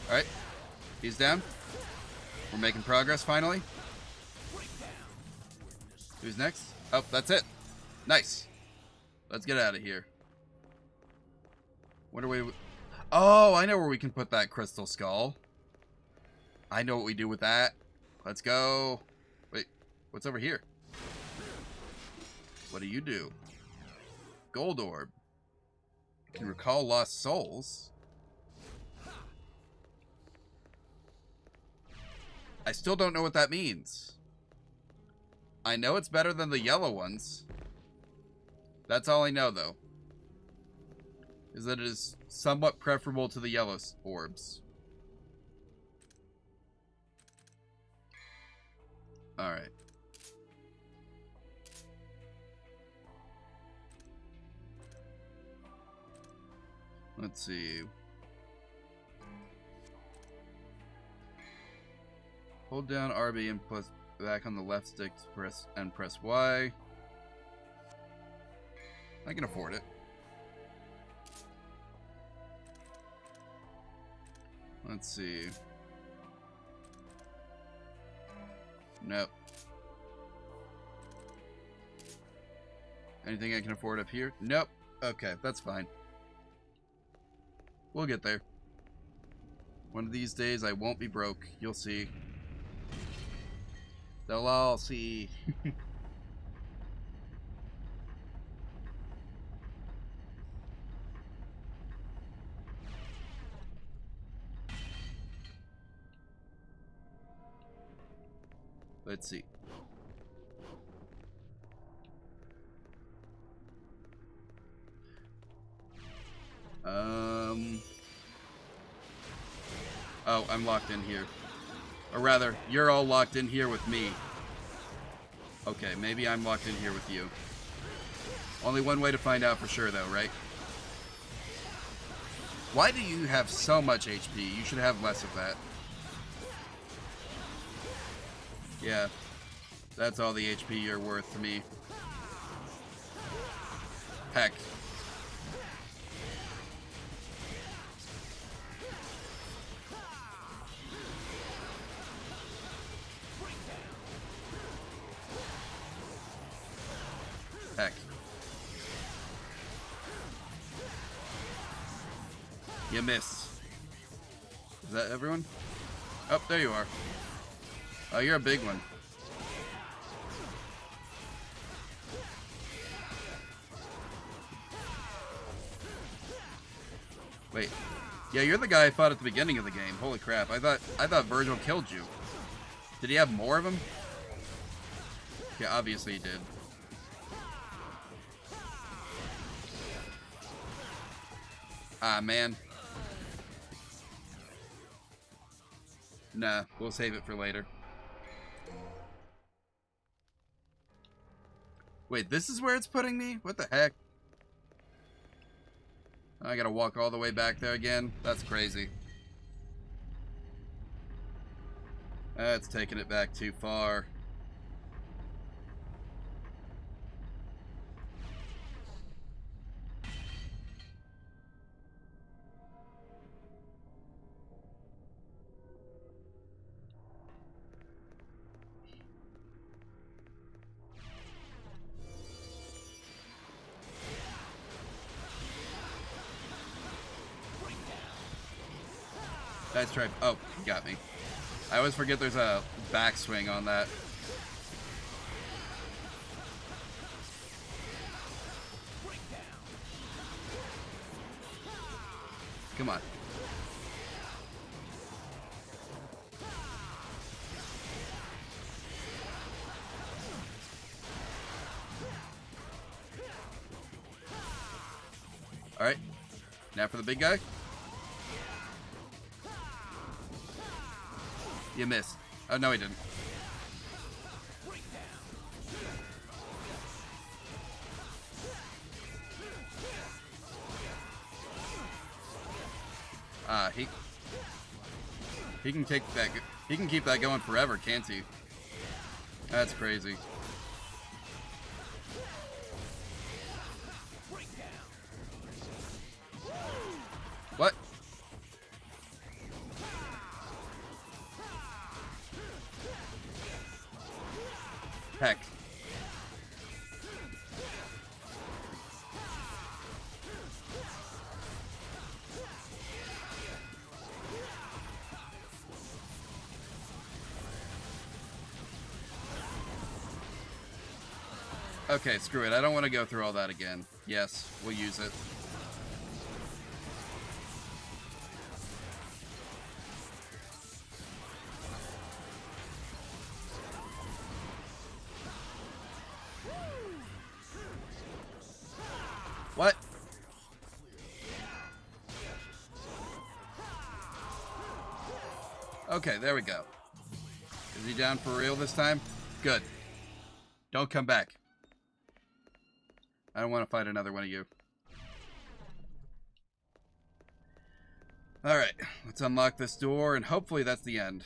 S1: Alright. He's down. We're making progress finally. Who's next? Oh, that's it. Nice. Let's get out of here. What do we... Oh, I know where we can put that crystal skull. I know what we do with that. Let's go. Wait, what's over here? What do you do? Gold orb. Can recall lost souls. I still don't know what that means. I know it's better than the yellow ones. That's all I know, though. Is that it is somewhat preferable to the yellow orbs. Alright. Let's see. Hold down RB and plus back on the left stick to press Y. I can afford it. Let's see. Nope. Anything I can afford up here? Nope. Okay, that's fine. We'll get there. One of these days I won't be broke. You'll see. They'll all see. Let's see. Oh, I'm locked in here. Or rather, you're all locked in here with me. Okay, maybe I'm locked in here with you. Only one way to find out for sure, though, right? Why do you have so much HP? You should have less of that. Yeah. That's all the HP you're worth to me. Heck. Heck. You missed. Is that everyone? Oh, there you are. Oh, you're a big one. Wait. Yeah, you're the guy I fought at the beginning of the game. Holy crap. I thought Vergil killed you. Did he have more of them? Yeah, obviously he did. Ah, man. Nah, we'll save it for later. Wait, this is where it's putting me? What the heck? I gotta walk all the way back there again? That's crazy. That's taking it back too far. Nice try. Oh, you got me. I always forget there's a backswing on that. Come on. Alright. Now for the big guy. You missed. Oh, no, he didn't. He can take that. He can keep that going forever, can't he? That's crazy. What? Heck. Okay, screw it. I don't want to go through all that again. Yes, we'll use it. What? Okay, there we go. Is he down for real this time? Good. Don't come back. I don't want to fight another one of you. Alright, let's unlock this door, and hopefully that's the end.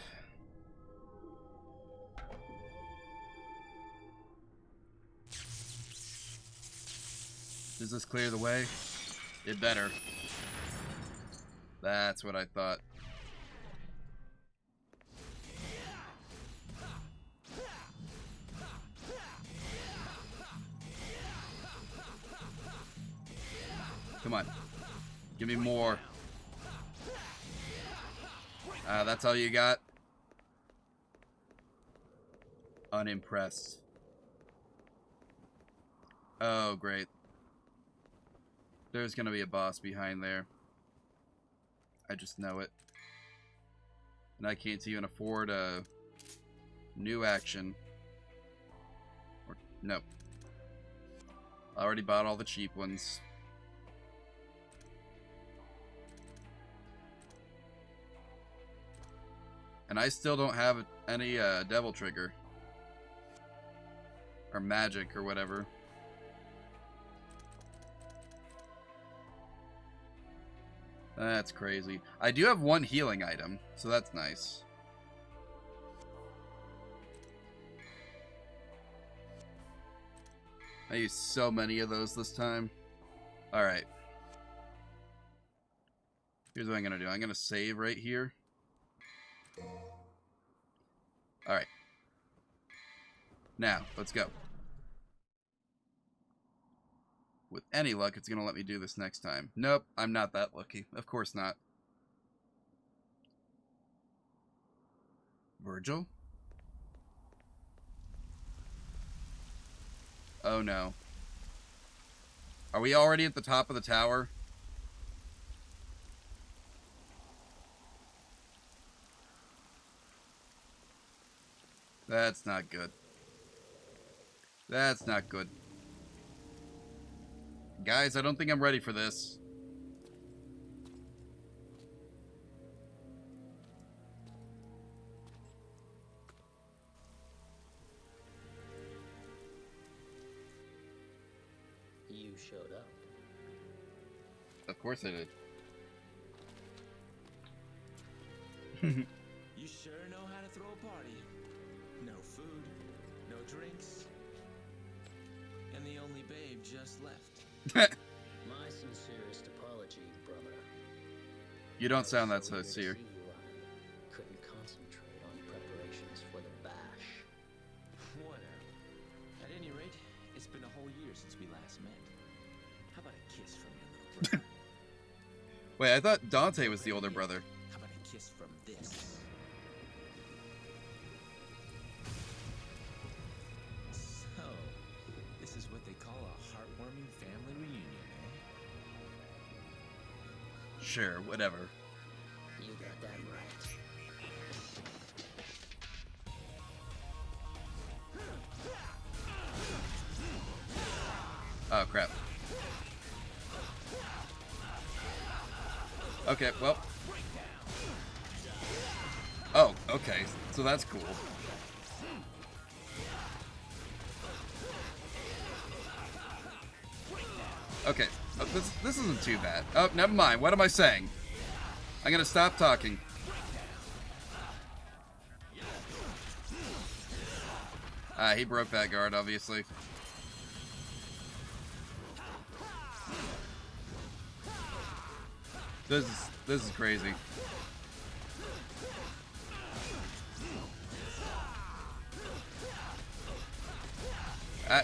S1: Does this clear the way? It better. That's what I thought. Come on. Give me more. That's all you got? Unimpressed. Oh, great. There's gonna be a boss behind there. I just know it. And I can't even afford a new action. Or, no. I already bought all the cheap ones. And I still don't have any devil trigger. Or magic or whatever. That's crazy. I do have one healing item, so that's nice. I used so many of those this time. Alright. Here's what I'm going to do. I'm going to save right here. Alright. Now, let's go. With any luck, it's going to let me do this next time. Nope, I'm not that lucky. Of course not. Vergil? Oh no. Are we already at the top of the tower? That's not good. That's not good. Guys, I don't think I'm ready for this.
S6: You showed up.
S1: Of course I did.
S3: You sure know how to throw a party. No food, no drinks, and the only babe just left.
S6: My sincerest apology, brother.
S1: You don't sound that
S6: So eager to
S1: sincere.
S6: see you, I couldn't concentrate on preparations for the bash.
S3: Whatever. At any rate, it's been a whole year since we last met. How about a kiss from your little brother?
S1: Wait, I thought Dante was the older brother.
S3: How about a kiss from this? So, this is what they call a heartwarming family reunion, eh?
S1: Sure, whatever.
S6: You got that right.
S1: Oh, crap. Okay, well. Oh, okay. So that's cool. Okay. Oh, this isn't too bad. Oh, never mind. What am I saying? I'm gonna stop talking. He broke that guard, obviously. This is crazy.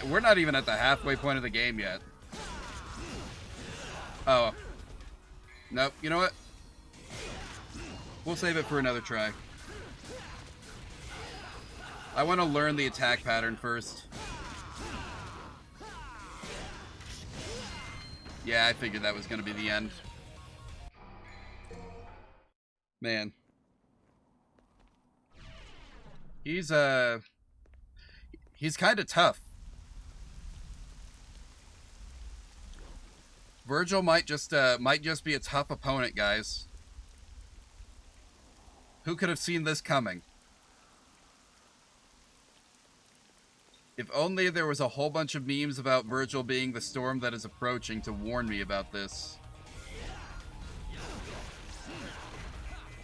S1: We're not even at the halfway point of the game yet. Oh. Nope. You know what? We'll save it for another try. I want to learn the attack pattern first. Yeah, I figured that was going to be the end. Man. He's kind of tough. Vergil might just be a tough opponent, guys. Who could have seen this coming? If only there was a whole bunch of memes about Vergil being the storm that is approaching to warn me about this.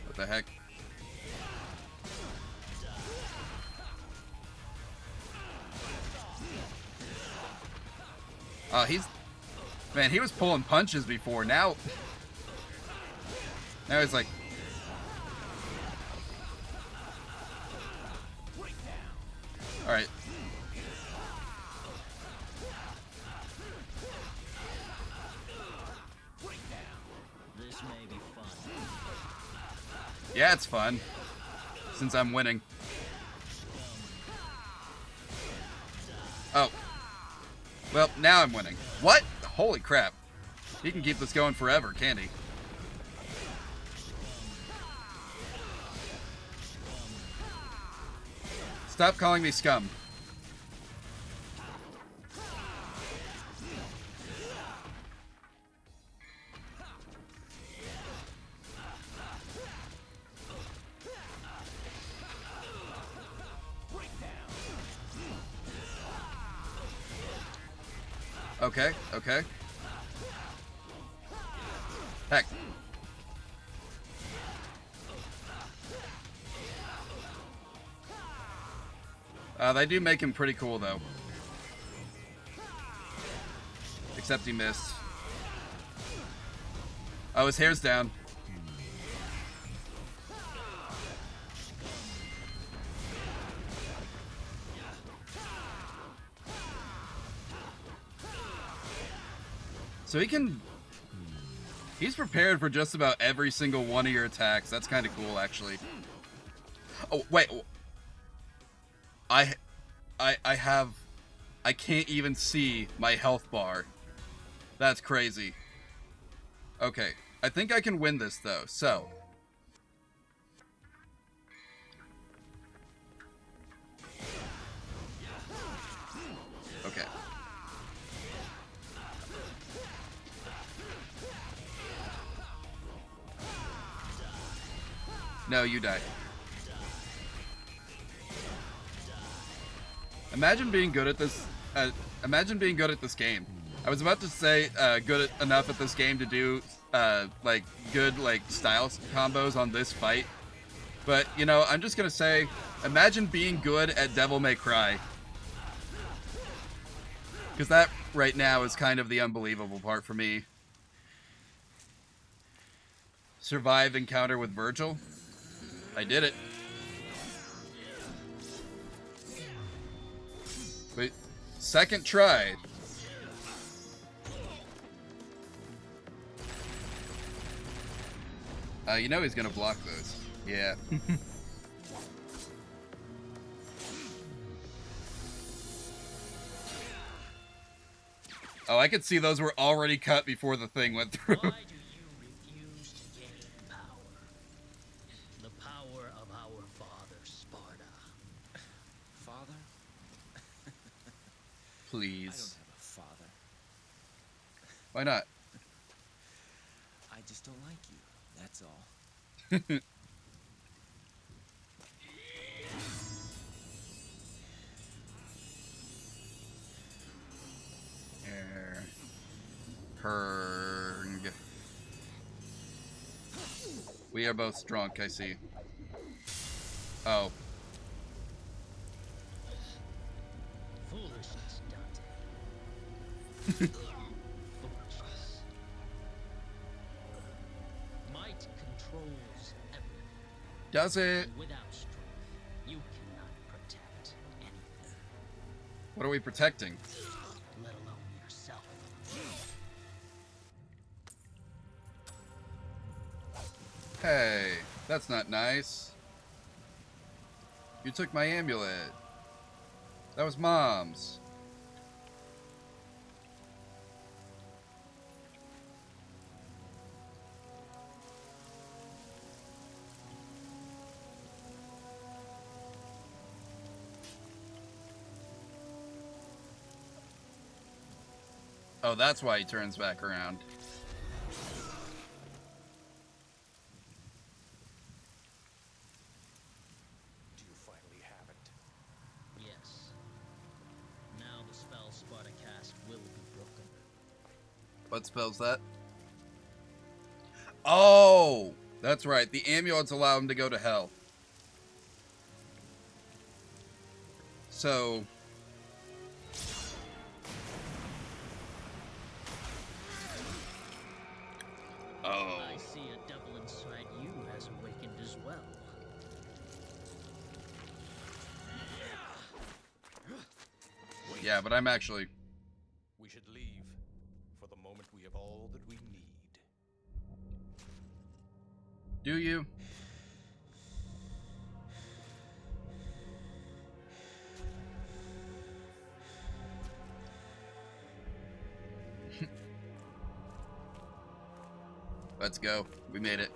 S1: What the heck? Man, he was pulling punches before. Now he's like... Alright.
S6: This may be fun.
S1: Yeah, it's fun. Since I'm winning. Oh. Well, now I'm winning. What? Holy crap. He can keep this going forever, can't he? Stop calling me scum. Okay, okay. Heck. They do make him pretty cool, though. Except he missed. Oh, his hair's down. So he can... He's prepared for just about every single one of your attacks. That's kind of cool, actually. Oh, wait. I can't even see my health bar. That's crazy. Okay. I think I can win this, though. So. Okay. No, you die. Imagine being good at this. Imagine being good at this game. I was about to say enough at this game to do like good like style combos on this fight, but you know I'm just gonna say, imagine being good at Devil May Cry, because that right now is kind of the unbelievable part for me. Survive encounter with Vergil. I did it. Wait, second try. You know he's gonna block those. Yeah. Oh, I could see those were already cut before the thing went through.
S6: Why do you refuse to gain power? The power of our father, Sparta.
S3: Father?
S1: Please.
S3: I don't have a father.
S1: Why not?
S3: I just don't like you. That's all.
S1: Herng. We are both drunk, I see. Oh.
S6: Foolishness, Dante. Foolishness. Might controls everything.
S1: Does it?
S6: And without strength, you cannot protect anything,
S1: What are we protecting?
S6: let alone yourself.
S1: Hey, that's not nice. You took my amulet. That was Mom's. Oh, that's why he turns back around.
S4: Do you finally have it?
S6: Yes.
S1: What spells that? Oh, that's right. The amulets allow him to go to hell. So... Oh.
S6: I see a devil inside you has awakened as well.
S1: Yeah, but I'm actually...
S4: We should leave. For the moment, we have all that we need.
S1: Do you? Let's go. We made it.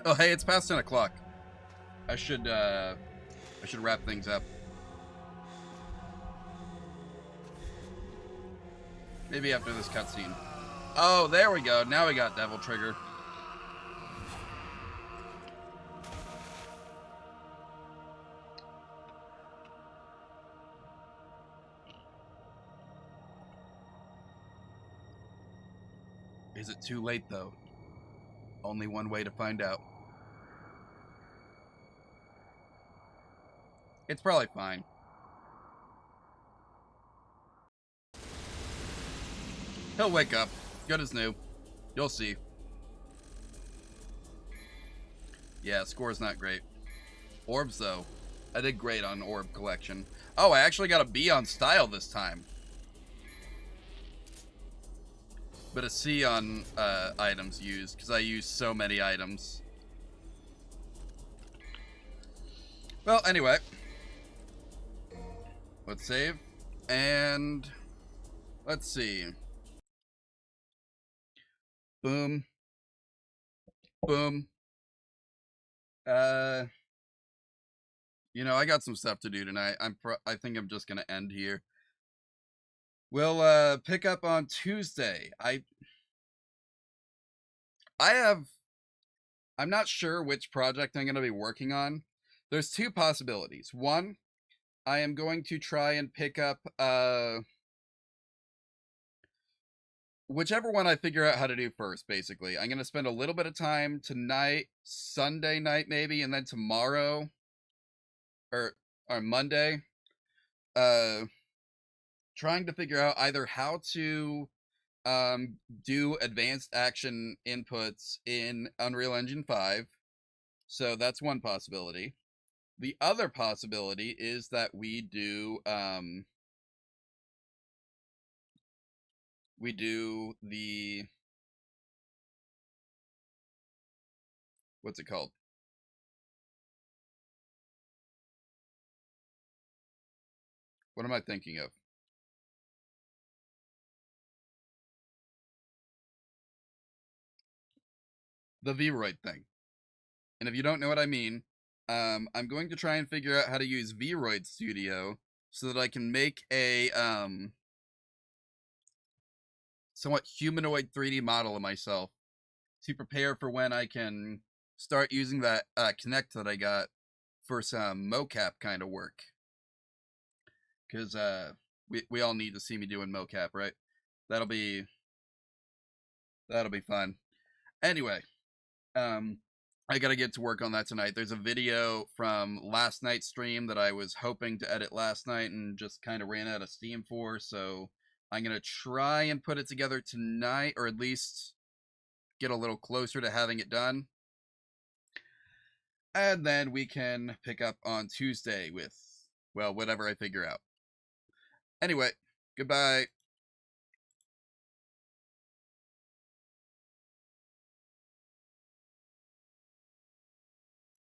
S1: Oh, hey, it's past 10 o'clock. I should wrap things up. Maybe after this cutscene. Oh, there we go. Now we got Devil Trigger. Is it too late, though? Only one way to find out. It's probably fine. He'll wake up. Good as new. You'll see. Yeah, score's not great. Orbs, though. I did great on orb collection. Oh, I actually got a B on style this time. But a C on items used, because I use so many items. Well, anyway. Let's save. And... let's see. Boom. Boom. You know, I got some stuff to do tonight. I think I'm just gonna end here. We'll pick up on Tuesday. I'm not sure which project I'm gonna be working on. There's two possibilities. One, I am going to try and pick up whichever one I figure out how to do first, basically. I'm gonna spend a little bit of time tonight, Sunday night maybe, and then tomorrow or Monday, trying to figure out either how to do advanced action inputs in Unreal Engine 5. So that's one possibility. The other possibility is that we do the what's it called? What am I thinking of? The Vroid thing. And if you don't know what I mean, I'm going to try and figure out how to use Vroid Studio so that I can make a somewhat humanoid 3D model of myself to prepare for when I can start using that Kinect that I got for some mocap kind of work. Because we all need to see me doing mocap, right? That'll be fun. Anyway, I gotta get to work on that tonight. There's a video from last night's stream that I was hoping to edit last night and just kind of ran out of steam for, so I'm gonna try and put it together tonight, or at least get a little closer to having it done. And then we can pick up on Tuesday with, well, whatever I figure out. Anyway, goodbye.